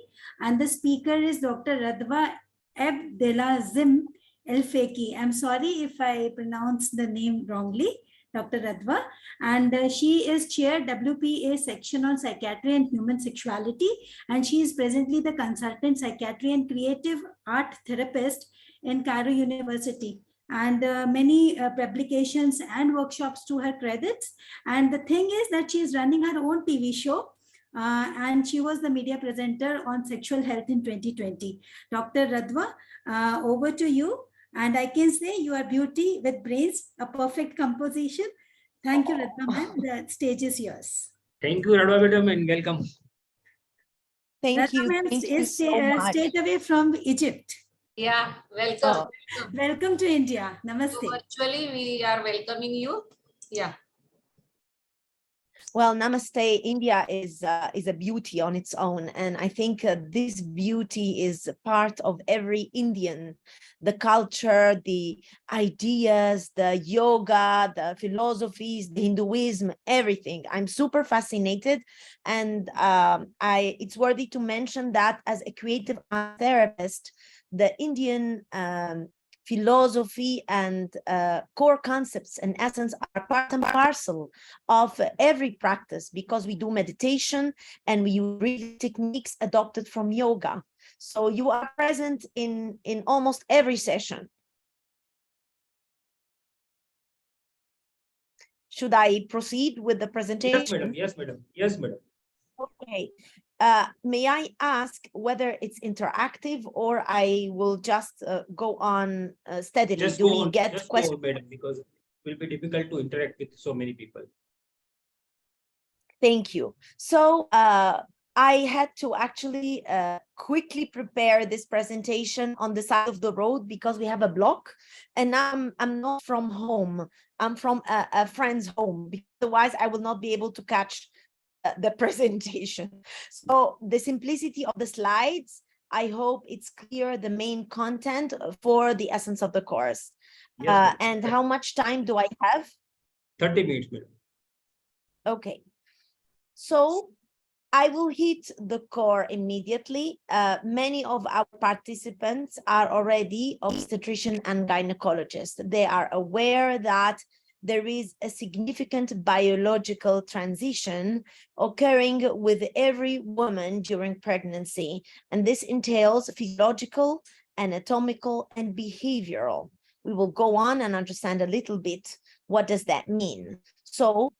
H: And the speaker is Dr. Radwa Abdelazim El-Feki. I'm sorry if I pronounce the name wrongly, Dr. Radwa. And she is chair WPA section on psychiatry and human sexuality. And she is presently the consultant psychiatry and creative art therapist in Cairo University. And many publications and workshops to her credits. And the thing is that she is running her own TV show, and she was the media presenter on sexual health in 2020. Dr. Radwa, over to you. And I can say you are beauty with brains, a perfect composition. Thank you, Radwa ma'am. The stage is yours.
B: Thank you, Radwa madam, and welcome.
H: Thank you. Thank you so much. Straight away from Egypt.
A: Yeah, welcome.
H: Welcome to India. Namaste.
A: So virtually, we are welcoming you. Yeah.
I: Well, Namaste, India is a beauty on its own. And I think this beauty is part of every Indian, the culture, the ideas, the yoga, the philosophies, the Hinduism, everything. I'm super fascinated. And it's worthy to mention that as a creative art therapist, the Indian philosophy and core concepts and essence are part and parcel of every practice, because we do meditation and we use breathing techniques adopted from yoga. So you are present in almost every session. Should I proceed with the presentation?
B: Yes, madam. Yes, madam. Yes, madam.
I: Okay. May I ask whether it's interactive or I will just go on steadily?
B: Just
I: Do
B: go
I: we
B: on,
I: get
B: just
I: questions?
B: go on, madam, because it will be difficult to interact with so many people.
I: Thank you. So I had to actually quickly prepare this presentation on the side of the road because we have a block, and now I'm not from home. I'm from a friend's home, because otherwise I will not be able to catch the presentation. So the simplicity of the slides, I hope it's clear, the main content for the essence of the course.
B: Yes, madam.
I: And how much time do I have?
B: 30 minutes, madam.
I: Okay. So I will hit the core immediately. Many of our participants are already obstetrician and gynecologists. They are aware that there is a significant biological transition occurring with every woman during pregnancy. And this entails physiological, anatomical, and behavioral. We will go on and understand a little bit what does that mean. So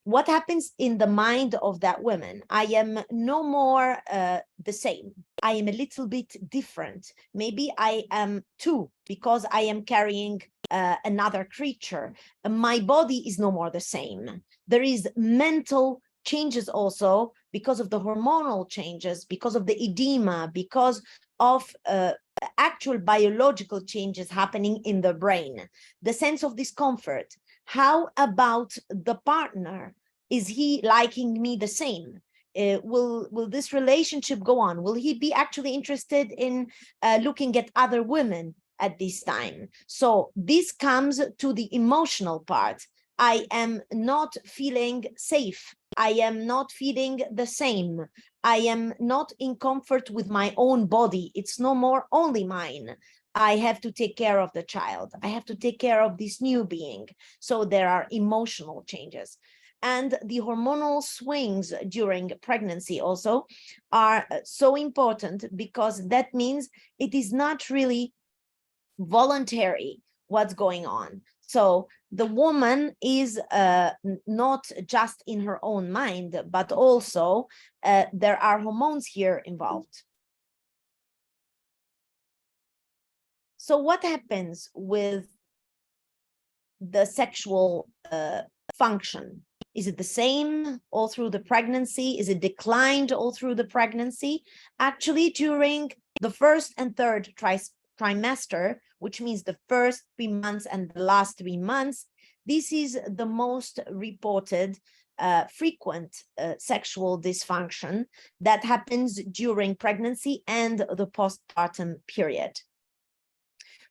I: what happens in the mind of that woman? I am no more the same. I am a little bit different. Maybe I am two, because I am carrying another creature. My body is no more the same. There is mental changes also because of the hormonal changes, because of the edema, because of actual biological changes happening in the brain. The sense of discomfort. How about the partner? Is he liking me the same? Will this relationship go on? Will he be actually interested in looking at other women at this time? So this comes to the emotional part. I am not feeling safe. I am not feeling the same. I am not in comfort with my own body. It's no more only mine. I have to take care of the child. I have to take care of this new being. So there are emotional changes. And the hormonal swings during pregnancy also are so important, because that means it is not really voluntary what's going on. So the woman is not just in her own mind, but also there are hormones here involved. So what happens with the sexual function? Is it the same all through the pregnancy? Is it declined all through the pregnancy? Actually, during the first and third trimester, which means the first 3 months and the last 3 months, this is the most reported frequent sexual dysfunction that happens during pregnancy and the postpartum period.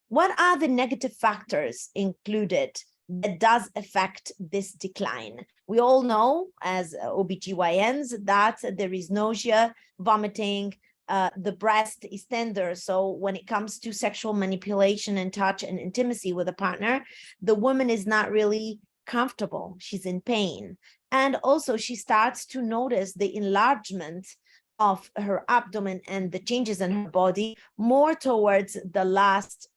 I: What are the negative factors included that does affect this decline? We all know as OBGYNs that there is nausea, vomiting, the breast is tender. So when it comes to sexual manipulation and touch and intimacy with a partner, the woman is not really comfortable. She's in pain. And also she starts to notice the enlargement of her abdomen and the changes in her body more towards the last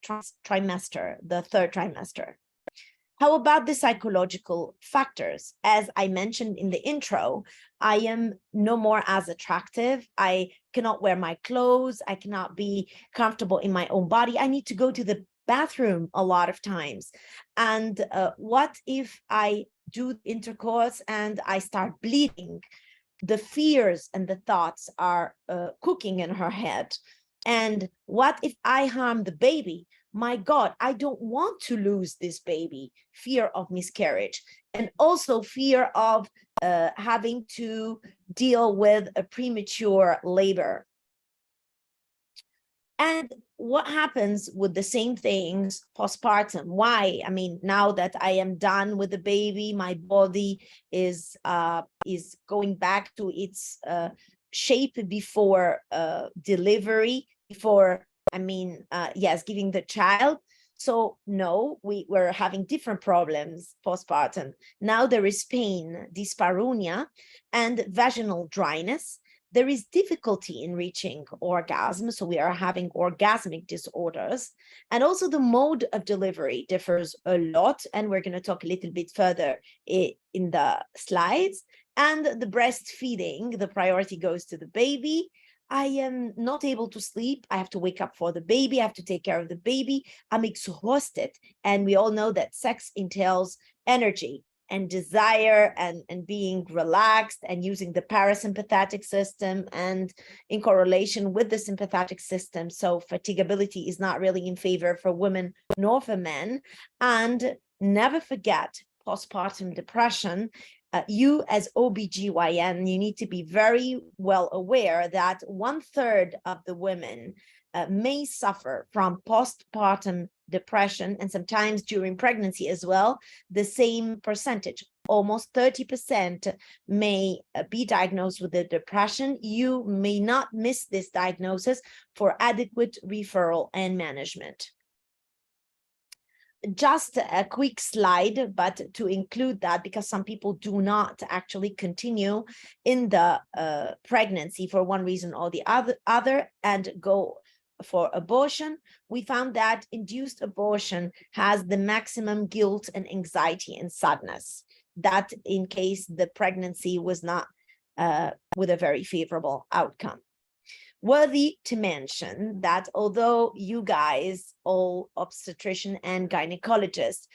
I: trimester, the third trimester. How about the psychological factors? As I mentioned in the intro, I am no more as attractive. I cannot wear my clothes. I cannot be comfortable in my own body. I need to go to the bathroom a lot of times. And what if I do intercourse and I start bleeding? The fears and the thoughts are cooking in her head. And what if I harm the baby? my God, I don't want to lose this baby, fear of miscarriage, and also fear of having to deal with a premature labor. And what happens with the same things postpartum? Why? I mean, now that I am done with the baby, my body is going back to its shape before delivery, before, yes, giving the child. So no, we were having different problems postpartum. Now there is pain, dyspareunia, and vaginal dryness. There is difficulty in reaching orgasm, so we are having orgasmic disorders. And also the mode of delivery differs a lot, and we're going to talk a little bit further in the slides. And the breastfeeding, the priority goes to the baby. I am not able to sleep. I have to wake up for the baby. I have to take care of the baby. I'm exhausted. And we all know that sex entails energy and desire and being relaxed and using the parasympathetic system and in correlation with the sympathetic system. So fatigability is not really in favor for women nor for men. And never forget postpartum depression. You as OBGYN, you need to be very well aware that 1/3 of the women may suffer from postpartum depression, and sometimes during pregnancy as well, the same percentage, almost 30% may be diagnosed with a depression. You may not miss this diagnosis for adequate referral and management. Just a quick slide, but to include that because some people do not actually continue in the pregnancy for one reason or the other and go for abortion. We found that induced abortion has the maximum guilt and anxiety and sadness, that in case the pregnancy was not with a very favorable outcome. Worthy to mention that although you guys, all obstetrician and gynecologists,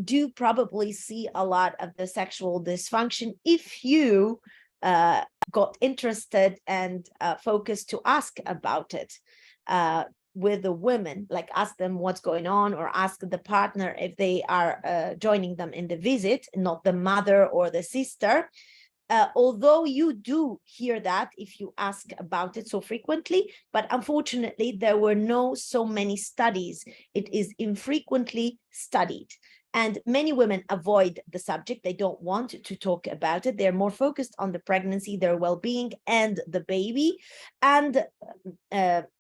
I: do probably see a lot of the sexual dysfunction, if you got interested and focused to ask about it with the women, like ask them what's going on, or ask the partner if they are joining them in the visit, not the mother or the sister. Although you do hear that if you ask about it so frequently, but unfortunately there were no so many studies. It is infrequently studied. And many women avoid the subject. They don't want to talk about it. They're more focused on the pregnancy, their well-being, and the baby. And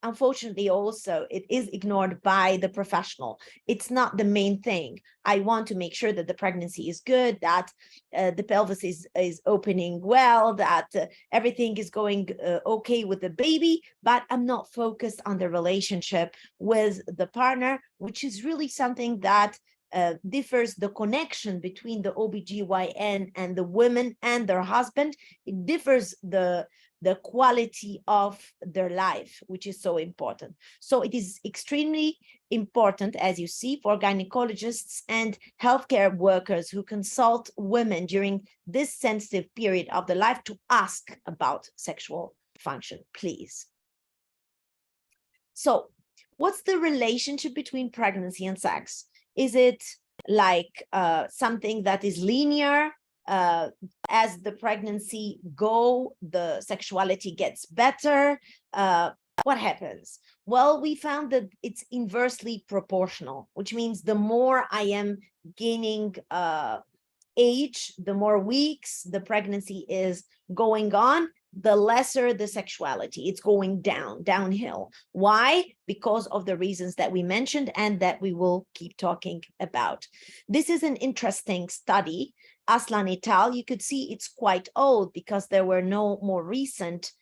I: unfortunately, also, it is ignored by the professional. It's not the main thing. I want to make sure that the pregnancy is good, that the pelvis is opening well, that everything is going okay with the baby, but I'm not focused on the relationship with the partner, which is really something that differs the connection between the OBGYN and the women and their husband. It differs the quality of their life, which is so important. So it is extremely important, as you see, for gynecologists and healthcare workers who consult women during this sensitive period of the life to ask about sexual function, please. So what's the relationship between pregnancy and sex? Is it like something that is linear? As the pregnancy go, the sexuality gets better? What happens? Well, we found that it's inversely proportional, which means the more I am gaining age, the more weeks the pregnancy is going on, the lesser the sexuality. It's going downhill. Why? Because of the reasons that we mentioned and that we will keep talking about. This is an interesting study, Aslan et al. You could see it's quite old because there were no more recent,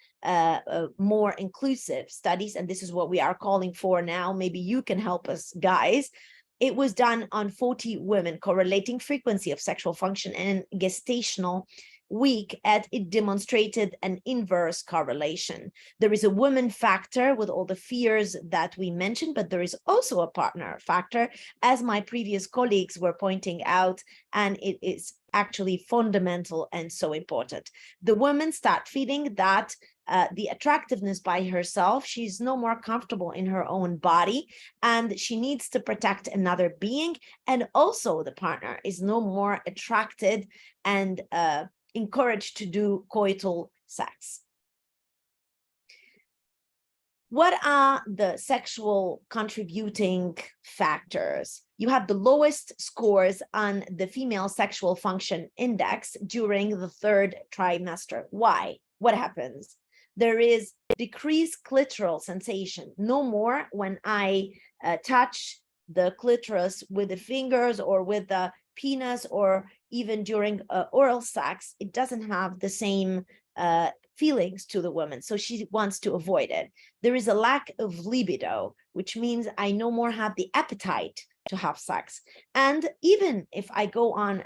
I: more inclusive studies, and this is what we are calling for now. Maybe you can help us, guys. It was done on 40 women, correlating frequency of sexual function and gestational week, and it demonstrated an inverse correlation. There is a woman factor with all the fears that we mentioned, but there is also a partner factor, as my previous colleagues were pointing out, and it is actually fundamental and so important. The women start feeling that the attractiveness by herself. She's no more comfortable in her own body, and she needs to protect another being. And also the partner is no more attracted and encouraged to do coital sex. What are the sexual contributing factors? You have the lowest scores on the female sexual function index during the third trimester. Why? What happens? There is decreased clitoral sensation. No more when I touch the clitoris with the fingers or with the penis, or even during oral sex, it doesn't have the same feelings to the woman, so she wants to avoid it. There is a lack of libido, which means I no more have the appetite to have sex. And even if I go on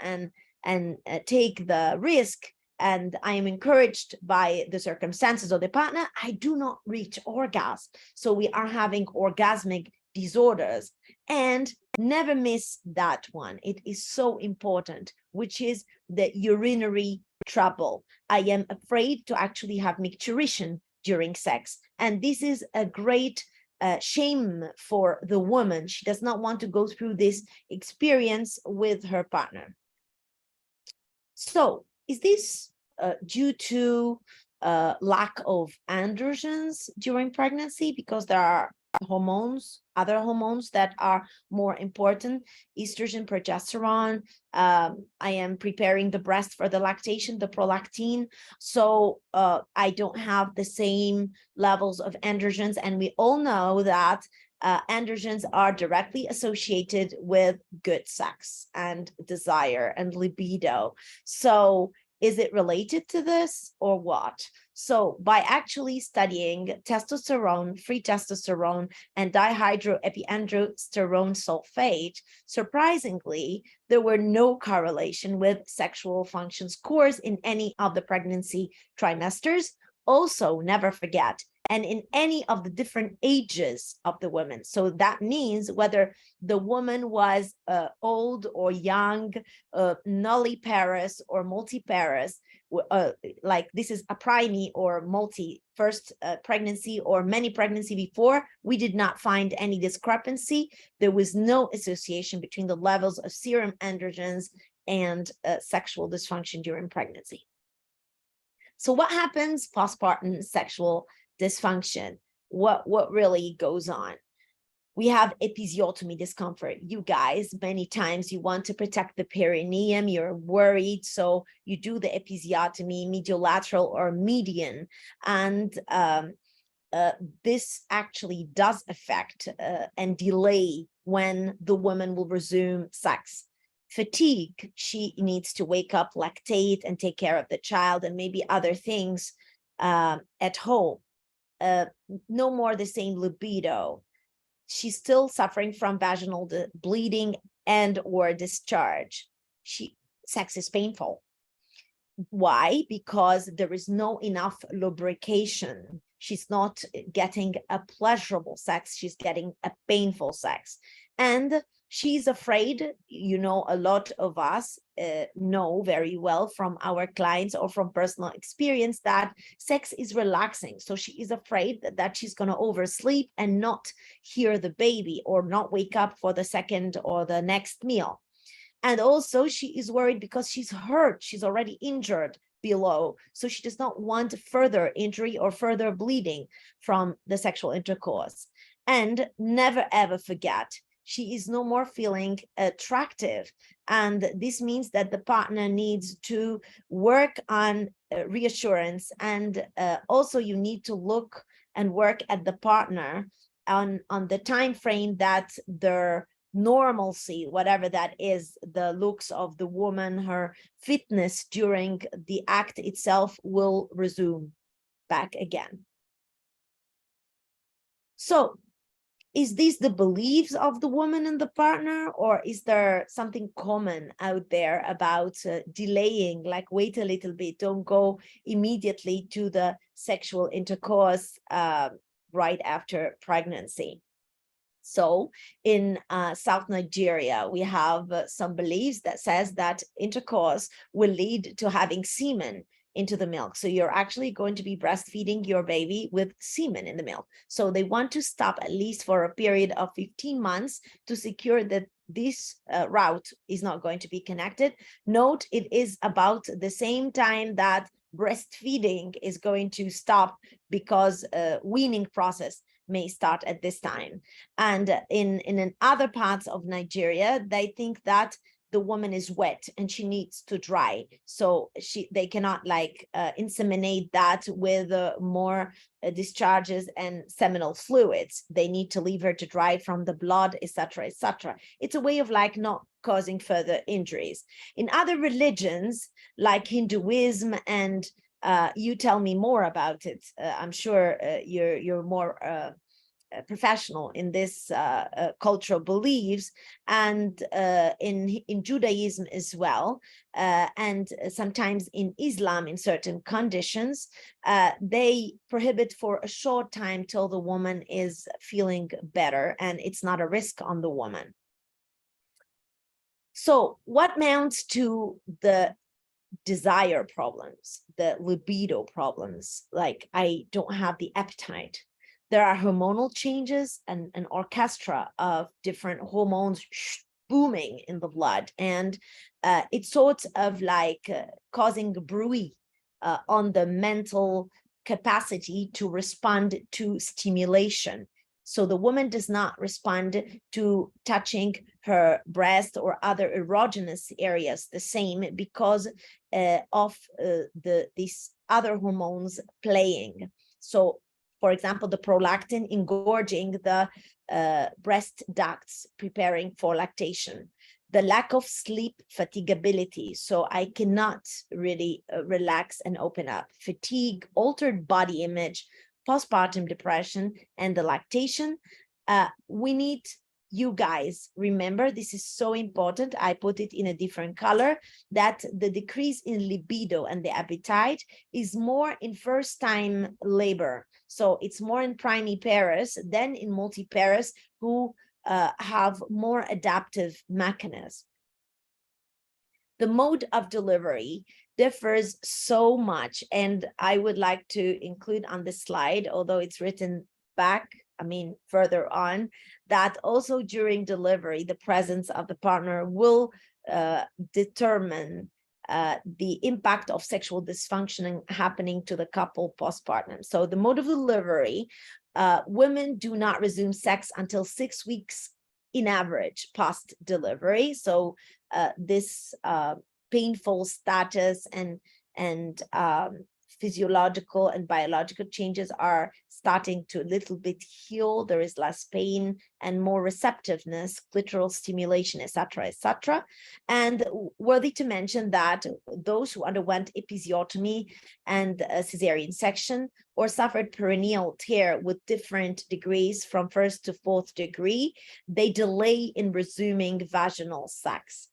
I: and take the risk, and I am encouraged by the circumstances of the partner, I do not reach orgasm. So we are having orgasmic disorders. And never miss that one. It is so important, which is the urinary trouble. I am afraid to actually have micturition during sex. And this is a great shame for the woman. She does not want to go through this experience with her partner. So is this due to lack of androgens during pregnancy? Because there are hormones, other hormones that are more important, estrogen, progesterone. I am preparing the breast for the lactation, the prolactin. So I don't have the same levels of androgens. And we all know that androgens are directly associated with good sex and desire and libido. So is it related to this or what? So by actually studying testosterone, free testosterone, and dihydroepiandrosterone sulfate, surprisingly, there were no correlation with sexual function scores in any of the pregnancy trimesters. Also, never forget, and in any of the different ages of the women. So that means whether the woman was old or young, nulliparous or multiparous, like this is a preemie or multi first pregnancy or many pregnancy before, we did not find any discrepancy. There was no association between the levels of serum androgens and sexual dysfunction during pregnancy. So what happens postpartum sexual dysfunction? What really goes on? We have episiotomy discomfort. You guys, many times you want to protect the perineum, you're worried, so you do the episiotomy, mediolateral or median, and this actually does affect and delay when the woman will resume sex. Fatigue, she needs to wake up, lactate, and take care of the child, and maybe other things at home. No more the same libido. She's still suffering from vaginal bleeding and or discharge. Sex is painful. Why? Because there is no enough lubrication. She's not getting a pleasurable sex. She's getting a painful sex. And she's afraid, you know, a lot of us know very well from our clients or from personal experience that sex is relaxing. So she is afraid that she's going to oversleep and not hear the baby or not wake up for the second or the next meal. And also she is worried because she's hurt. She's already injured below. So she does not want further injury or further bleeding from the sexual intercourse. And never ever forget, she is no more feeling attractive. And this means that the partner needs to work on reassurance. And also you need to look and work at the partner on the time frame that their normalcy, whatever that is, the looks of the woman, her fitness during the act itself will resume back again. So is this the beliefs of the woman and the partner, or is there something common out there about delaying, like wait a little bit, don't go immediately to the sexual intercourse right after pregnancy? So in South Nigeria, we have some beliefs that says that intercourse will lead to having semen into the milk. So you're actually going to be breastfeeding your baby with semen in the milk. So they want to stop at least for a period of 15 months to secure that this route is not going to be connected. Note, it is about the same time that breastfeeding is going to stop, because weaning process may start at this time. And in other parts of Nigeria, they think that the woman is wet and she needs to dry. So they cannot like inseminate that with more discharges and seminal fluids. They need to leave her to dry from the blood, etc., etc. It's a way of like not causing further injuries. In other religions like Hinduism, and you tell me more about it, I'm sure you're more professional in this cultural beliefs, and in Judaism as well, and sometimes in Islam in certain conditions, they prohibit for a short time till the woman is feeling better and it's not a risk on the woman. So what amounts to the desire problems, the libido problems, like I don't have the appetite? There are hormonal changes and an orchestra of different hormones booming in the blood. And it's sort of like causing bruit on the mental capacity to respond to stimulation. So the woman does not respond to touching her breast or other erogenous areas the same because of these other hormones playing. So for example, the prolactin engorging the breast ducts, preparing for lactation. The lack of sleep fatigability, so I cannot really relax and open up. Fatigue, altered body image, postpartum depression, and the lactation. We need you guys, remember, this is so important. I put it in a different color, that the decrease in libido and the appetite is more in first-time labor. So it's more in primiparous than in multiparous, who have more adaptive mechanisms. The mode of delivery differs so much, and I would like to include on the slide, although it's written back, further on, that also during delivery, the presence of the partner will determine the impact of sexual dysfunction happening to the couple postpartum. So the mode of delivery, women do not resume sex until 6 weeks in average post-delivery. So this painful status and physiological and biological changes are starting to a little bit heal. There is less pain and more receptiveness, clitoral stimulation, etc., etc. And worthy to mention that those who underwent episiotomy and cesarean section or suffered perineal tear with different degrees from 1st to 4th degree, they delay in resuming vaginal sex.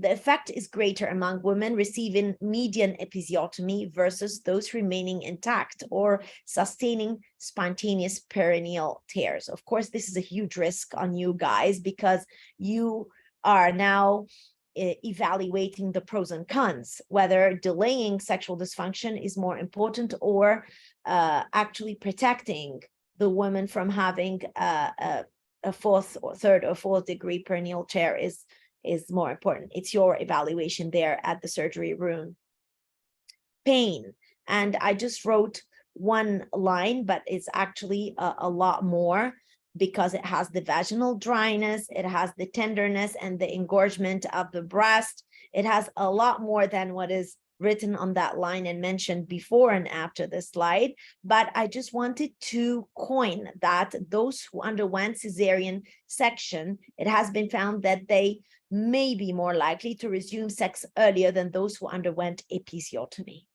I: The effect is greater among women receiving median episiotomy versus those remaining intact or sustaining spontaneous perineal tears. Of course, this is a huge risk on you guys because you are now evaluating the pros and cons, whether delaying sexual dysfunction is more important or actually protecting the woman from having a 4th or 3rd or 4th degree perineal tear is more important. It's your evaluation there at the surgery room. Pain, and I just wrote one line, but it's actually a lot more because it has the vaginal dryness, it has the tenderness and the engorgement of the breast. It has a lot more than what is written on that line and mentioned before and after the slide, but I just wanted to coin that those who underwent cesarean section, it has been found that they may be more likely to resume sex earlier than those who underwent episiotomy.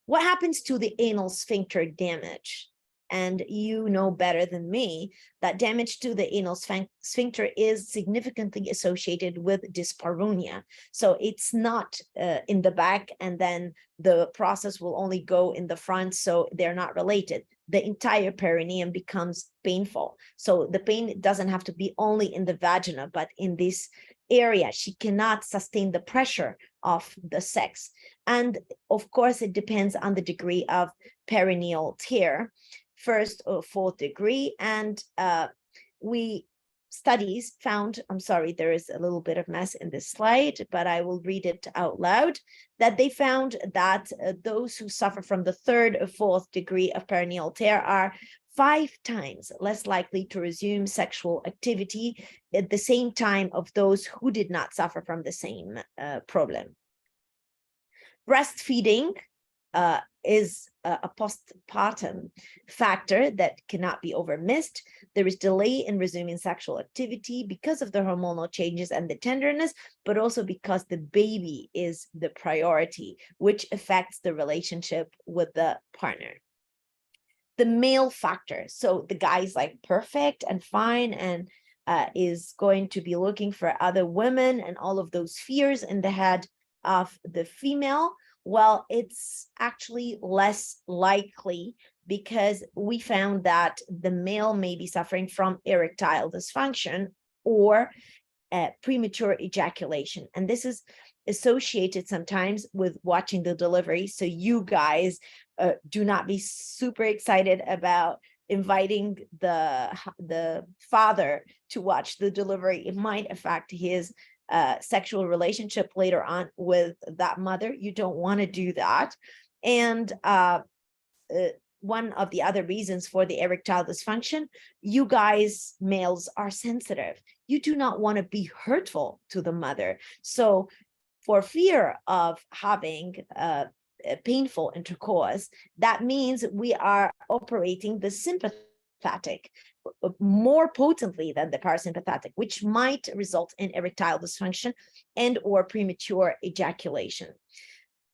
I: What happens to the anal sphincter damage? And you know better than me that damage to the anal sphincter is significantly associated with dyspareunia. So it's not in the back and then the process will only go in the front, so they're not related. The entire perineum becomes painful. So the pain doesn't have to be only in the vagina, but in this area. She cannot sustain the pressure of the sex. And of course, it depends on the degree of perineal tear, 1st or 4th degree. And studies found, I'm sorry, there is a little bit of mess in this slide, but I will read it out loud, that they found that those who suffer from the 3rd or 4th degree of perineal tear are 5 times less likely to resume sexual activity at the same time of those who did not suffer from the same problem. Breastfeeding is a postpartum factor that cannot be overmissed. There is delay in resuming sexual activity because of the hormonal changes and the tenderness, but also because the baby is the priority, which affects the relationship with the partner. The male factor, so the guy is like perfect and fine and is going to be looking for other women and all of those fears in the head of the female. Well, it's actually less likely because we found that the male may be suffering from erectile dysfunction or premature ejaculation. And this is associated sometimes with watching the delivery. So you guys do not be super excited about inviting the father to watch the delivery. It might affect his sexual relationship later on with that mother. You don't want to do that. And one of the other reasons for the erectile dysfunction, you guys, males, are sensitive. You do not want to be hurtful to the mother. So for fear of having a painful intercourse, that means we are operating the sympathetic more potently than the parasympathetic, which might result in erectile dysfunction and or premature ejaculation.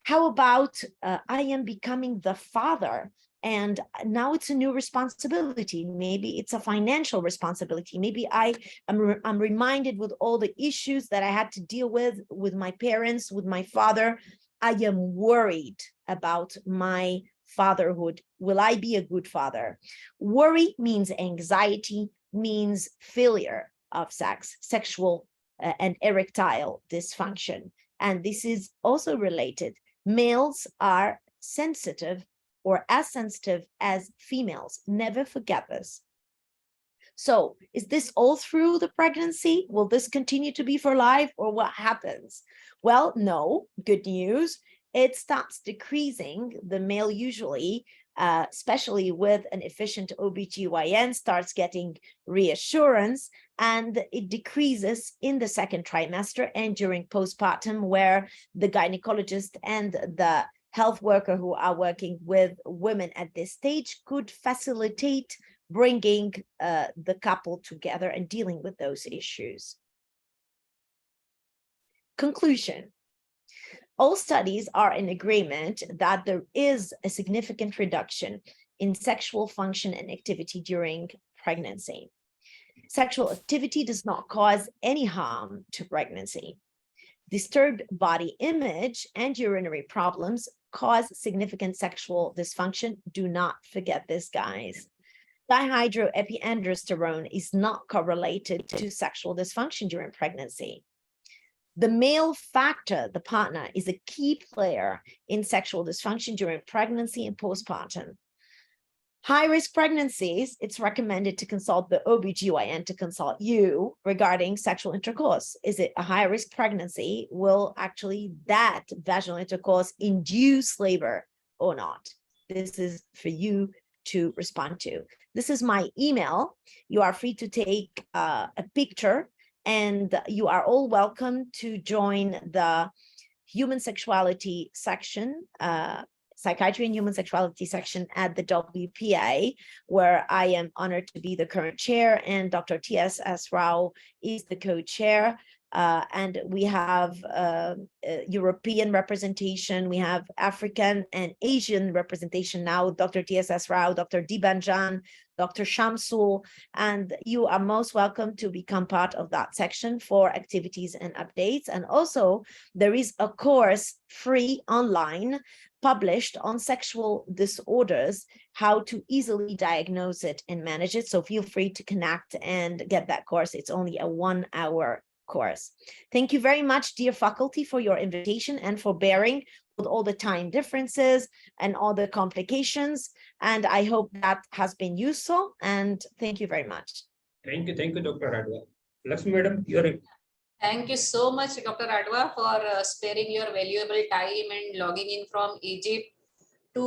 I: How about I am becoming the father and now it's a new responsibility? Maybe it's a financial responsibility. Maybe I'm reminded with all the issues that I had to deal with my parents, with my father. I am worried about my fatherhood. Will I be a good father? Worry means anxiety, means failure of sex, sexual and erectile dysfunction. And this is also related. Males are sensitive or as sensitive as females. Never forget this. So is this all through the pregnancy? Will this continue to be for life, or what happens? Well, no, good news. It starts decreasing. The male usually, especially with an efficient OBGYN, starts getting reassurance, and it decreases in the 2nd trimester and during postpartum, where the gynecologist and the health worker who are working with women at this stage could facilitate bringing the couple together and dealing with those issues. Conclusion. All studies are in agreement that there is a significant reduction in sexual function and activity during pregnancy. Sexual activity does not cause any harm to pregnancy. Disturbed body image and urinary problems cause significant sexual dysfunction. Do not forget this, guys. Dihydroepiandrosterone is not correlated to sexual dysfunction during pregnancy. The male factor, the partner, is a key player in sexual dysfunction during pregnancy and postpartum. High-risk pregnancies, it's recommended to consult the OBGYN to consult you regarding sexual intercourse. Is it a high-risk pregnancy? Will actually that vaginal intercourse induce labor or not? This is for you to respond to. This is my email. You are free to take a picture, and you are all welcome to join the human sexuality section, psychiatry and human sexuality section at the WPA, where I am honored to be the current chair, and Dr. T.S.S. Rao is the co-chair. And we have European representation, we have African and Asian representation now, Dr. T.S.S. Rao, Dr. Dibanjan, Dr. Shamsul, and you are most welcome to become part of that section for activities and updates. And also there is a course free online published on sexual disorders, how to easily diagnose it and manage it. So feel free to connect and get that course. It's only a 1-hour course. Thank you very much, dear faculty, for your invitation and for bearing with all the time differences and all the complications. And I hope that has been useful. And thank you very much.
B: Thank you, Dr. Adwa. Lakshmi Madam, you're
A: Thank you so much, Dr. Adwa, for sparing your valuable time and logging in from Egypt to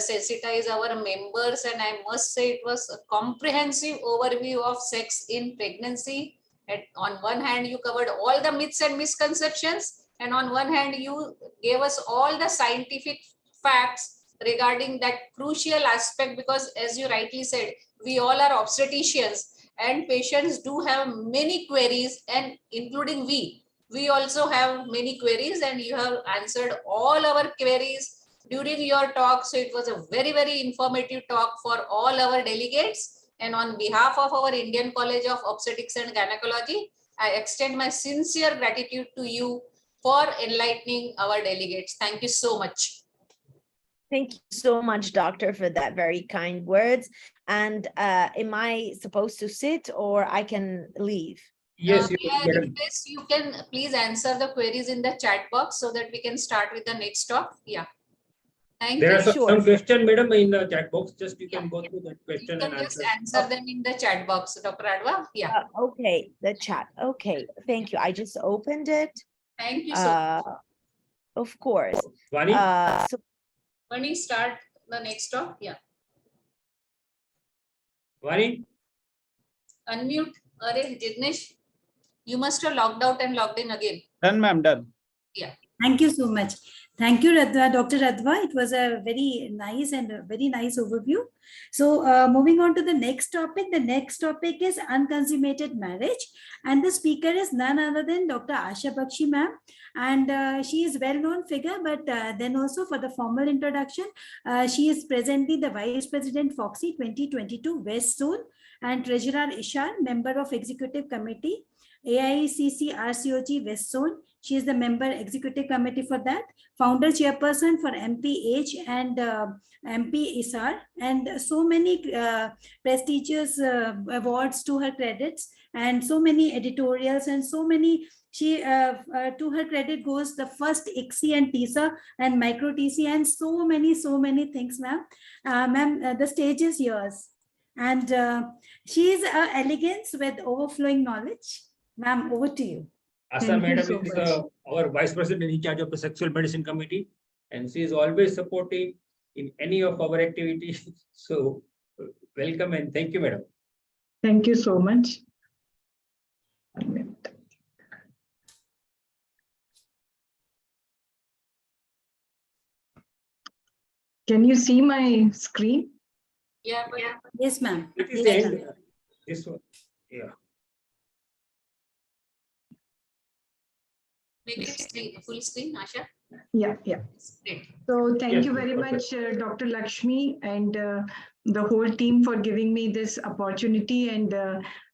A: sensitize our members. And I must say it was a comprehensive overview of sex in pregnancy. And on one hand, you covered all the myths and misconceptions. And on one hand, you gave us all the scientific facts regarding that crucial aspect, because as you rightly said, we all are obstetricians and patients do have many queries, and including we also have many queries, and you have answered all our queries during your talk. So it was a very, very informative talk for all our delegates. And on behalf of our Indian College of Obstetrics and Gynaecology, I extend my sincere gratitude to you for enlightening our delegates. Thank you so much.
I: Thank you so much, doctor, for that very kind words. And am I supposed to sit or I can leave?
B: Yes,
A: you can please answer the queries in the chat box so that we can start with the next talk. Yeah. Thank you.
B: There are some question, madam, in the chat box. Just you can go through that question
A: you can
B: and
A: just answer them in the chat box, Dr. Adwa. Yeah.
I: Okay, the chat. Okay, thank you. I just opened it.
A: Thank you so much.
I: Of course.
B: Vani?
I: So
A: Vani, start the next talk. Yeah.
B: Vani?
A: Unmute. Arey, Jignesh, you must have logged out and logged in again.
J: Done, ma'am, done.
A: Yeah.
H: Thank you so much. Thank you, Radha, Dr. Radha. It was a very nice and a very nice overview. So moving on to the next topic. The next topic is unconsummated marriage. And the speaker is none other than Dr. Asha Bakshi, ma'am. And she is well-known figure, but then also for the formal introduction, she is presently the Vice President FOGSI 2022 West Zone and Treasurer Ishan, member of Executive Committee, AICC RCOG West Zone. She is the member executive committee for that, founder chairperson for MPH and MP ISAR, and so many prestigious awards to her credits, and so many editorials, and so many. She to her credit goes the first ICSI and TISA and micro TC and so many things, ma'am. Ma'am, the stage is yours. And she is elegance with overflowing knowledge. Ma'am, over to you.
B: Asa madam is our vice president in charge of the sexual medicine committee, and she is always supportive in any of our activities. So welcome and thank you, madam.
K: Thank you so much. Can you see my screen?
A: Yeah.
H: Yes, ma'am.
B: This one. Yeah.
A: Make it full screen, Asha.
K: Yeah.
A: Great.
K: So thank
B: Yes,
K: you very
B: perfect.
K: much, Dr. Lakshmi, and the whole team for giving me this opportunity. And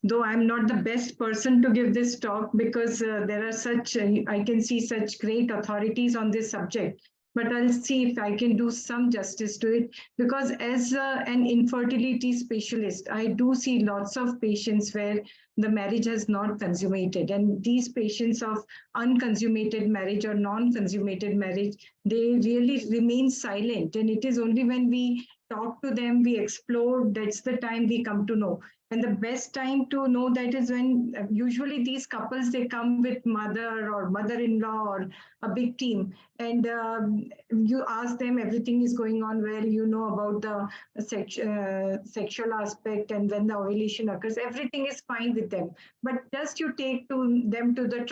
K: though I'm not the best person to give this talk, because there are such, I can see such great authorities on this subject, but I'll see if I can do some justice to it. Because as an infertility specialist, I do see lots of patients where the marriage has not consummated. And these patients of unconsummated marriage or non-consummated marriage, they really remain silent. And it is only when we talk to them, we explore, that's the time we come to know. And the best time to know that is when usually these couples, they come with mother or mother-in-law or a big team. And you ask them, everything is going on well, you know about the sexual aspect, and when the ovulation occurs, everything is fine with them. But just you take them to the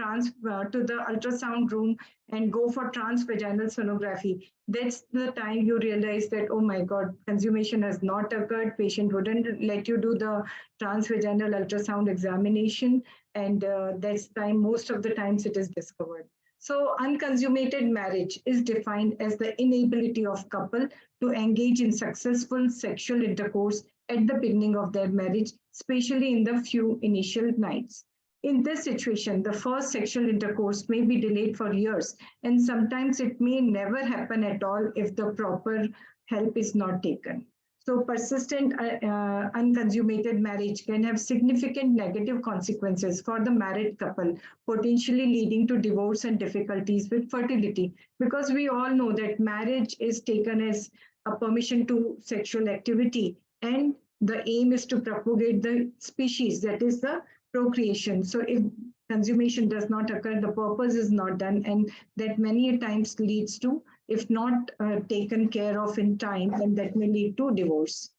K: ultrasound room and go for transvaginal sonography. That's the time you realize that, oh my God, consummation has not occurred. Patient wouldn't let you do the transvaginal ultrasound examination. And that's time, most of the times it is discovered. So unconsummated marriage is defined as the inability of couple to engage in successful sexual intercourse at the beginning of their marriage, especially in the few initial nights. In this situation, the first sexual intercourse may be delayed for years, and sometimes it may never happen at all if the proper help is not taken. So persistent unconsummated marriage can have significant negative consequences for the married couple, potentially leading to divorce and difficulties with fertility. Because we all know that marriage is taken as a permission to sexual activity, and the aim is to propagate the species, that is the procreation. So if consummation does not occur, the purpose is not done, and that many times leads to, if not taken care of in time, then that may lead to divorce.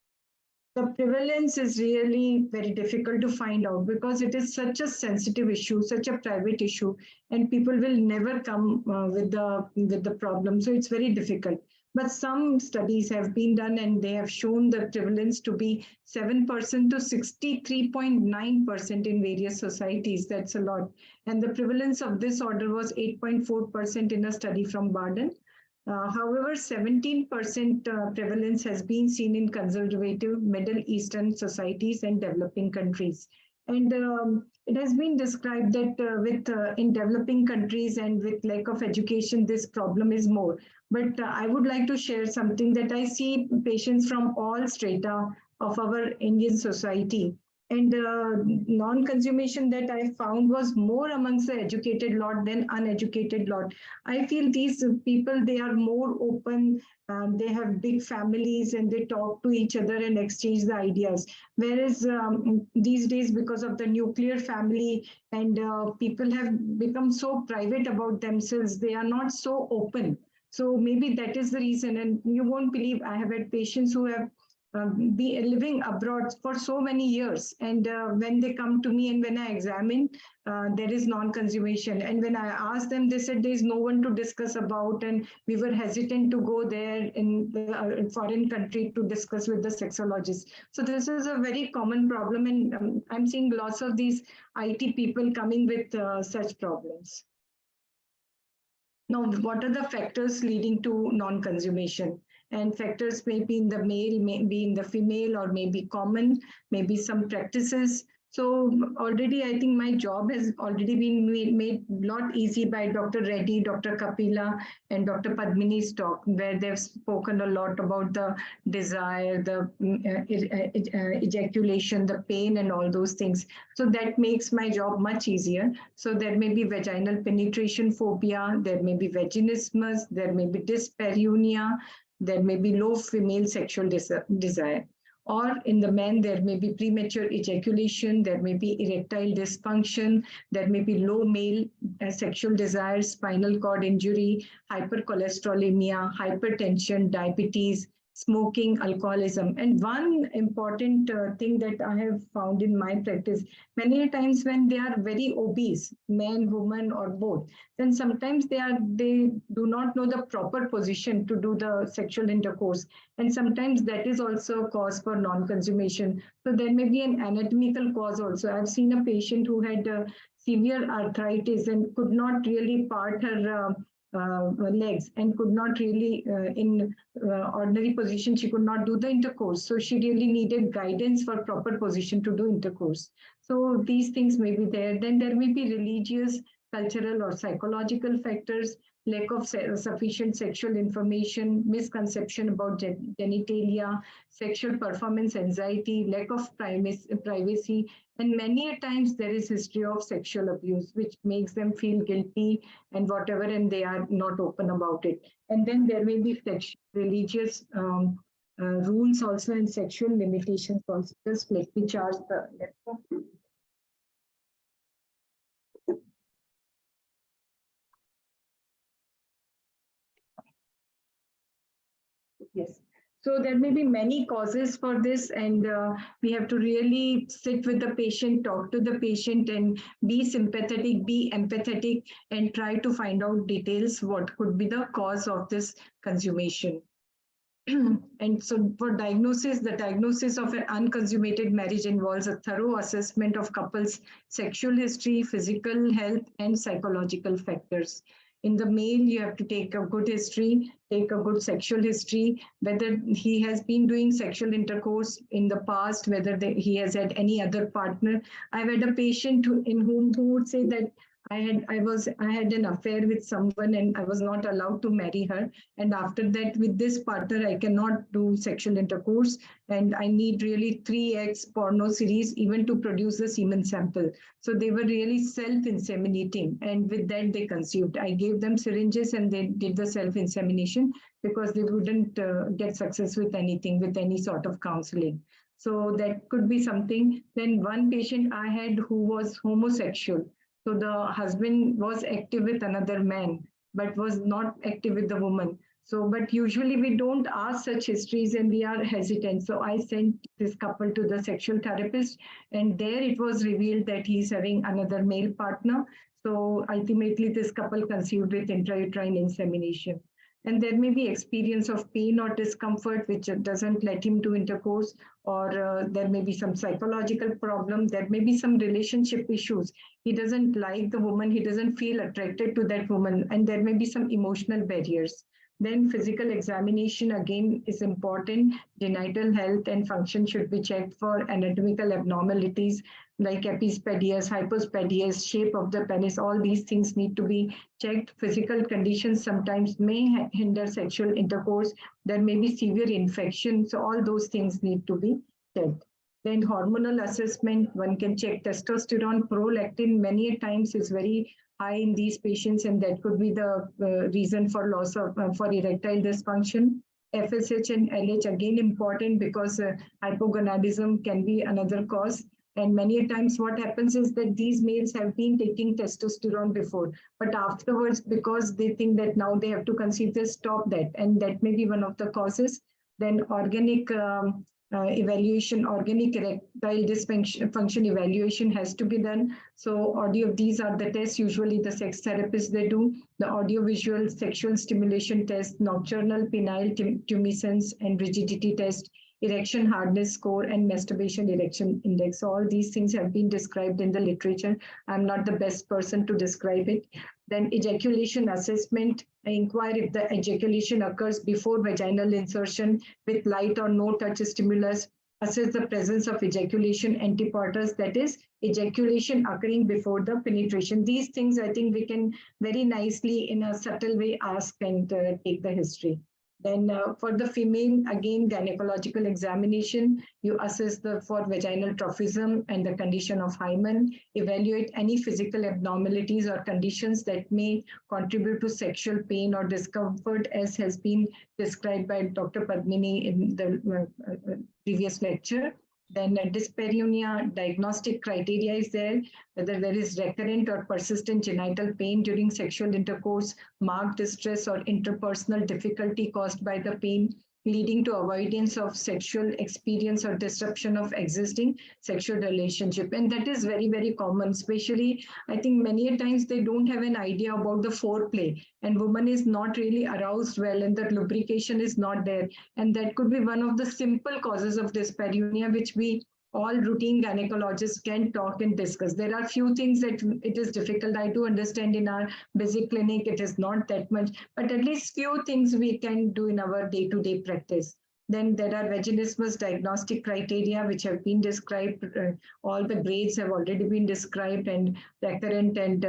K: The prevalence is really very difficult to find out because it is such a sensitive issue, such a private issue, and people will never come with the problem. So it's very difficult. But some studies have been done and they have shown the prevalence to be 7% to 63.9% in various societies. That's a lot. And the prevalence of this order was 8.4% in a study from Baden. However, 17% prevalence has been seen in conservative Middle Eastern societies and developing countries. And it has been described that in developing countries and with lack of education, this problem is more. But I would like to share something that I see patients from all strata of our Indian society. And non-consummation that I found was more amongst the educated lot than uneducated lot. I feel these people, they are more open, they have big families and they talk to each other and exchange the ideas. Whereas these days, because of the nuclear family and people have become so private about themselves, they are not so open. So maybe that is the reason. And you won't believe, I have had patients who have be living abroad for so many years, and when they come to me and when I examine, there is non-consummation, and when I asked them, they said there is no one to discuss about, and we were hesitant to go there in the foreign country to discuss with the sexologist. So this is a very common problem, and I'm seeing lots of these IT people coming with such problems. Now, what are the factors leading to non-consummation? And factors may be in the male, may be in the female, or may be common, maybe some practices. So already I think my job has already been made a lot easy by Dr. Reddy, Dr. Kapila, and Dr. Padmini's talk, where they've spoken a lot about the desire, the ejaculation, the pain, and all those things. So that makes my job much easier. So there may be vaginal penetration phobia, there may be vaginismus, there may be dyspareunia, there may be low female sexual desire. Or in the men, there may be premature ejaculation, there may be erectile dysfunction, there may be low male sexual desire, spinal cord injury, hypercholesterolemia, hypertension, diabetes, smoking, alcoholism. And one important thing that I have found in my practice, many times when they are very obese, men, women, or both, then sometimes they do not know the proper position to do the sexual intercourse. And sometimes that is also a cause for non-consummation. So there may be an anatomical cause also. I've seen a patient who had severe arthritis and could not really part her legs and could not really, in ordinary position, she could not do the intercourse. So she really needed guidance for proper position to do intercourse. So these things may be there. Then there may be religious, cultural, or psychological factors, lack of sufficient sexual information, misconception about genitalia, sexual performance anxiety, lack of privacy, and many times there is history of sexual abuse, which makes them feel guilty and whatever, and they are not open about it. And then there may be religious rules also and sexual limitations also. Just let me charge the laptop. Yes. So there may be many causes for this, and we have to really sit with the patient, talk to the patient, and be sympathetic, be empathetic, and try to find out details what could be the cause of this consummation. And so for diagnosis, the diagnosis of an unconsummated marriage involves a thorough assessment of couples' sexual history, physical health, and psychological factors. In the male, you have to take a good history, take a good sexual history, whether he has been doing sexual intercourse in the past, whether he has had any other partner. I've had a patient who would say that I had an affair with someone and I was not allowed to marry her. And after that, with this partner, I cannot do sexual intercourse. And I need really 3x porno series even to produce the semen sample. So they were really self-inseminating. And with that, they conceived. I gave them syringes and they did the self-insemination because they wouldn't get success with anything, with any sort of counseling. So that could be something. Then one patient I had who was homosexual. So the husband was active with another man, but was not active with the woman. So, but usually we don't ask such histories and we are hesitant. So I sent this couple to the sexual therapist, and there it was revealed that he's having another male partner. So ultimately this couple conceived with intrauterine insemination. And there may be experience of pain or discomfort which doesn't let him do intercourse, or there may be some psychological problem. There may be some relationship issues. He doesn't like the woman. He doesn't feel attracted to that woman. And there may be some emotional barriers. Then physical examination again is important. Genital health and function should be checked for anatomical abnormalities like epispadias, hypospadias, shape of the penis. All these things need to be checked. Physical conditions sometimes may hinder sexual intercourse. There may be severe infection. So all those things need to be checked. Then hormonal assessment, one can check testosterone, prolactin many times is very high in these patients, and that could be the reason for loss of for erectile dysfunction. FSH and LH again important because hypogonadism can be another cause. And many times what happens is that these males have been taking testosterone before, but afterwards, because they think that now they have to conceive, they stop that. And that may be one of the causes. Then organic evaluation, organic erectile dysfunction evaluation has to be done. So these are the tests usually the sex therapists they do. The audiovisual sexual stimulation test, nocturnal penile tumescence and rigidity test, erection hardness score, and masturbation erection index. So all these things have been described in the literature. I'm not the best person to describe it. Then ejaculation assessment, inquire if the ejaculation occurs before vaginal insertion with light or no touch stimulus. Assess the presence of ejaculation antepartus, that is ejaculation occurring before the penetration. These things I think we can very nicely in a subtle way ask and take the history. Then for the female, again, gynecological examination, you assess for vaginal trophism and the condition of hymen, evaluate any physical abnormalities or conditions that may contribute to sexual pain or discomfort, as has been described by Dr. Padmini in the previous lecture. Then dyspareunia diagnostic criteria is there, whether there is recurrent or persistent genital pain during sexual intercourse, marked distress or interpersonal difficulty caused by the pain, leading to avoidance of sexual experience or disruption of existing sexual relationship. And that is very, very common, especially I think many a times they don't have an idea about the foreplay, and woman is not really aroused well and the lubrication is not there. And that could be one of the simple causes of dyspareunia, which we all routine gynecologists can talk and discuss. There are few things that it is difficult. I do understand in our busy clinic, it is not that much, but at least few things we can do in our day-to-day practice. Then there are vaginismus diagnostic criteria, which have been described. All the grades have already been described, and recurrent and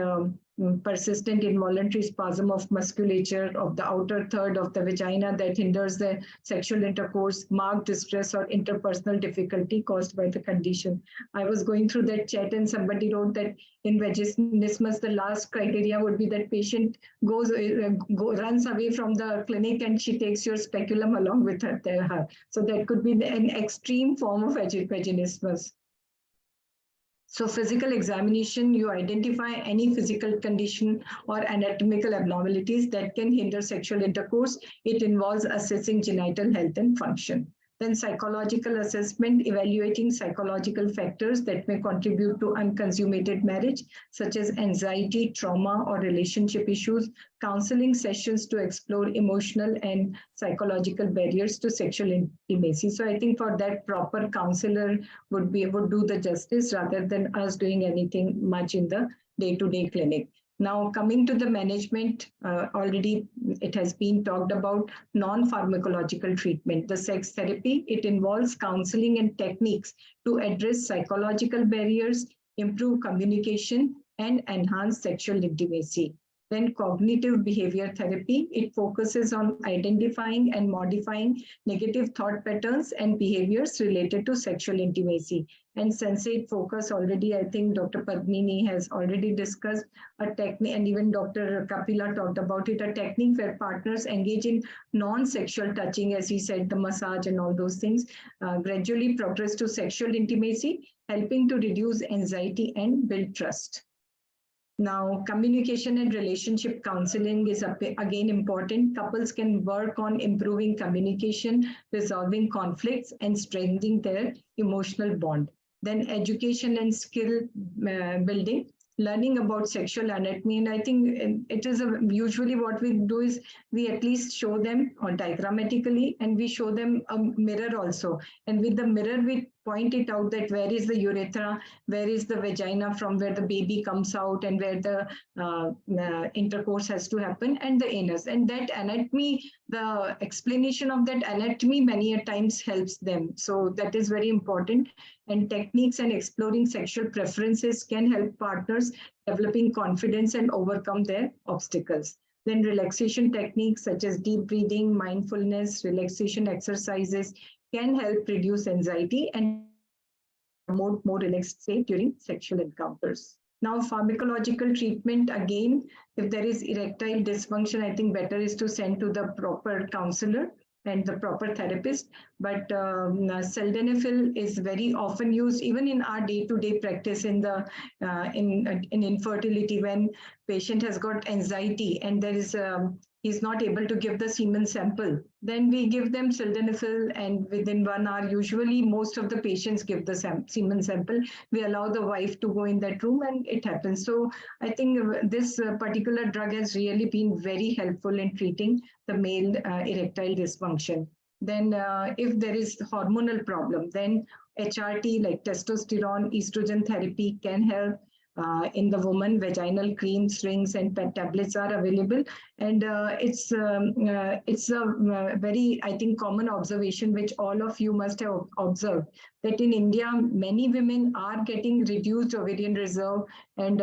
K: persistent involuntary spasm of musculature of the outer third of the vagina that hinders the sexual intercourse, marked distress or interpersonal difficulty caused by the condition. I was going through that chat and somebody wrote that in vaginismus, the last criteria would be that patient runs away from the clinic and she takes your speculum along with her. So that could be an extreme form of vaginismus. So physical examination, you identify any physical condition or anatomical abnormalities that can hinder sexual intercourse. It involves assessing genital health and function. Then psychological assessment, evaluating psychological factors that may contribute to unconsummated marriage, such as anxiety, trauma, or relationship issues. Counseling sessions to explore emotional and psychological barriers to sexual intimacy. So I think for that, proper counselor would do the justice rather than us doing anything much in the day-to-day clinic. Now, coming to the management, already it has been talked about non-pharmacological treatment. The sex therapy, it involves counseling and techniques to address psychological barriers, improve communication, and enhance sexual intimacy. Then cognitive behavior therapy, it focuses on identifying and modifying negative thought patterns and behaviors related to sexual intimacy. And sensate focus already, I think Dr. Padmini has already discussed a technique, and even Dr. Kapila talked about it, a technique where partners engage in non-sexual touching, as he said, the massage and all those things, gradually progress to sexual intimacy, helping to reduce anxiety and build trust. Now, communication and relationship counseling is again important. Couples can work on improving communication, resolving conflicts, and strengthening their emotional bond. Then education and skill building, learning about sexual anatomy. And I think it is usually what we do is we at least show them or diagrammatically, and we show them a mirror also. And with the mirror, we point it out that where is the urethra, where is the vagina from where the baby comes out and where the intercourse has to happen, and the anus. And that anatomy, the explanation of that anatomy many a times helps them. So that is very important. And techniques and exploring sexual preferences can help partners developing confidence and overcome their obstacles. Then relaxation techniques such as deep breathing, mindfulness, relaxation exercises can help reduce anxiety and more relaxed state during sexual encounters. Now, pharmacological treatment, again, if there is erectile dysfunction, I think better is to send to the proper counselor and the proper therapist. But sildenafil is very often used even in our day-to-day practice in the in infertility, when patient has got anxiety and there is he's not able to give the semen sample, then we give them sildenafil, and within 1 hour, usually most of the patients give the semen sample. We allow the wife to go in that room and it happens. So I think this particular drug has really been very helpful in treating the male erectile dysfunction. Then if there is hormonal problem, then HRT like testosterone, estrogen therapy can help. In the woman, vaginal creams, rings, and pet tablets are available, and it's a very, I think, common observation which all of you must have observed, that in India many women are getting reduced ovarian reserve and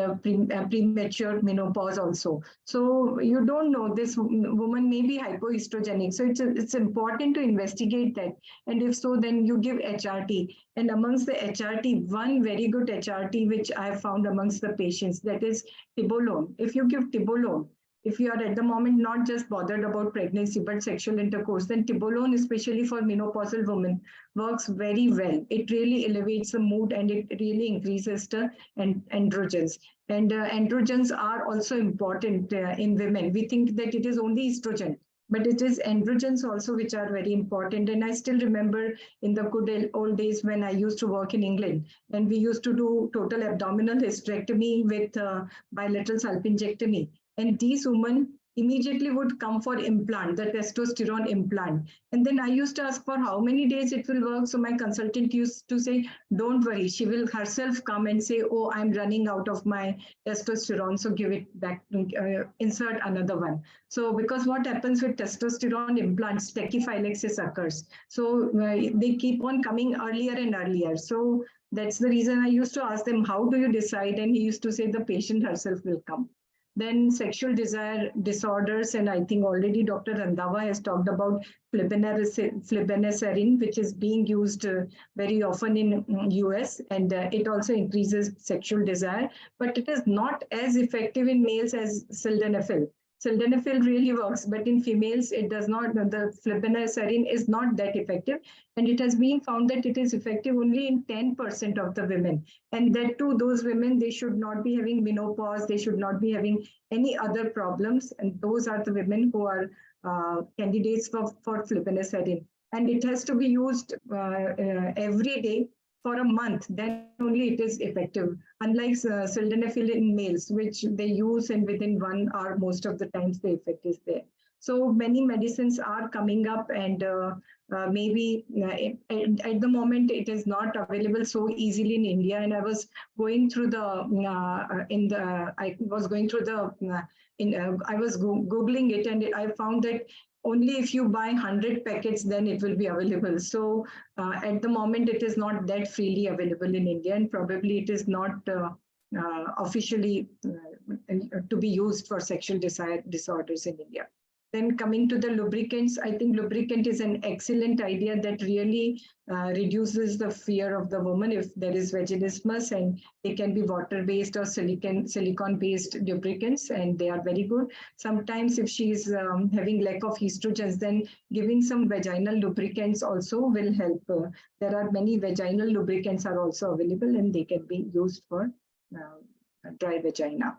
K: premature menopause also. So you don't know, this woman may be hypoestrogenic, so it's important to investigate that, and if so, then you give HRT. And amongst the HRT, one very good HRT which I have found amongst the patients, that is tibolone. If you give tibolone, if you are at the moment not just bothered about pregnancy but sexual intercourse, then tibolone, especially for menopausal women, works very well. It really elevates the mood and it really increases the androgens. And androgens are also important in women. We think that it is only estrogen, but it is androgens also which are very important. And I still remember in the good old days when I used to work in England, and we used to do total abdominal hysterectomy with bilateral salpingectomy. And these women immediately would come for implant, the testosterone implant. And then I used to ask for how many days it will work. So my consultant used to say, don't worry, she will herself come and say, oh, I'm running out of my testosterone, so give it back, insert another one. So because what happens with testosterone implants, tachyphylaxis occurs. So they keep on coming earlier and earlier. So that's the reason I used to ask them, how do you decide? And he used to say the patient herself will come. Then sexual desire disorders, and I think already Dr. Randhawa has talked about flibanserin, which is being used very often in US, and it also increases sexual desire, but it is not as effective in males as sildenafil. Sildenafil really works, but in females, it does not. The flibanserin is not that effective, and it has been found that it is effective only in 10% of the women. And that too, those women, they should not be having menopause, they should not be having any other problems, and those are the women who are candidates for flibanserin. And it has to be used every day for a month, then only it is effective. Unlike sildenafil in males, which they use and within 1 hour, most of the times the effect is there. So many medicines are coming up, and maybe at the moment it is not available so easily in India. And I was going through I was Googling it, and I found that only if you buy 100 packets, then it will be available. So at the moment, it is not that freely available in India, and probably it is not officially to be used for sexual desire disorders in India. Then coming to the lubricants, I think lubricant is an excellent idea that really reduces the fear of the woman if there is vaginismus, and they can be water-based or silicone-based lubricants, and they are very good. Sometimes if she is having lack of estrogens, then giving some vaginal lubricants also will help. There are many vaginal lubricants are also available, and they can be used for dry vagina.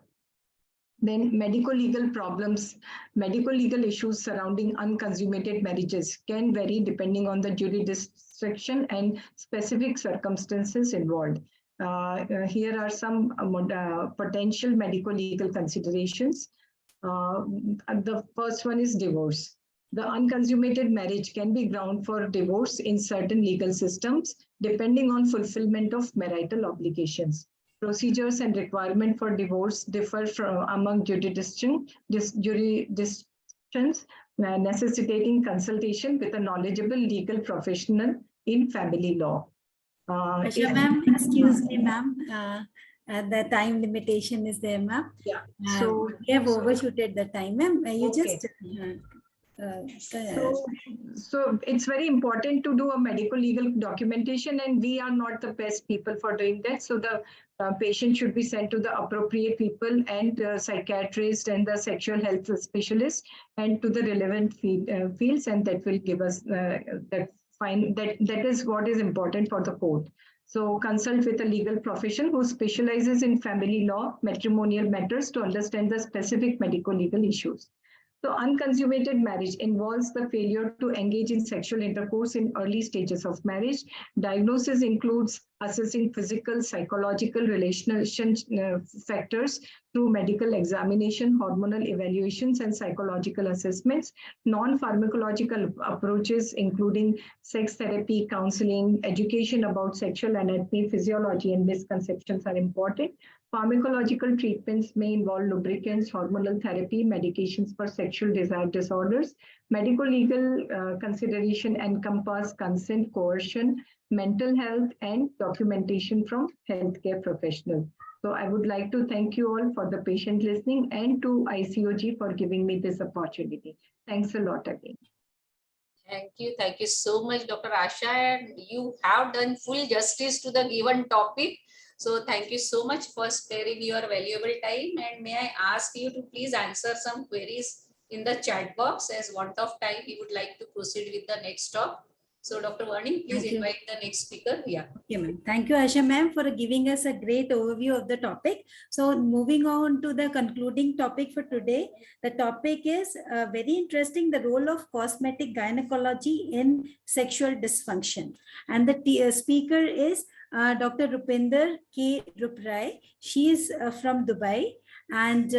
K: Then medico-legal problems, medico-legal issues surrounding unconsummated marriages can vary depending on the jurisdiction and specific circumstances involved. Here are some potential medico-legal considerations. The first one is divorce. The unconsummated marriage can be ground for divorce in certain legal systems, depending on fulfillment of marital obligations. Procedures and requirement for divorce differ from among jurisdictions, necessitating consultation with a knowledgeable legal professional in family law.
H: Ma'am, excuse me, ma'am. The time limitation is there, ma'am.
K: Yeah.
H: So we have overshooted the time, ma'am. You
K: Okay.
H: just.
K: So it's very important to do a medical legal documentation, and we are not the best people for doing that. So the patient should be sent to the appropriate people and psychiatrist and the sexual health specialist and to the relevant fields, and that will give us that is what is important for the court. So consult with a legal profession who specializes in family law, matrimonial matters to understand the specific medical legal issues. So unconsummated marriage involves the failure to engage in sexual intercourse in early stages of marriage. Diagnosis includes assessing physical, psychological, relational factors through medical examination, hormonal evaluations, and psychological assessments. Non-pharmacological approaches, including sex therapy, counseling, education about sexual anatomy, physiology, and misconceptions are important. Pharmacological treatments may involve lubricants, hormonal therapy, medications for sexual desire disorders. Medico-legal consideration encompass consent, coercion, mental health, and documentation from healthcare professionals. So I would like to thank you all for the patient listening and to ICOG for giving me this opportunity. Thanks a lot again.
A: Thank you. Thank you so much, Dr. Asha. And you have done full justice to the given topic. So thank you so much for sparing your valuable time. And may I ask you to please answer some queries in the chat box. As want of time, we would like to proceed with the next talk. So Dr. Varni, please invite the next speaker. Yeah.
H: Okay, ma'am. Thank you, Asha ma'am, for giving us a great overview of the topic. So moving on to the concluding topic for today, the topic is very interesting, the role of cosmetic gynecology in sexual dysfunction. And the speaker is Dr. Rupinder K. Ruprai. She is from Dubai, and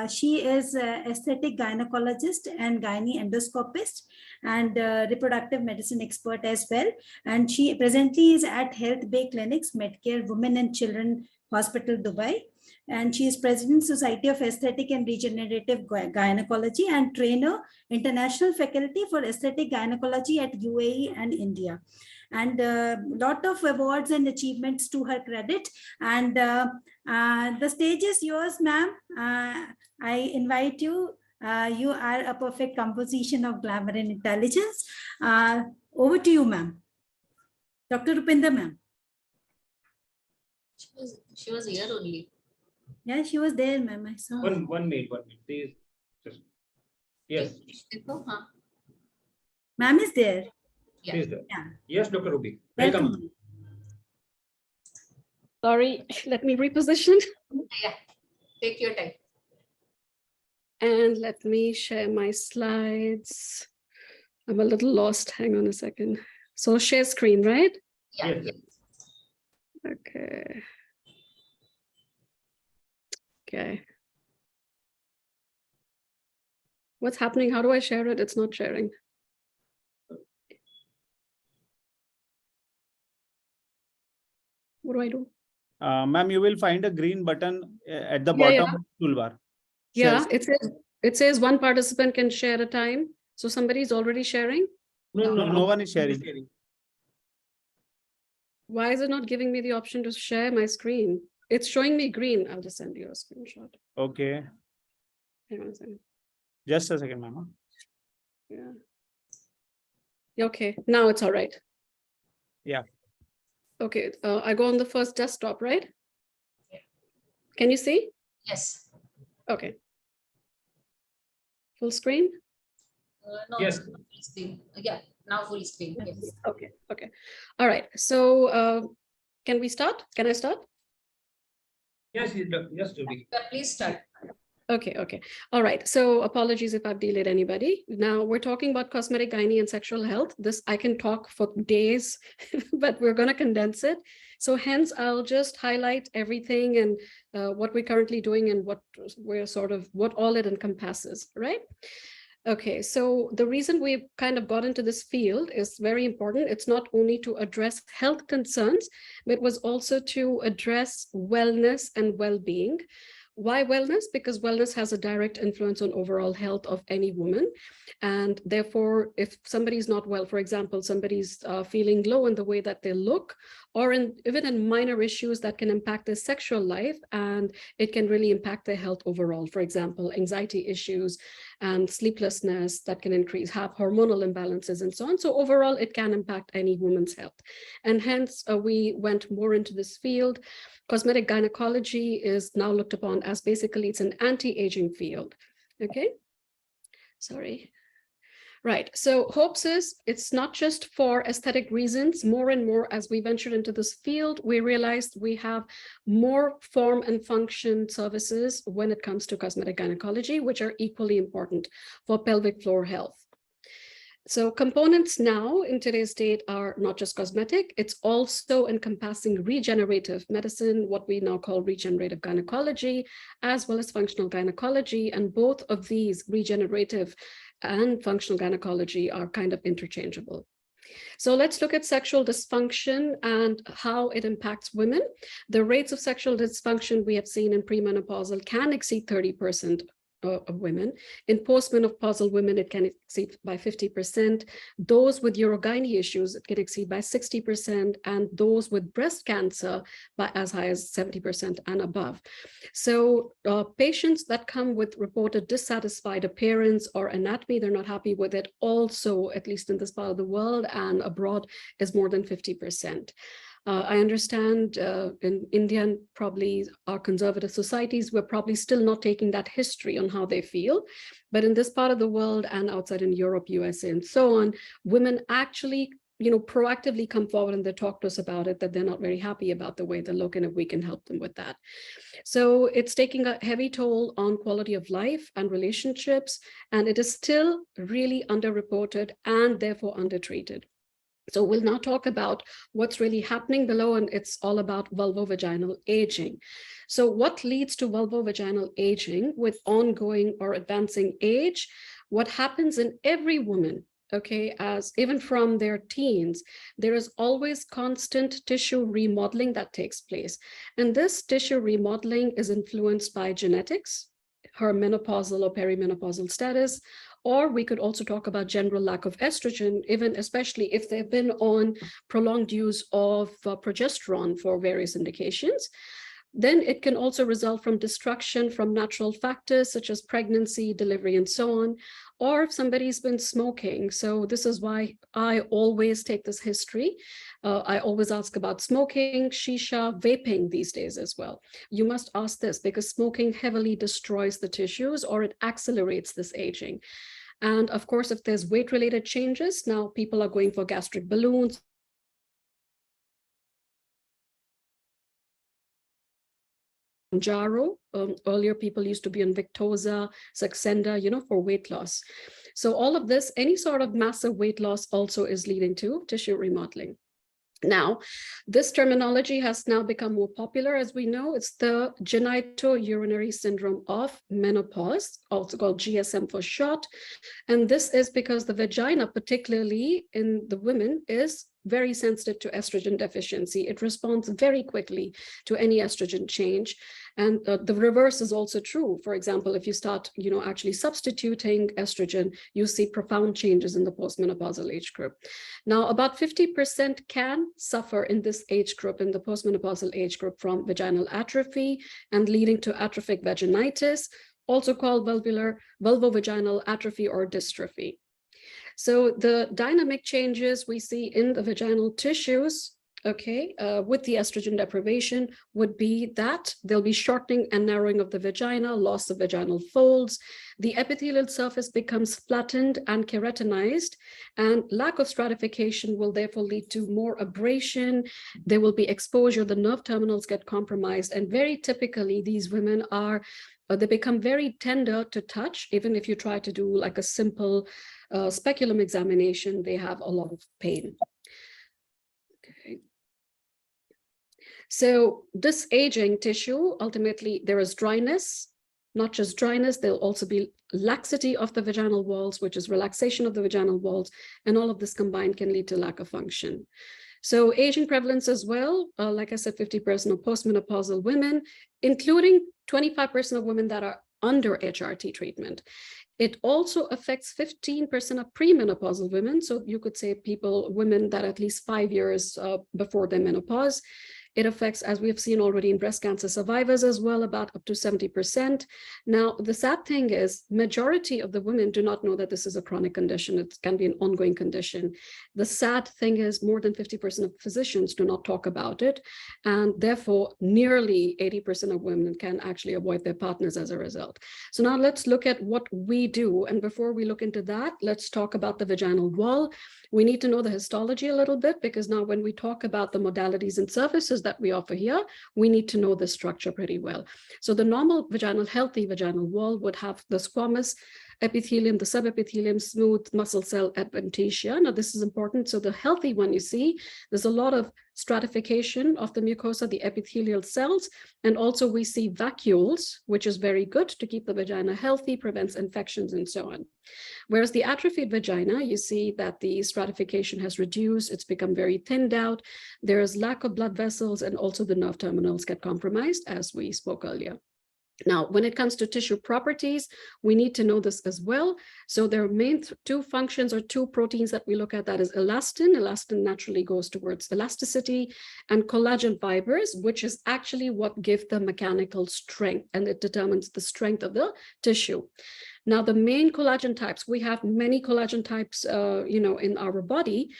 H: she is an aesthetic gynecologist and gynae endoscopist and reproductive medicine expert as well. And she presently is at Health Bay Clinics, Medcare Women and Children Hospital, Dubai. And she is President, Society of Aesthetic and Regenerative Gynecology, and trainer, International Faculty for Aesthetic Gynecology at UAE and India. And a lot of awards and achievements to her credit. And the stage is yours, ma'am. I invite you. You are a perfect composition of glamour and intelligence. Over to you, ma'am. Dr. Rupinder, ma'am.
A: She was here only.
H: Yeah, she was there, ma'am. I saw.
B: One minute, please. Just, yes.
H: Ma'am is there.
A: Yeah.
B: Is there?
H: Yeah.
B: Yes, Dr. Ruby.
H: Welcome.
B: Welcome.
J: Sorry, let me reposition.
A: Yeah, take your time.
J: And let me share my slides. I'm a little lost. Hang on a second. So share screen, right?
A: Yeah.
B: Yes.
J: Okay. Okay. What's happening? How do I share it? It's not sharing. What do I do?
L: Ma'am, you will find a green button at the bottom toolbar.
J: Yeah, it says one participant can share a time. So somebody is already sharing.
L: No one is sharing.
J: Why is it not giving me the option to share my screen? it's showing me green. I'll just send you a screenshot.
L: Okay.
J: Hang on a second.
L: Just a second, ma'am.
J: Yeah. Okay, now it's all right.
L: Yeah.
J: Okay, I go on the first desktop, right? Can you see?
A: Yes.
J: Okay. Full screen?
A: No,
B: Yes.
A: full screen. Yeah, now full screen. Yes.
J: Okay, okay. All right, so can we start? Can I start?
B: Yes, yes, Judy.
A: Yeah, please start.
J: Okay, okay. All right. So apologies if I've delayed anybody. Now we're talking about cosmetic gynae and sexual health. This I can talk for days, but we're going to condense it. So hence I'll just highlight everything and what we're currently doing and what we're what all it encompasses, right? Okay, so the reason we've kind of got into this field is very important. It's not only to address health concerns, but it was also to address wellness and well-being. Why wellness? Because wellness has a direct influence on overall health of any woman. And therefore, if somebody's not well, for example, somebody's feeling low in the way that they look, or even in minor issues that can impact their sexual life, and it can really impact their health overall. For example, anxiety issues and sleeplessness that can have hormonal imbalances and so on. So overall, it can impact any woman's health. And hence, we went more into this field. Cosmetic gynecology is now looked upon as basically it's an anti-aging field. Okay, sorry. Right, so hopes is it's not just for aesthetic reasons. More and more as we ventured into this field, we realized we have more form and function services when it comes to cosmetic gynecology, which are equally important for pelvic floor health. So components now in today's date are not just cosmetic, it's also encompassing regenerative medicine, what we now call regenerative gynecology, as well as functional gynecology. And both of these, regenerative and functional gynecology, are kind of interchangeable. So let's look at sexual dysfunction and how it impacts women. The rates of sexual dysfunction we have seen in premenopausal can exceed 30% of women. In postmenopausal women, it can exceed by 50%. Those with urogyne issues, it can exceed by 60%, and those with breast cancer by as high as 70% and above. So patients that come with reported dissatisfied appearance or anatomy, they're not happy with it, also, at least in this part of the world and abroad, is more than 50%. I understand in India and probably our conservative societies, we're probably still not taking that history on how they feel. But in this part of the world and outside in Europe, USA, and so on, women actually, proactively come forward and they talk to us about it, that they're not very happy about the way they look and if we can help them with that. So it's taking a heavy toll on quality of life and relationships, and it is still really underreported and therefore undertreated. So we'll now talk about what's really happening below, and it's all about vulvovaginal aging. So what leads to vulvovaginal aging with ongoing or advancing age? What happens in every woman, okay, as even from their teens, there is always constant tissue remodeling that takes place. And this tissue remodeling is influenced by genetics, her menopausal or perimenopausal status, or we could also talk about general lack of estrogen, even especially if they've been on prolonged use of progesterone for various indications. Then it can also result from destruction from natural factors such as pregnancy, delivery, and so on, or if somebody's been smoking. So this is why I always take this history. I always ask about smoking, shisha, vaping these days as well. You must ask this because smoking heavily destroys the tissues or it accelerates this aging. And of course, if there's weight-related changes, now people are going for gastric balloons, Jaro. Earlier, people used to be on Victoza, Saxenda, for weight loss. So all of this, any sort of massive weight loss also is leading to tissue remodeling. Now, this terminology has now become more popular. As we know, it's the genitourinary syndrome of menopause, also called GSM for short. And this is because the vagina, particularly in the women, is very sensitive to estrogen deficiency. It responds very quickly to any estrogen change. And the reverse is also true. For example, if you start, actually substituting estrogen, you see profound changes in the postmenopausal age group. Now, about 50% can suffer in this age group, in the postmenopausal age group, from vaginal atrophy and leading to atrophic vaginitis, also called vulvovaginal atrophy or dystrophy. So the dynamic changes we see in the vaginal tissues, with the estrogen deprivation would be that there'll be shortening and narrowing of the vagina, loss of vaginal folds, the epithelial surface becomes flattened and keratinized, and lack of stratification will therefore lead to more abrasion. There will be exposure, the nerve terminals get compromised, and very typically these women they become very tender to touch. Even if you try to do like a simple speculum examination, they have a lot of pain. Okay. So this aging tissue, ultimately there is dryness, not just dryness, there'll also be laxity of the vaginal walls, which is relaxation of the vaginal walls, and all of this combined can lead to lack of function. So aging prevalence as well, like I said, 50% of postmenopausal women, including 25% of women that are under HRT treatment. It also affects 15% of premenopausal women. So you could say women that at least 5 years before their menopause. It affects, as we have seen already in breast cancer survivors as well, about up to 70%. Now, the sad thing is, majority of the women do not know that this is a chronic condition. It can be an ongoing condition. The sad thing is more than 50% of physicians do not talk about it. And therefore, nearly 80% of women can actually avoid their partners as a result. So now let's look at what we do. And before we look into that, let's talk about the vaginal wall. We need to know the histology a little bit, because now when we talk about the modalities and services that we offer here, we need to know the structure pretty well. So the normal healthy vaginal wall would have the squamous epithelium, the subepithelium, smooth muscle cell adventitia. Now this is important. So the healthy one, you see, there's a lot of stratification of the mucosa, the epithelial cells, and also we see vacuoles, which is very good to keep the vagina healthy, prevents infections and so on. Whereas the atrophied vagina, you see that the stratification has reduced, it's become very thinned out, there is lack of blood vessels, and also the nerve terminals get compromised, as we spoke earlier. Now, when it comes to tissue properties, we need to know this as well. So there are main two functions or two proteins that we look at. That is elastin. Elastin naturally goes towards elasticity, and collagen fibers, which is actually what give the mechanical strength, and it determines the strength of the tissue. Now, the main collagen types, we have many collagen types, in our body.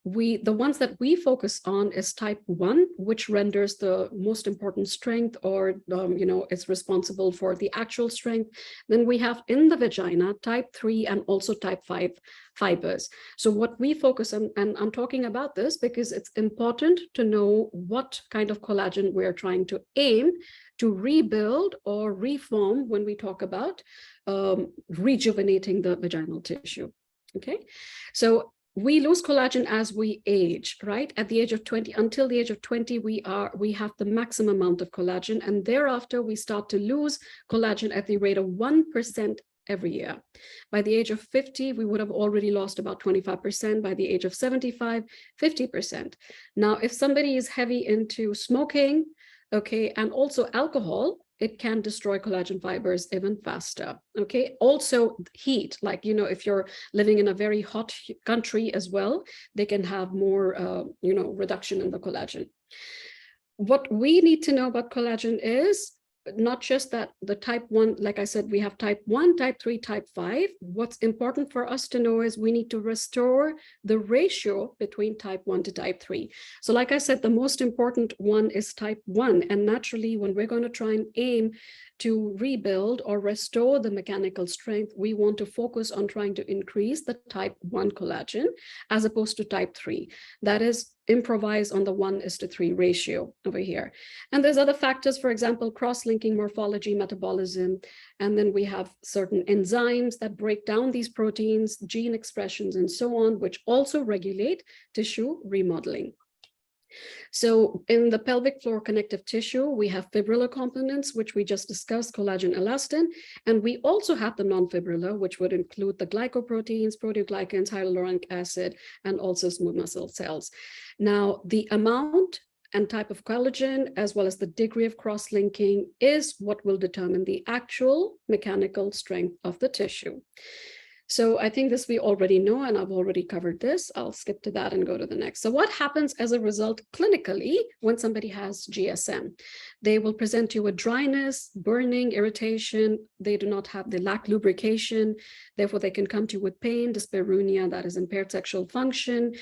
J: The ones that we focus on is type 1, which renders the most important strength, or, it's responsible for the actual strength. Then we have in the vagina type 3 and also type 5 fibers. So what we focus on, and I'm talking about this because it's important to know what kind of collagen we're trying to aim to rebuild or reform when we talk about rejuvenating the vaginal tissue. Okay, so we lose collagen as we age, right? At the age of 20, until the age of 20, we have the maximum amount of collagen, and thereafter we start to lose collagen at the rate of 1% every year. By the age of 50, we would have already lost about 25%. By the age of 75, 50%. Now, if somebody is heavy into smoking, okay, and also alcohol, it can destroy collagen fibers even faster. Okay, also heat, like, if you're living in a very hot country as well, they can have more, reduction in the collagen. What we need to know about collagen is not just that the type 1, like I said, we have type 1, type 3, type 5. What's important for us to know is we need to restore the ratio between type 1 to type 3. So like I said, the most important one is type 1. And naturally, when we're going to try and aim to rebuild or restore the mechanical strength, we want to focus on trying to increase the type 1 collagen as opposed to type 3. That is, improvise on the 1:3 ratio over here. And there's other factors, for example, cross-linking morphology, metabolism, and then we have certain enzymes that break down these proteins, gene expressions, and so on, which also regulate tissue remodeling. So in the pelvic floor connective tissue, we have fibrillar components, which we just discussed, collagen, elastin, and we also have the non-fibrillar, which would include the glycoproteins, proteoglycans, hyaluronic acid, and also smooth muscle cells. Now, the amount and type of collagen, as well as the degree of cross-linking, is what will determine the actual mechanical strength of the tissue. So I think this we already know, and I've already covered this. I'll skip to that and go to the next. So what happens as a result clinically when somebody has GSM? They will present you with dryness, burning, irritation. They do not have, they lack lubrication. Therefore, they can come to you with pain, dyspareunia, that is impaired sexual function.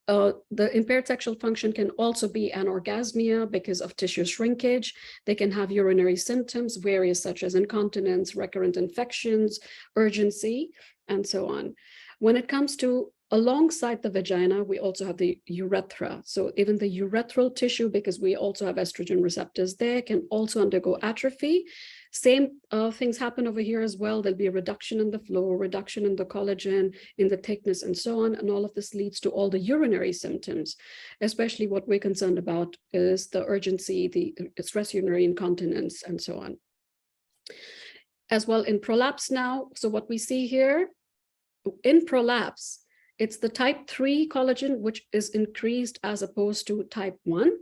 J: The impaired sexual function can also be anorgasmia because of tissue shrinkage. They can have urinary symptoms, various such as incontinence, recurrent infections, urgency, and so on. When it comes to alongside the vagina, we also have the urethra. So even the urethral tissue, because we also have estrogen receptors there, can also undergo atrophy. Same things happen over here as well. There'll be a reduction in the flow, reduction in the collagen, in the thickness, and so on. And all of this leads to all the urinary symptoms, especially what we're concerned about is the urgency, the stress urinary incontinence, and so on. As well in prolapse now. So what we see here in prolapse, it's the type 3 collagen, which is increased as opposed to type 1.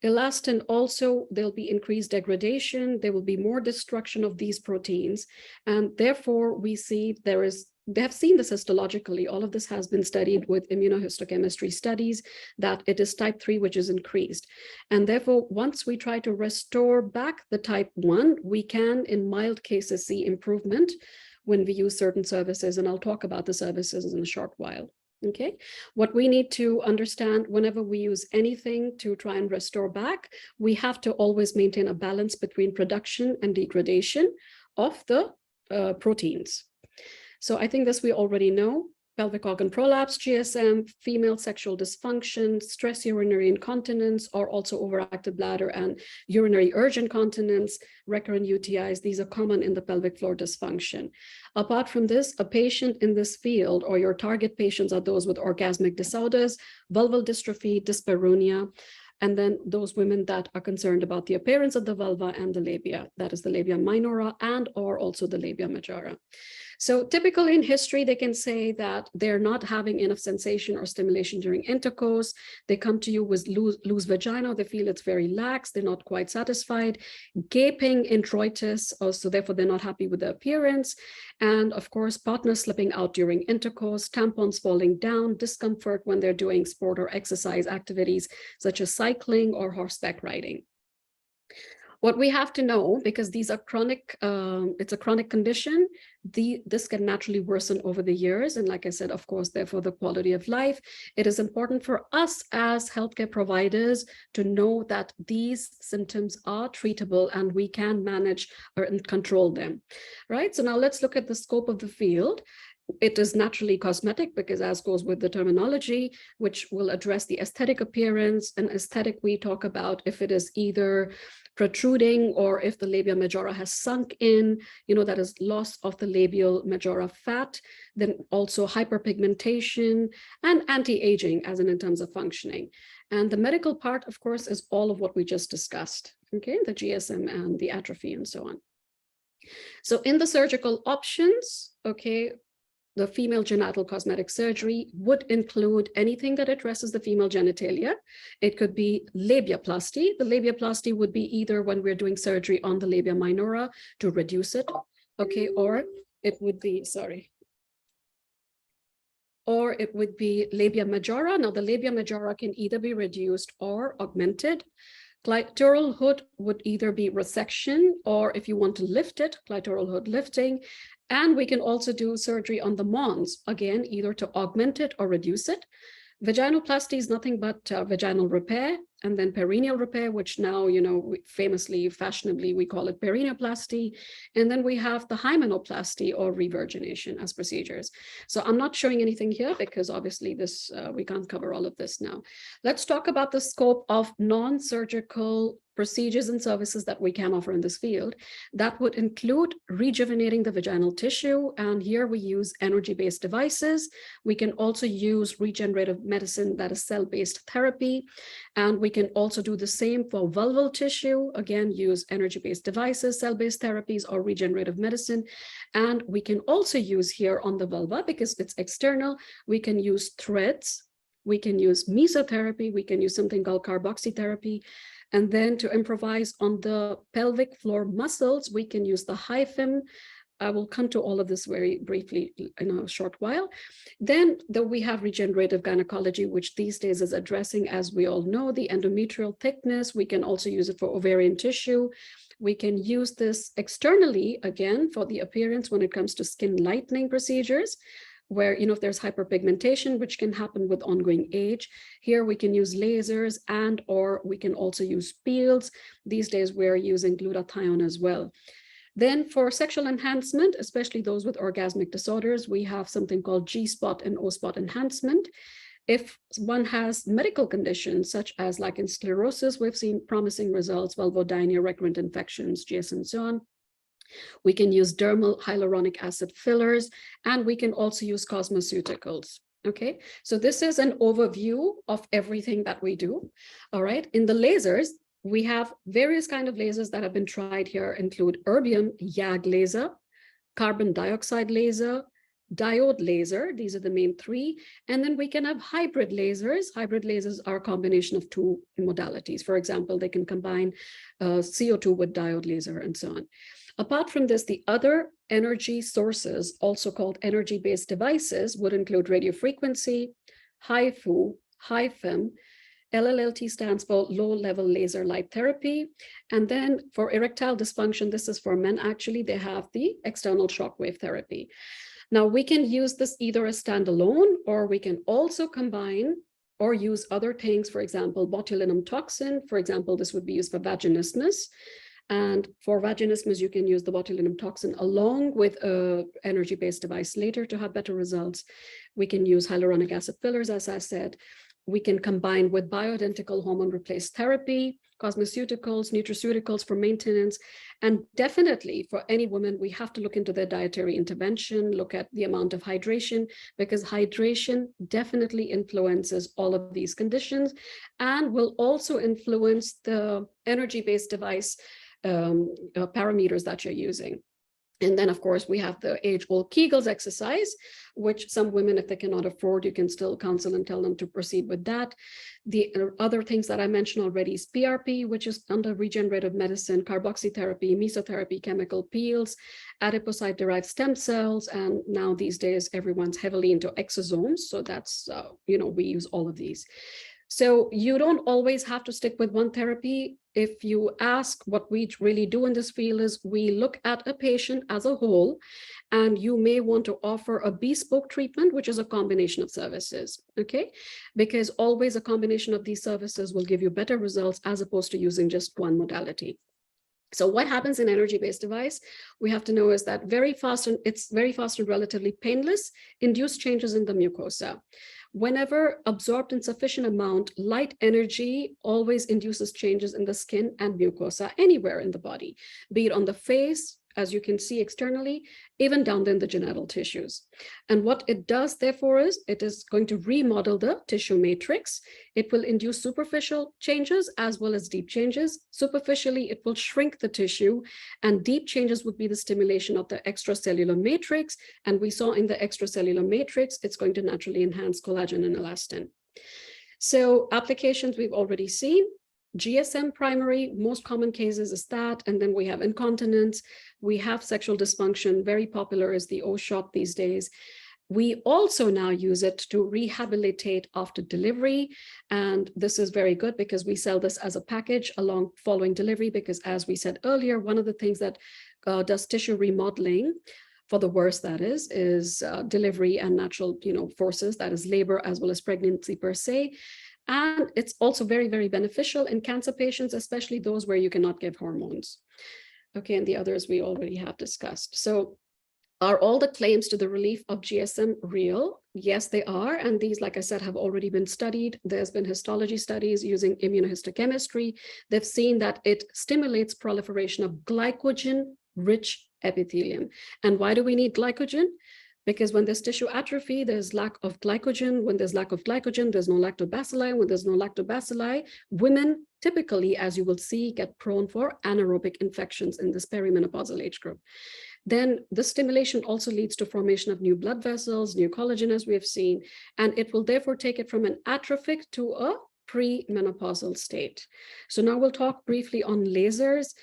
J: Elastin also, there'll be increased degradation. There will be more destruction of these proteins. And therefore, we see they have seen this histologically. All of this has been studied with immunohistochemistry studies that it is type 3, which is increased. And therefore, once we try to restore back the type 1, we can, in mild cases, see improvement when we use certain services. And I'll talk about the services in a short while. Okay, what we need to understand whenever we use anything to try and restore back, we have to always maintain a balance between production and degradation of the proteins. So I think this we already know. Pelvic organ prolapse, GSM, female sexual dysfunction, stress urinary incontinence, or also overactive bladder and urinary urge incontinence, recurrent UTIs. These are common in the pelvic floor dysfunction. Apart from this, a patient in this field or your target patients are those with orgasmic disorders, vulval dystrophy, dyspareunia, and then those women that are concerned about the appearance of the vulva and the labia, that is the labia minora and or also the labia majora. So typically in history, they can say that they're not having enough sensation or stimulation during intercourse. They come to you with loose vagina. They feel it's very lax. They're not quite satisfied. Gaping introitus, also therefore they're not happy with the appearance. And of course, partners slipping out during intercourse, tampons falling down, discomfort when they're doing sport or exercise activities such as cycling or horseback riding. What we have to know, because these are chronic, it's a chronic condition, this can naturally worsen over the years. And like I said, of course, therefore the quality of life, it is important for us as healthcare providers to know that these symptoms are treatable and we can manage and control them, right? So now let's look at the scope of the field. It is naturally cosmetic because as goes with the terminology, which will address the aesthetic appearance. And aesthetic, we talk about if it is either protruding or if the labia majora has sunk in, that is loss of the labial majora fat, then also hyperpigmentation and anti-aging as in terms of functioning. And the medical part, of course, is all of what we just discussed, okay, the GSM and the atrophy and so on. So in the surgical options, okay, the female genital cosmetic surgery would include anything that addresses the female genitalia. It could be labiaplasty. The labiaplasty would be either when we're doing surgery on the labia minora to reduce it, okay, or it would be, or it would be labia majora. Now the labia majora can either be reduced or augmented. Clitoral hood would either be resection or if you want to lift it, clitoral hood lifting. And we can also do surgery on the mons, again, either to augment it or reduce it. Vaginoplasty is nothing but vaginal repair, and then perineal repair, which now, famously, fashionably, we call it perineoplasty. And then we have the hymenoplasty or revirgination as procedures. So I'm not showing anything here because obviously this we can't cover all of this now. Let's talk about the scope of non-surgical procedures and services that we can offer in this field. That would include rejuvenating the vaginal tissue. And here we use energy-based devices. We can also use regenerative medicine, that is cell-based therapy. And we can also do the same for vulval tissue. Again, use energy-based devices, cell-based therapies, or regenerative medicine. And we can also use here on the vulva, because it's external, we can use threads, we can use mesotherapy, we can use something called carboxy therapy. And then to improvise on the pelvic floor muscles, we can use the HIFIM. I will come to all of this very briefly in a short while. Then we have regenerative gynecology, which these days is addressing, as we all know, the endometrial thickness. We can also use it for ovarian tissue. We can use this externally, again, for the appearance when it comes to skin lightening procedures, where, if there's hyperpigmentation, which can happen with ongoing age. Here we can use lasers, and or we can also use peels. These days we're using glutathione as well. Then for sexual enhancement, especially those with orgasmic disorders, we have something called G-spot and O-spot enhancement. If one has medical conditions such as lichen sclerosis, we've seen promising results, vulvodynia, recurrent infections, GS, and so on. We can use dermal hyaluronic acid fillers, and we can also use cosmeceuticals. Okay, so this is an overview of everything that we do. All right, in the lasers, we have various kinds of lasers that have been tried here, include erbium YAG laser, carbon dioxide laser, diode laser. These are the main three. And then we can have hybrid lasers. Hybrid lasers are a combination of two modalities. For example, they can combine CO2 with diode laser and so on. Apart from this, the other energy sources, also called energy-based devices, would include radiofrequency, HIFU, HIFIM. LLLT stands for low-level laser light therapy. And then for erectile dysfunction, this is for men actually, they have the external shockwave therapy. Now we can use this either as standalone, or we can also combine or use other things. For example, botulinum toxin, for example, this would be used for vaginismus. And for vaginismus, you can use the botulinum toxin along with an energy-based device later to have better results. We can use hyaluronic acid fillers, as I said. We can combine with bioidentical hormone replaced therapy, cosmeceuticals, nutraceuticals for maintenance. And definitely for any woman, we have to look into their dietary intervention, look at the amount of hydration, because hydration definitely influences all of these conditions and will also influence the energy-based device parameters that you're using. And then, of course, we have the age-old Kegels exercise, which some women, if they cannot afford, you can still counsel and tell them to proceed with that. The other things that I mentioned already is PRP, which is under regenerative medicine, carboxy therapy, mesotherapy, chemical peels, adipocyte-derived stem cells, and now these days, everyone's heavily into exosomes. So that's, we use all of these. So you don't always have to stick with one therapy. If you ask, what we really do in this field is we look at a patient as a whole, and you may want to offer a bespoke treatment, which is a combination of services, okay? Because always a combination of these services will give you better results as opposed to using just one modality. So what happens in energy-based device, we have to know is that it's very fast and relatively painless, induce changes in the mucosa. Whenever absorbed in sufficient amount, light energy always induces changes in the skin and mucosa anywhere in the body, be it on the face, as you can see externally, even down in the genital tissues. And what it does, therefore, is it is going to remodel the tissue matrix. It will induce superficial changes as well as deep changes. Superficially, it will shrink the tissue, and deep changes would be the stimulation of the extracellular matrix. And we saw in the extracellular matrix, it's going to naturally enhance collagen and elastin. So applications we've already seen. GSM primary, most common cases is that, and then we have incontinence, we have sexual dysfunction, very popular is the O-shot these days. We also now use it to rehabilitate after delivery, and this is very good because we sell this as a package along following delivery, because as we said earlier, one of the things that does tissue remodeling, for the worse that is delivery and natural forces, that is labor as well as pregnancy per se. And it's also very, very beneficial in cancer patients, especially those where you cannot give hormones. Okay, and the others we already have discussed. So are all the claims to the relief of GSM real? Yes, they are. And these, like I said, have already been studied. There's been histology studies using immunohistochemistry. They've seen that it stimulates proliferation of glycogen-rich epithelium. And why do we need glycogen? Because when there's tissue atrophy, there's lack of glycogen. When there's lack of glycogen, there's no lactobacilli. When there's no lactobacilli, women typically, as you will see, get prone for anaerobic infections in this perimenopausal age group. Then the stimulation also leads to formation of new blood vessels, new collagen, as we have seen, and it will therefore take it from an atrophic to a premenopausal state. So now we'll talk briefly on lasers,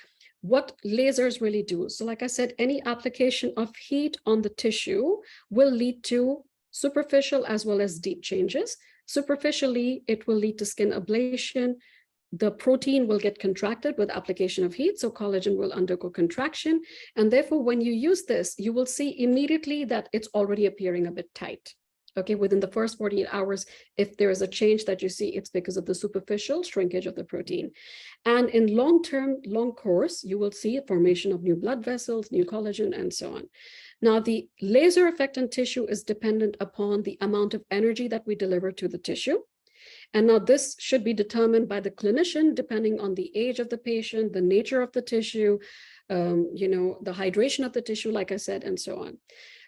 J: what lasers really do. So like I said, any application of heat on the tissue will lead to superficial as well as deep changes. Superficially, it will lead to skin ablation. The protein will get contracted with application of heat, so collagen will undergo contraction. And therefore, when you use this, you will see immediately that it's already appearing a bit tight. Okay, within the first 48 hours, if there is a change that you see, it's because of the superficial shrinkage of the protein. And in long-term, long course, you will see a formation of new blood vessels, new collagen, and so on. Now, the laser effect on tissue is dependent upon the amount of energy that we deliver to the tissue. And now this should be determined by the clinician, depending on the age of the patient, the nature of the tissue, the hydration of the tissue, like I said, and so on.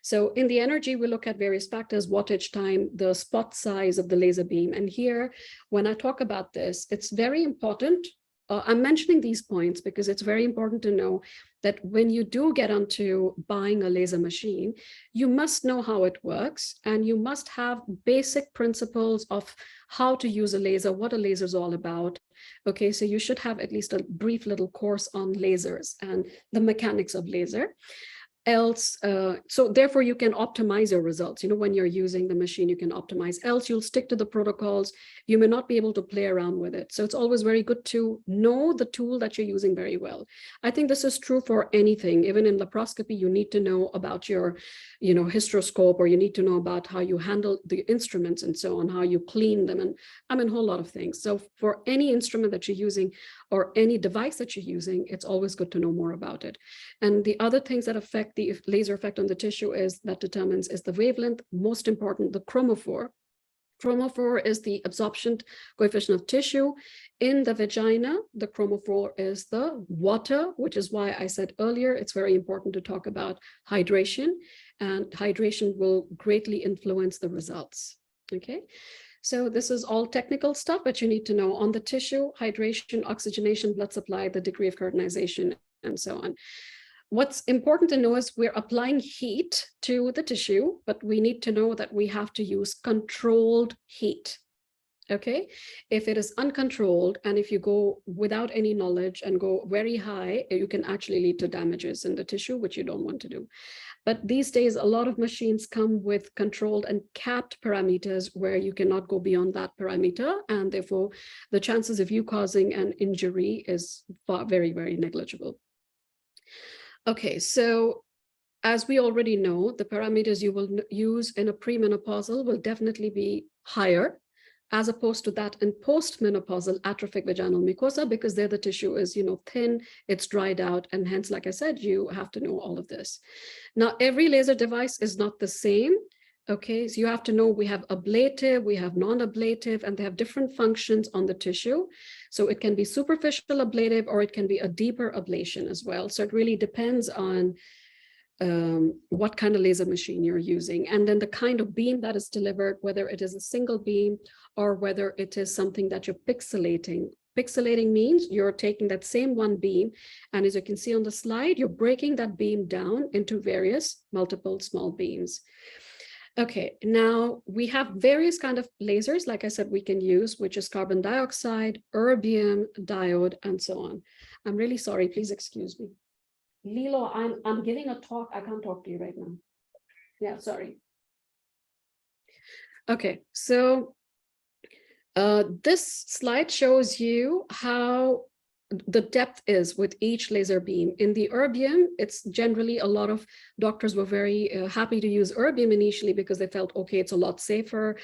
J: So in the energy, we look at various factors, wattage time, the spot size of the laser beam. And here, when I talk about this, it's very important. I'm mentioning these points because it's very important to know that when you do get onto buying a laser machine, you must know how it works, and you must have basic principles of how to use a laser, what a laser is all about. Okay, so you should have at least a brief little course on lasers and the mechanics of laser. Else, so therefore you can optimize your results. When you're using the machine, you can optimize. Else you'll stick to the protocols. You may not be able to play around with it. So it's always very good to know the tool that you're using very well. I think this is true for anything. Even in laparoscopy, you need to know about your, hysteroscope, or you need to know about how you handle the instruments and so on, how you clean them, and a whole lot of things. So for any instrument that you're using or any device that you're using, it's always good to know more about it. And the other things that affect the laser effect on the tissue is the wavelength, most important, the chromophore. Chromophore is the absorption coefficient of tissue. In the vagina, the chromophore is the water, which is why I said earlier, it's very important to talk about hydration, and hydration will greatly influence the results. Okay. So this is all technical stuff, but you need to know on the tissue, hydration, oxygenation, blood supply, the degree of keratinization, and so on. What's important to know is we're applying heat to the tissue, but we need to know that we have to use controlled heat. Okay, if it is uncontrolled, and if you go without any knowledge and go very high, you can actually lead to damages in the tissue, which you don't want to do. But these days, a lot of machines come with controlled and capped parameters where you cannot go beyond that parameter. And therefore, the chances of you causing an injury is very, very negligible. Okay, so as we already know, the parameters you will use in a premenopausal will definitely be higher, as opposed to that in postmenopausal atrophic vaginal mucosa, because there the tissue is, thin, it's dried out, and hence, like I said, you have to know all of this. Now, every laser device is not the same. Okay, so you have to know we have ablative, we have non-ablative, and they have different functions on the tissue. So it can be superficial ablative, or it can be a deeper ablation as well. So it really depends on what kind of laser machine you're using, and then the kind of beam that is delivered, whether it is a single beam or whether it is something that you're pixelating. Pixelating means you're taking that same one beam, and as you can see on the slide, you're breaking that beam down into multiple small beams. Okay, now we have various kind of lasers, like I said, we can use, which is carbon dioxide, erbium, diode, and so on. I'm really sorry, please excuse me. Lilo, I'm giving a talk. I can't talk to you right now. Yeah, sorry. Okay, so this slide shows you how the depth is with each laser beam. In the erbium, it's generally a lot of doctors were very happy to use erbium initially because they felt, okay, it's a lot safer.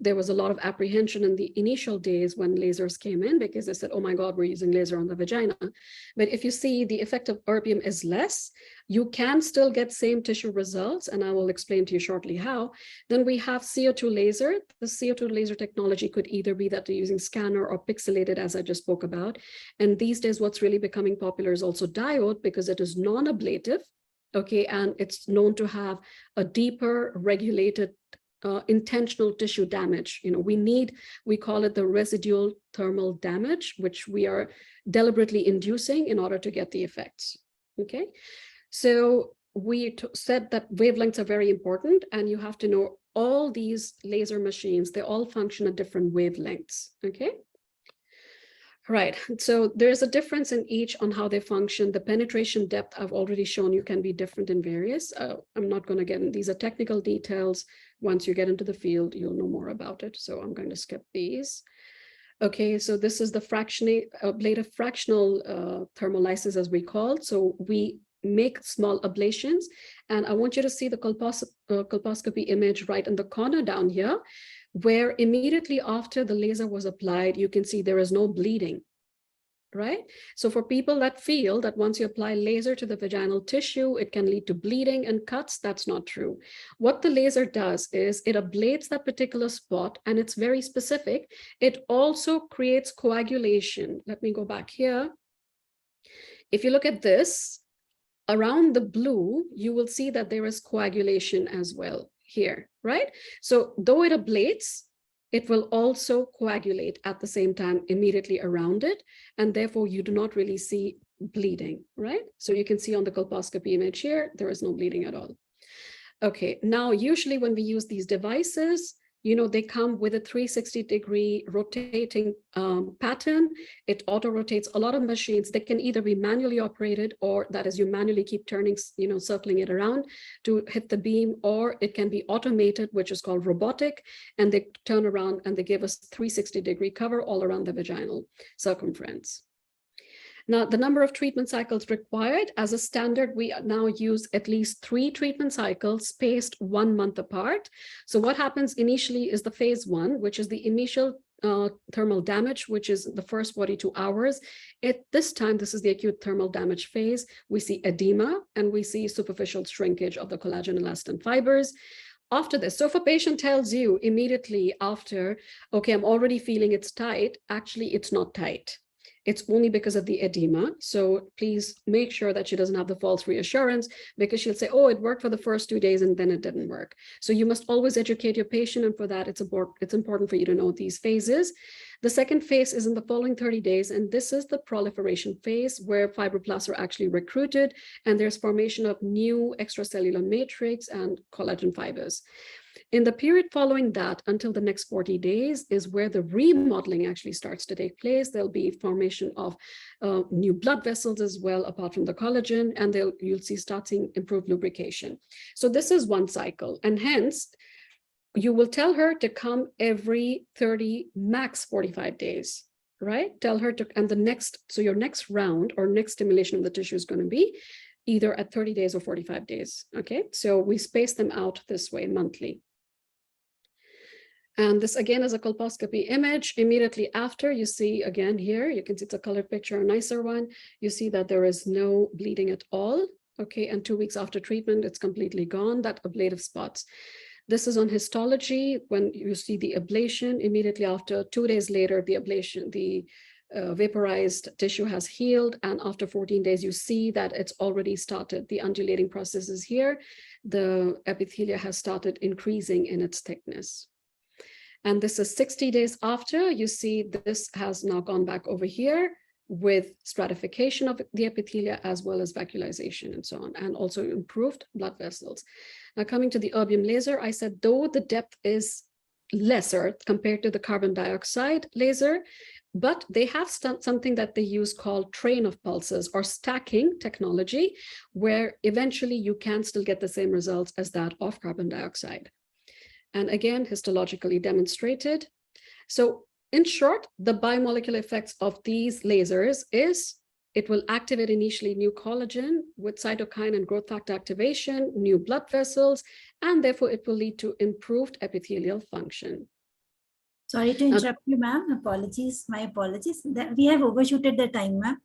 J: There was a lot of apprehension in the initial days when lasers came in because they said, oh my God, we're using laser on the vagina. But if you see, the effect of erbium is less. you can still get same tissue results, and I will explain to you shortly how. Then we have CO2 laser. The CO2 laser technology could either be that they're using scanner or pixelated, as I just spoke about. And these days, what's really becoming popular is also diode, because it is non-ablative, okay, and it's known to have a deeper regulated intentional tissue damage. You know, we call it the residual thermal damage, which we are deliberately inducing in order to get the effects. Okay, so we said that wavelengths are very important, and you have to know all these laser machines, they all function at different wavelengths. Okay. Right, so there's a difference in each on how they function. The penetration depth I've already shown you can be different in various. I'm not going to get in, these are technical details. Once you get into the field, you'll know more about it. So I'm going to skip these. Okay, so this is the ablative fractional thermolysis, as we call it. So we make small ablations, and I want you to see the colposcopy image right in the corner down here, where immediately after the laser was applied, you can see there is no bleeding, right? So for people that feel that once you apply laser to the vaginal tissue, it can lead to bleeding and cuts, that's not true. What the laser does is it ablates that particular spot, and it's very specific. It also creates coagulation. Let me go back here. If you look at this, around the blue, you will see that there is coagulation as well here, right? So though it ablates, it will also coagulate at the same time immediately around it, and therefore you do not really see bleeding, right? So you can see on the colposcopy image here, there is no bleeding at all. Okay, now usually when we use these devices, you know, they come with a 360-degree rotating pattern. It auto-rotates a lot of machines. They can either be manually operated, or that is, you manually keep turning, you know, circling it around to hit the beam, or it can be automated, which is called robotic, and they turn around and they give us 360-degree cover all around the vaginal circumference. Now, the number of treatment cycles required, as a standard, we now use at least 3 treatment cycles spaced 1 month apart. So what happens initially is the phase 1, which is the initial thermal damage, which is the first 42 hours. At this time, this is the acute thermal damage phase. We see edema, and we see superficial shrinkage of the collagen elastin fibers. After this, so if a patient tells you immediately after, okay, I'm already feeling it's tight, actually it's not tight. It's only because of the edema. So please make sure that she doesn't have the false reassurance, because she'll say, oh, it worked for the first 2 days and then it didn't work. So you must always educate your patient. And for that, it's important for you to know these phases. The second phase is in the following 30 days. And this is the proliferation phase, where fibroblasts are actually recruited and there's formation of new extracellular matrix and collagen fibers. In the period following that, until the next 40 days, is where the remodeling actually starts to take place. There'll be formation of new blood vessels as well, apart from the collagen, and you'll see starting improved lubrication. So this is one cycle, and hence you will tell her to come every 30, max 45 days, right? Tell her to, and so your next round or next stimulation of the tissue is going to be either at 30 days or 45 days, okay? So we space them out this way monthly. And this again is a colposcopy image. Immediately after, you see again here, you can see it's a colored picture, a nicer one. You see that there is no bleeding at all. Okay, and 2 weeks after treatment, it's completely gone, that ablative spots. This is on histology. When you see the ablation, immediately after, 2 days later, the ablation, the vaporized tissue has healed. And after 14 days, you see that it's already started. The undulating process is here. The epithelia has started increasing in its thickness. And this is 60 days after. You see this has now gone back over here with stratification of the epithelia, as well as vacuolization and so on, and also improved blood vessels. Now coming to the erbium laser, I said, though the depth is lesser compared to the carbon dioxide laser, but they have something that they use called train of pulses or stacking technology, where eventually you can still get the same results as that of carbon dioxide. And again, histologically demonstrated. So in short, the biomolecular effects of these lasers is it will activate initially new collagen with cytokine and growth factor activation, new blood vessels, and therefore it will lead to improved epithelial function.
H: Sorry to interrupt you, ma'am. Apologies. My apologies. We have overshooted the time, ma'am.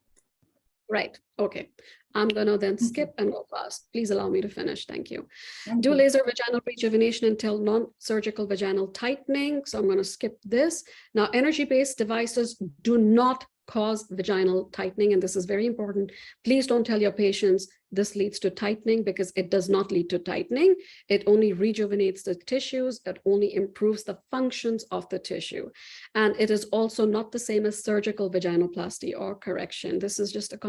J: Right. Okay. I'm gonna then skip and go fast. Please allow me to finish. Thank you.
H: Thank
J: Do
H: you.
J: laser vaginal rejuvenation until non-surgical vaginal tightening. So I'm going to skip this. Now, energy-based devices do not cause vaginal tightening, and this is very important. Please don't tell your patients this leads to tightening, because it does not lead to tightening. It only rejuvenates the tissues. It only improves the functions of the tissue. And it is also not the same as surgical vaginoplasty or correction. This is just a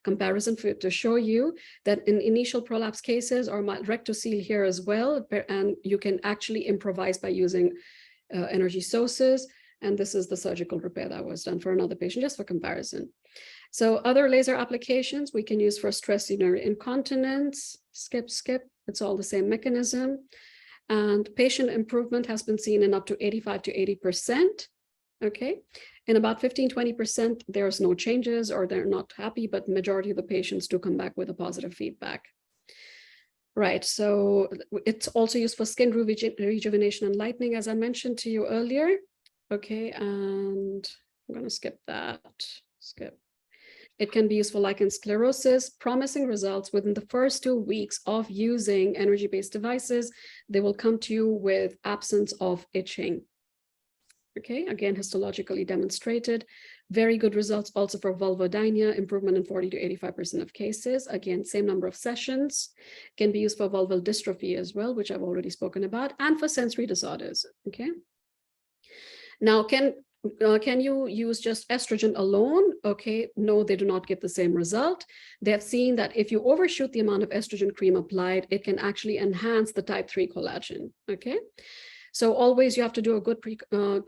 J: comparison to show you that in initial prolapse cases, or my rectocele here as well, and you can actually improvise by using energy sources. And this is the surgical repair that was done for another patient, just for comparison. So other laser applications we can use for stress urinary incontinence, skip. It's all the same mechanism. And patient improvement has been seen in up to 85 to 80%. Okay. In about 15-20%, there's no changes or they're not happy, but majority of the patients do come back with a positive feedback. Right. So it's also used for skin rejuvenation and lightening, as I mentioned to you earlier. Okay. And I'm going to skip that. Skip. It can be used for lichen sclerosis, promising results within the first 2 weeks of using energy-based devices. They will come to you with absence of itching. Okay, again, histologically demonstrated. Very good results also for vulvodynia, improvement in 40 to 85% of cases. Again, same number of sessions. Can be used for vulval dystrophy as well, which I've already spoken about, and for sensory disorders. Okay. Now, can you use just estrogen alone? Okay, no, they do not give the same result. They have seen that if you overshoot the amount of estrogen cream applied, it can actually enhance the type 3 collagen. Okay. So always you have to do a good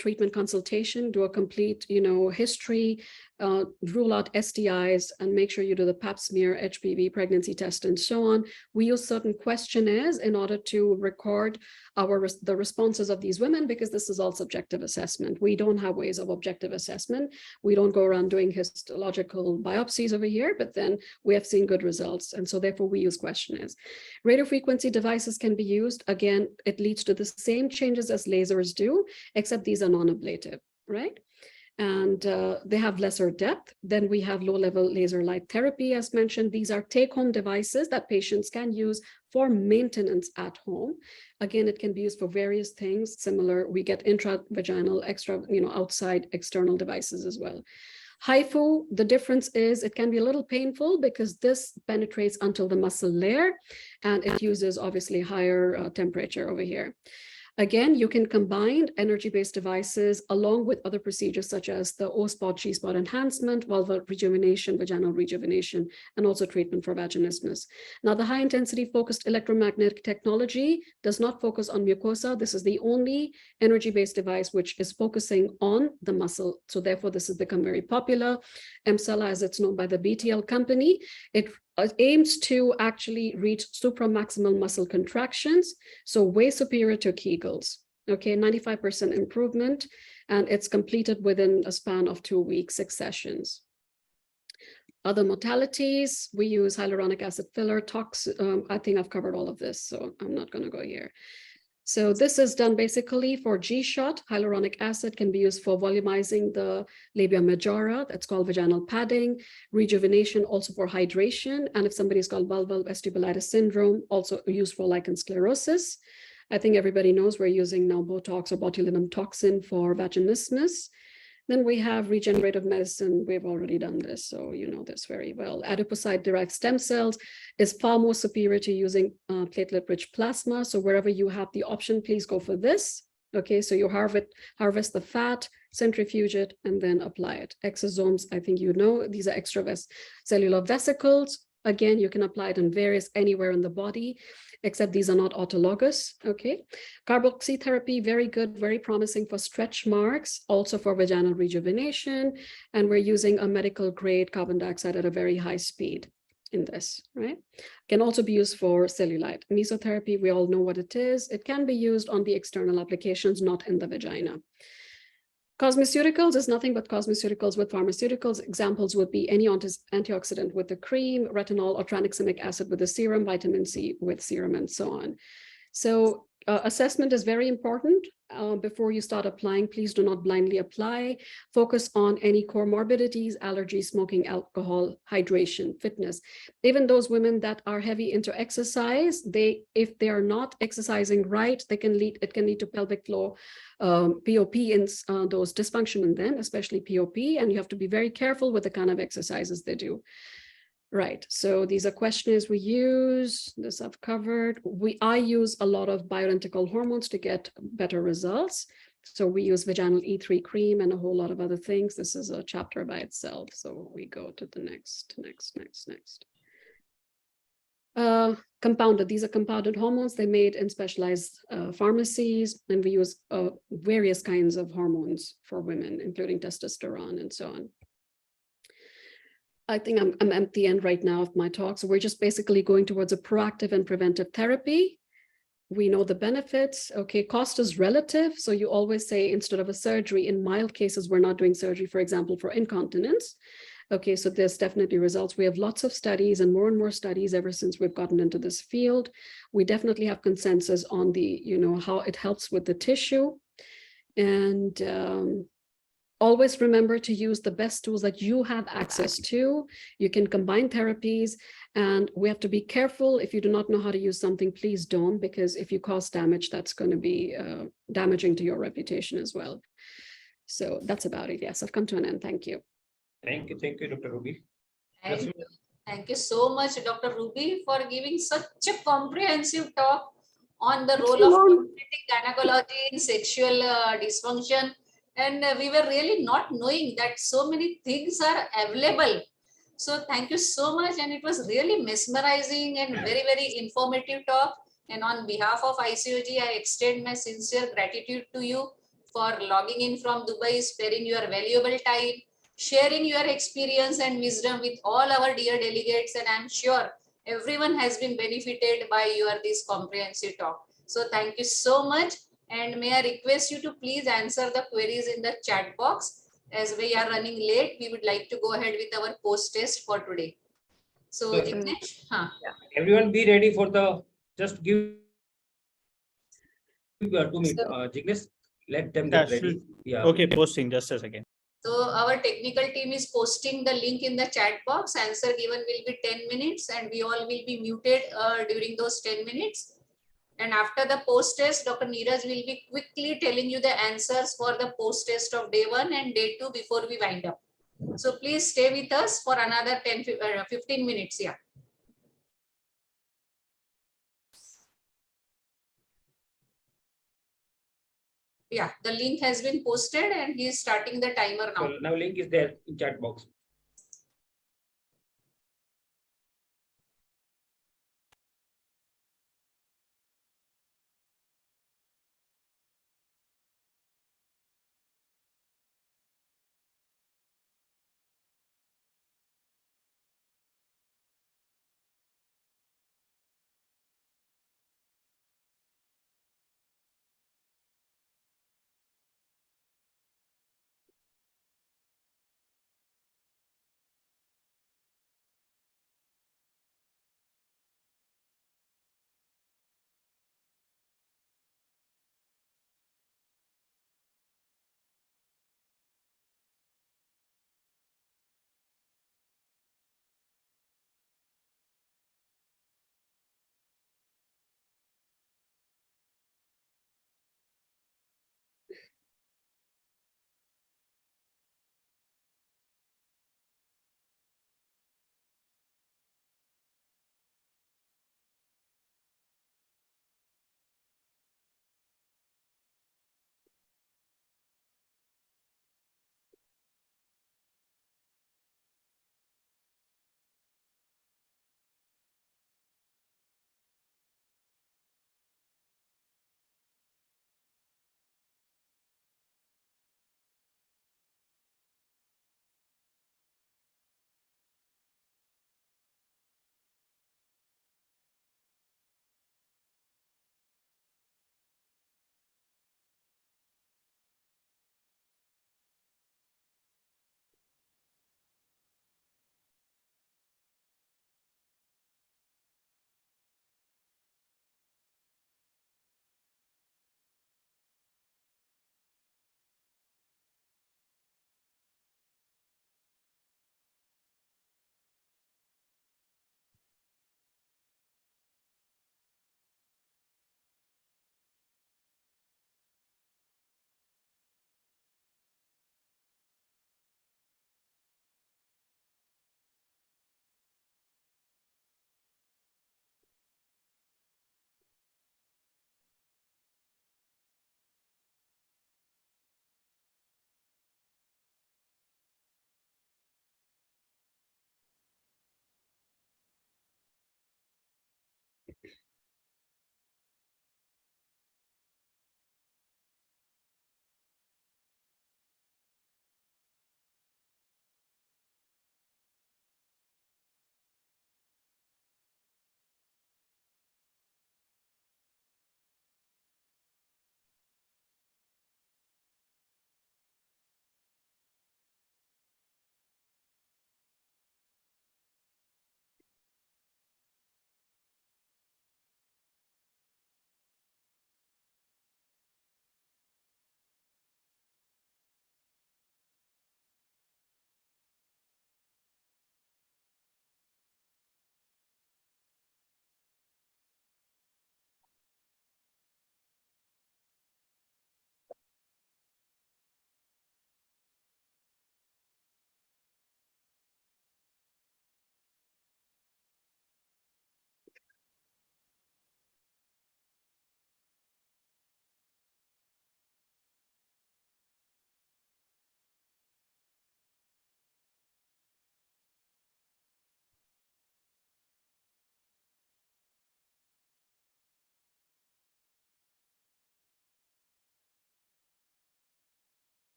J: treatment consultation, do a complete, history, rule out STIs, and make sure you do the pap smear, HPV, pregnancy test, and so on. We use certain questionnaires in order to record the responses of these women, because this is all subjective assessment. We don't have ways of objective assessment. We don't go around doing histological biopsies over here, but then we have seen good results. And so therefore we use questionnaires. Radiofrequency devices can be used. Again, it leads to the same changes as lasers do, except these are non-ablative, right? And they have lesser depth. Then we have low-level laser light therapy, as mentioned. These are take-home devices that patients can use for maintenance at home. Again, it can be used for various things. Similar, we get intravaginal, extra, outside external devices as well. HIFU, the difference is it can be a little painful because this penetrates until the muscle layer, and it uses obviously higher temperature over here. Again, you can combine energy-based devices along with other procedures such as the O-spot, G-spot enhancement, vulval rejuvenation, vaginal rejuvenation, and also treatment for vaginismus. Now, the high-intensity focused electromagnetic technology does not focus on mucosa. This is the only energy-based device which is focusing on the muscle. So therefore, this has become very popular. EMSELA, as it's known by the BTL company, it aims to actually reach supramaximal muscle contractions, so way superior to Kegels. Okay, 95% improvement, and it's completed within a span of 2 weeks, 6 sessions. Other modalities, we use hyaluronic acid filler, I think I've covered all of this, so I'm not going to go here. So this is done basically for G-shot. Hyaluronic acid can be used for volumizing the labia majora. That's called vaginal padding. Rejuvenation also for hydration. And if somebody's got vulval vestibulitis syndrome, also used for lichen sclerosis. I think everybody knows we're using now Botox or botulinum toxin for vaginismus. Then we have regenerative medicine. We've already done this, so you know this very well. Adipocyte-derived stem cells is far more superior to using platelet-rich plasma. So wherever you have the option, please go for this. Okay, so you harvest the fat, centrifuge it, and then apply it. Exosomes, I think you know, these are extracellular vesicles. Again, you can apply it in anywhere in the body, except these are not autologous. Okay. Carboxy therapy, very good, very promising for stretch marks, also for vaginal rejuvenation. And we're using a medical grade carbon dioxide at a very high speed in this, right? Can also be used for cellulite. Mesotherapy, we all know what it is. It can be used on the external applications, not in the vagina. Cosmeceuticals is nothing but cosmeceuticals with pharmaceuticals. Examples would be any antioxidant with the cream, retinol or tranexamic acid with the serum, vitamin C with serum, and so on. So assessment is very important. Before you start applying, please do not blindly apply. Focus on any comorbidities, allergies, smoking, alcohol, hydration, fitness. Even those women that are heavy into exercise, if they are not exercising right, it can lead to pelvic floor POP and those dysfunction in them, especially POP, and you have to be very careful with the kind of exercises they do. Right, so these are questionnaires we use. This I've covered. I use a lot of bioidentical hormones to get better results. So we use vaginal E3 cream and a whole lot of other things. This is a chapter by itself. So we go to the next. Compounded, these are compounded hormones. They made in specialized pharmacies, and we use various kinds of hormones for women, including testosterone and so on. I think I'm at the end right now of my talk. So we're just basically going towards a proactive and preventive therapy. We know the benefits. Okay, cost is relative. So you always say instead of a surgery, in mild cases, we're not doing surgery, for example, for incontinence. Okay, so there's definitely results. We have lots of studies and more studies ever since we've gotten into this field. We definitely have consensus on the, how it helps with the tissue. And always remember to use the best tools that you have access to. You can combine therapies, and we have to be careful. If you do not know how to use something, please don't, because if you cause damage, that's going to be damaging to your reputation as well. So that's about it. Yes, I've come to an end. Thank you.
B: Thank you, Dr. Ruby.
A: Thank you so much, Dr. Ruby, for giving such a comprehensive talk on the role of obstetric gynecology in sexual dysfunction. And we were really not knowing that so many things are available. So thank you so much. And it was really mesmerizing and very, very informative talk. And on behalf of ICOG, I extend my sincere gratitude to you for logging in from Dubai, sparing your valuable time, sharing your experience and wisdom with all our dear delegates. And I'm sure everyone has been benefited by this comprehensive talk. So thank you so much. And may I request you to please answer the queries in the chat box. As we are running late, we would like to go ahead with our post-test for today. So, Jignesh,
B: everyone be ready for just give 2 minutes. Jignesh, let them get ready. Yeah.
L: Okay, posting, just a second.
A: So our technical team is posting the link in the chat box. Answer given will be 10 minutes and we all will be muted during those 10 minutes. And after the post-test, Dr. Neeraj will be quickly telling you the answers for the post-test of day 1 and day 2 before we wind up. So please stay with us for another 15 minutes. Yeah. Yeah, the link has been posted and he is starting the timer now.
B: So now link is there in chat box.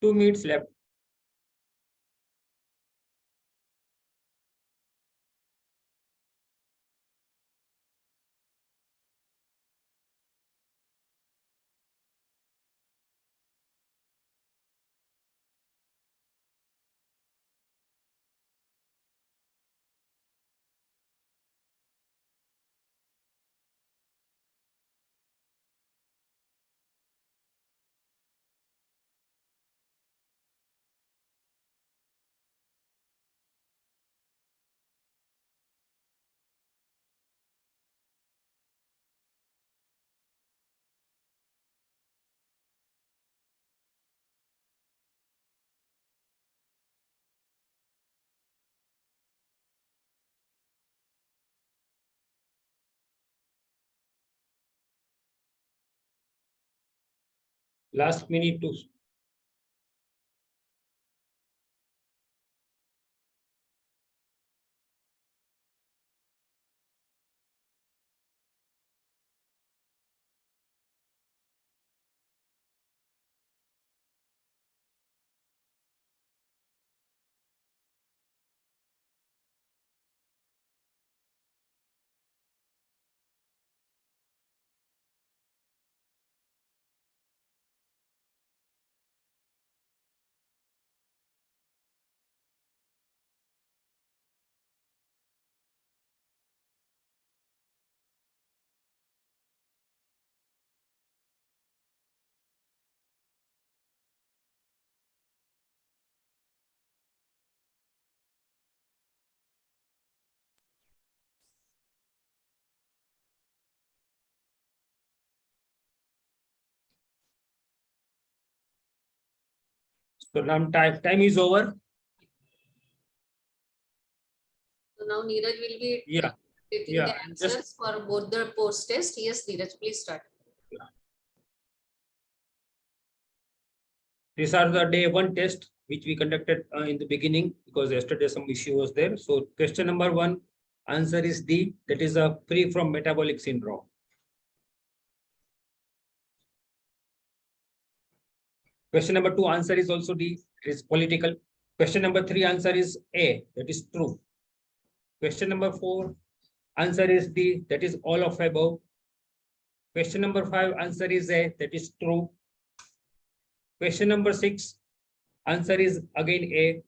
B: 2 minutes left. Last minute to so now time is over.
A: So now Neeraj will be
B: Yeah.
A: taking
B: Yeah,
A: the answers for both the post test. Yes, Neeraj, please start.
B: These are the day 1 test which we conducted in the beginning because yesterday some issue was there. So question number 1, answer is D, that is free from metabolic syndrome. Question number 2, answer is also D, it is political. Question number 3, answer is A, that is true. Question number 4, answer is D, that is all of above. Question number 5, answer is A, that is true. Question number 6, answer is again A.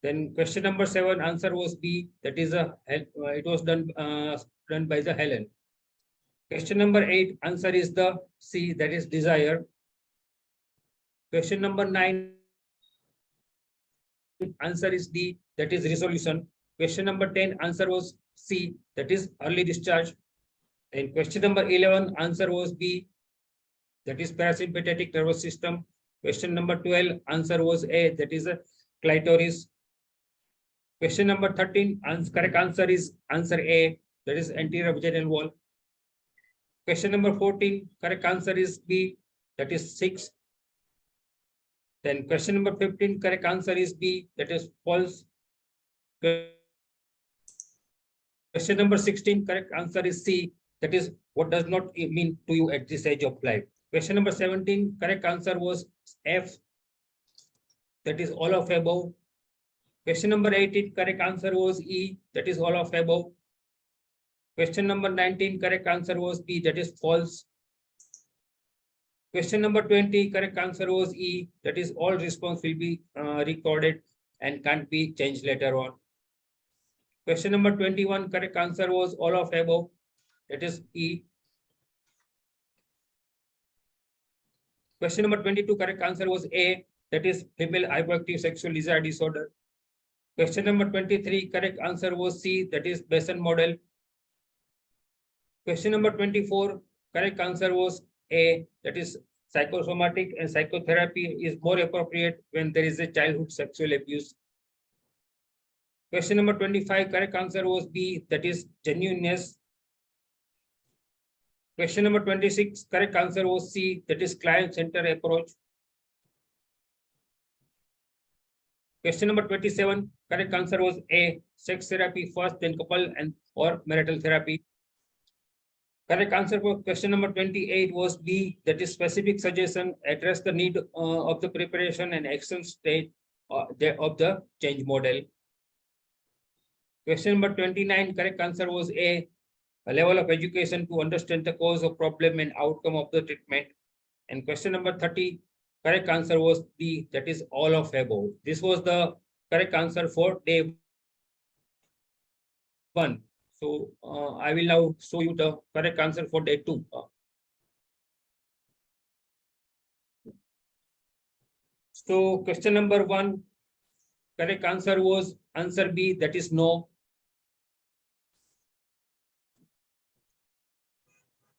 B: Then question number 7, answer was B, that is it was done by the Helen. Question number 8, answer is the C, that is desire. Question number 9, answer is D, that is resolution. Question number 10, answer was C, that is early discharge. And question number 11, answer was B, that is parasympathetic nervous system. Question number 12, answer was A, that is a clitoris. Question number 13, correct answer is answer A, that is anterior vaginal wall. Question number 14, correct answer is B, that is 6. Then question number 15, correct answer is B, that is false. Question number 16, correct answer is C, that is what does not mean to you at this age of life. Question number 17, correct answer was F, that is all of above. Question number 18, correct answer was E, that is all of above. Question number 19, correct answer was B, that is false. Question number 20, correct answer was E, that is all response will be recorded and can't be changed later on. Question number 21, correct answer was all of above, that is E. Question number 22, correct answer was A, that is female hyperactive sexual desire disorder. Question number 23, correct answer was C, that is Besson model. Question number 24, correct answer was A, that is psychosomatic, and psychotherapy is more appropriate when there is a childhood sexual abuse. Question number 25, correct answer was B, that is genuineness. Question number 26, correct answer was C, that is client-centered approach. Question number 27, correct answer was A, sex therapy first, then couple and or marital therapy. Correct answer for question number 28 was B, that is specific suggestion address the need of the preparation and action stage of the change model. Question number 29, correct answer was A level of education to understand the cause of problem and outcome of the treatment. And question number 30, correct answer was D, that is all of above. This was the correct answer for day 1. So I will now show you the correct answer for day 2. So question number 1, correct answer was answer B, that is no.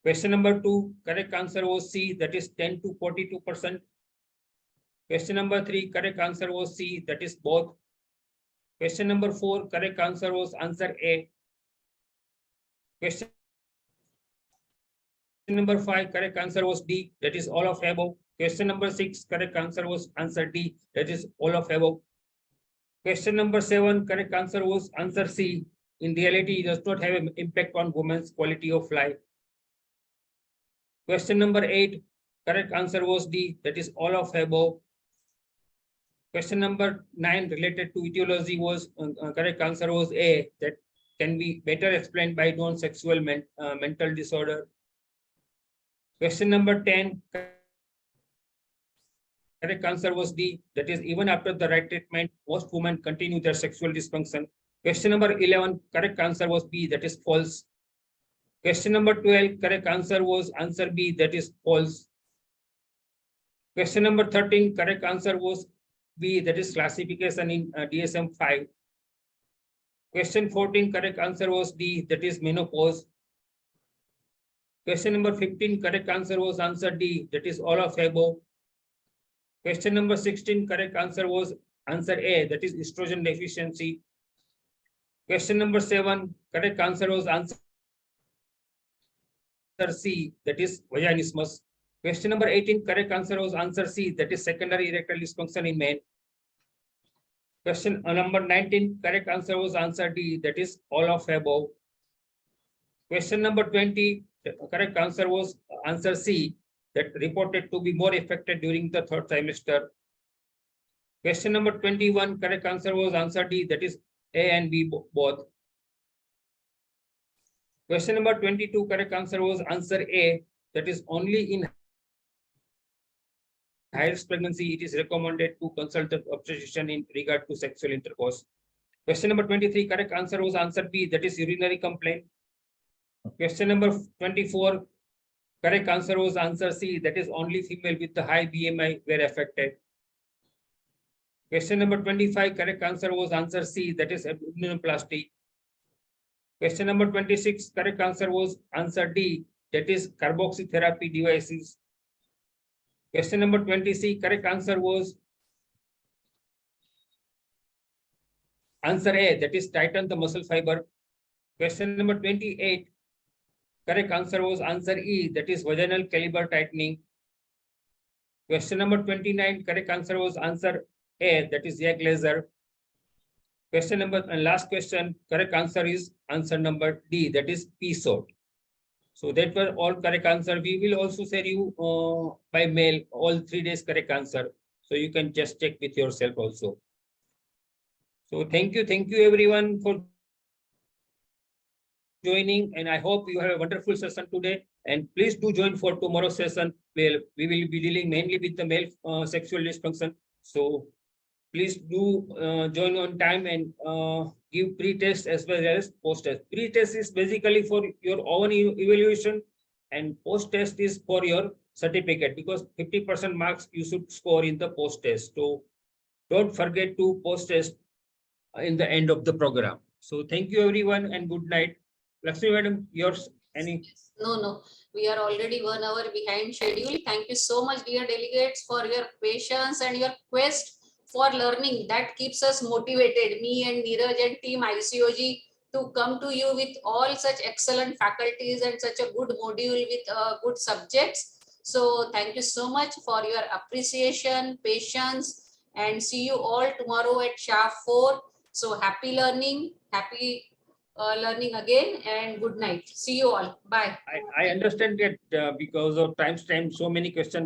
B: Question number 2, correct answer was C, that is 10 to 42%. Question number 3, correct answer was C, that is both. Question number 4, correct answer was answer A. Question number 5, correct answer was D, that is all of above. Question number 6, correct answer was answer D, that is all of above. Question number 7, correct answer was answer C. In reality, it does not have an impact on women's quality of life. Question number 8, correct answer was D, that is all of above. Question number 9 related to etiology was correct answer was A, that can be better explained by non-sexual mental disorder. Question number 10, correct answer was D, that is even after the right treatment, most women continue their sexual dysfunction. Question number 11, correct answer was B, that is false. Question number 12, correct answer was answer B, that is false. Question number 13, correct answer was B, that is classification in DSM-5. Question 14, correct answer was D, that is menopause. Question number 15, correct answer was answer D, that is all of above. Question number 16, correct answer was answer A, that is estrogen deficiency. Question number 7, correct answer was answer C, that is vaginismus. Question number 18, correct answer was answer C, that is secondary erectile dysfunction in men. Question number 19, correct answer was answer D, that is all of above. Question number 20, correct answer was answer C, that reported to be more affected during the 3rd trimester. Question number 21, correct answer was answer D, that is A and B both. Question number 22, correct answer was answer A, that is only in high-risk pregnancy, it is recommended to consult the obstetrician in regard to sexual intercourse. Question number 23, correct answer was answer B, that is urinary complaint. Question number 24, correct answer was answer C, that is only female with the high BMI were affected. Question number 25, correct answer was answer C, that is abdominoplasty. Question number 26, correct answer was answer D, that is carboxytherapy devices. Question number 20C, correct answer was answer A, that is tighten the muscle fiber. Question number 28, correct answer was answer E, that is vaginal caliber tightening. Question number 29, correct answer was answer A, that is Jack laser. Question number and last question, correct answer is answer number D, that is P-SOT. So that were all correct answer. We will also share you by mail all 3 days correct answer. So you can just check with yourself also. So thank you everyone for joining, and I hope you have a wonderful session today. And please do join for tomorrow's session where we will be dealing mainly with the male sexual dysfunction. So please do join on time and give pre-test as well as post-test. Pre-test is basically for your own evaluation, and post-test is for your certificate, because 50% marks you should score in the post-test. So don't forget to post-test in the end of the program. So thank you everyone and good night. Lakshmi madam, yours any?
A: No, we are already 1 hour behind schedule. Thank you so much, dear delegates, for your patience and your quest for learning. That keeps us motivated, me and Neeraj and team ICOG, to come to you with all such excellent faculties and such a good module with good subjects. So thank you so much for your appreciation, patience, and see you all tomorrow at sharp 4. So happy learning, happy learning again, and good night. See you all. Bye.
B: I understand that because of time, so many questions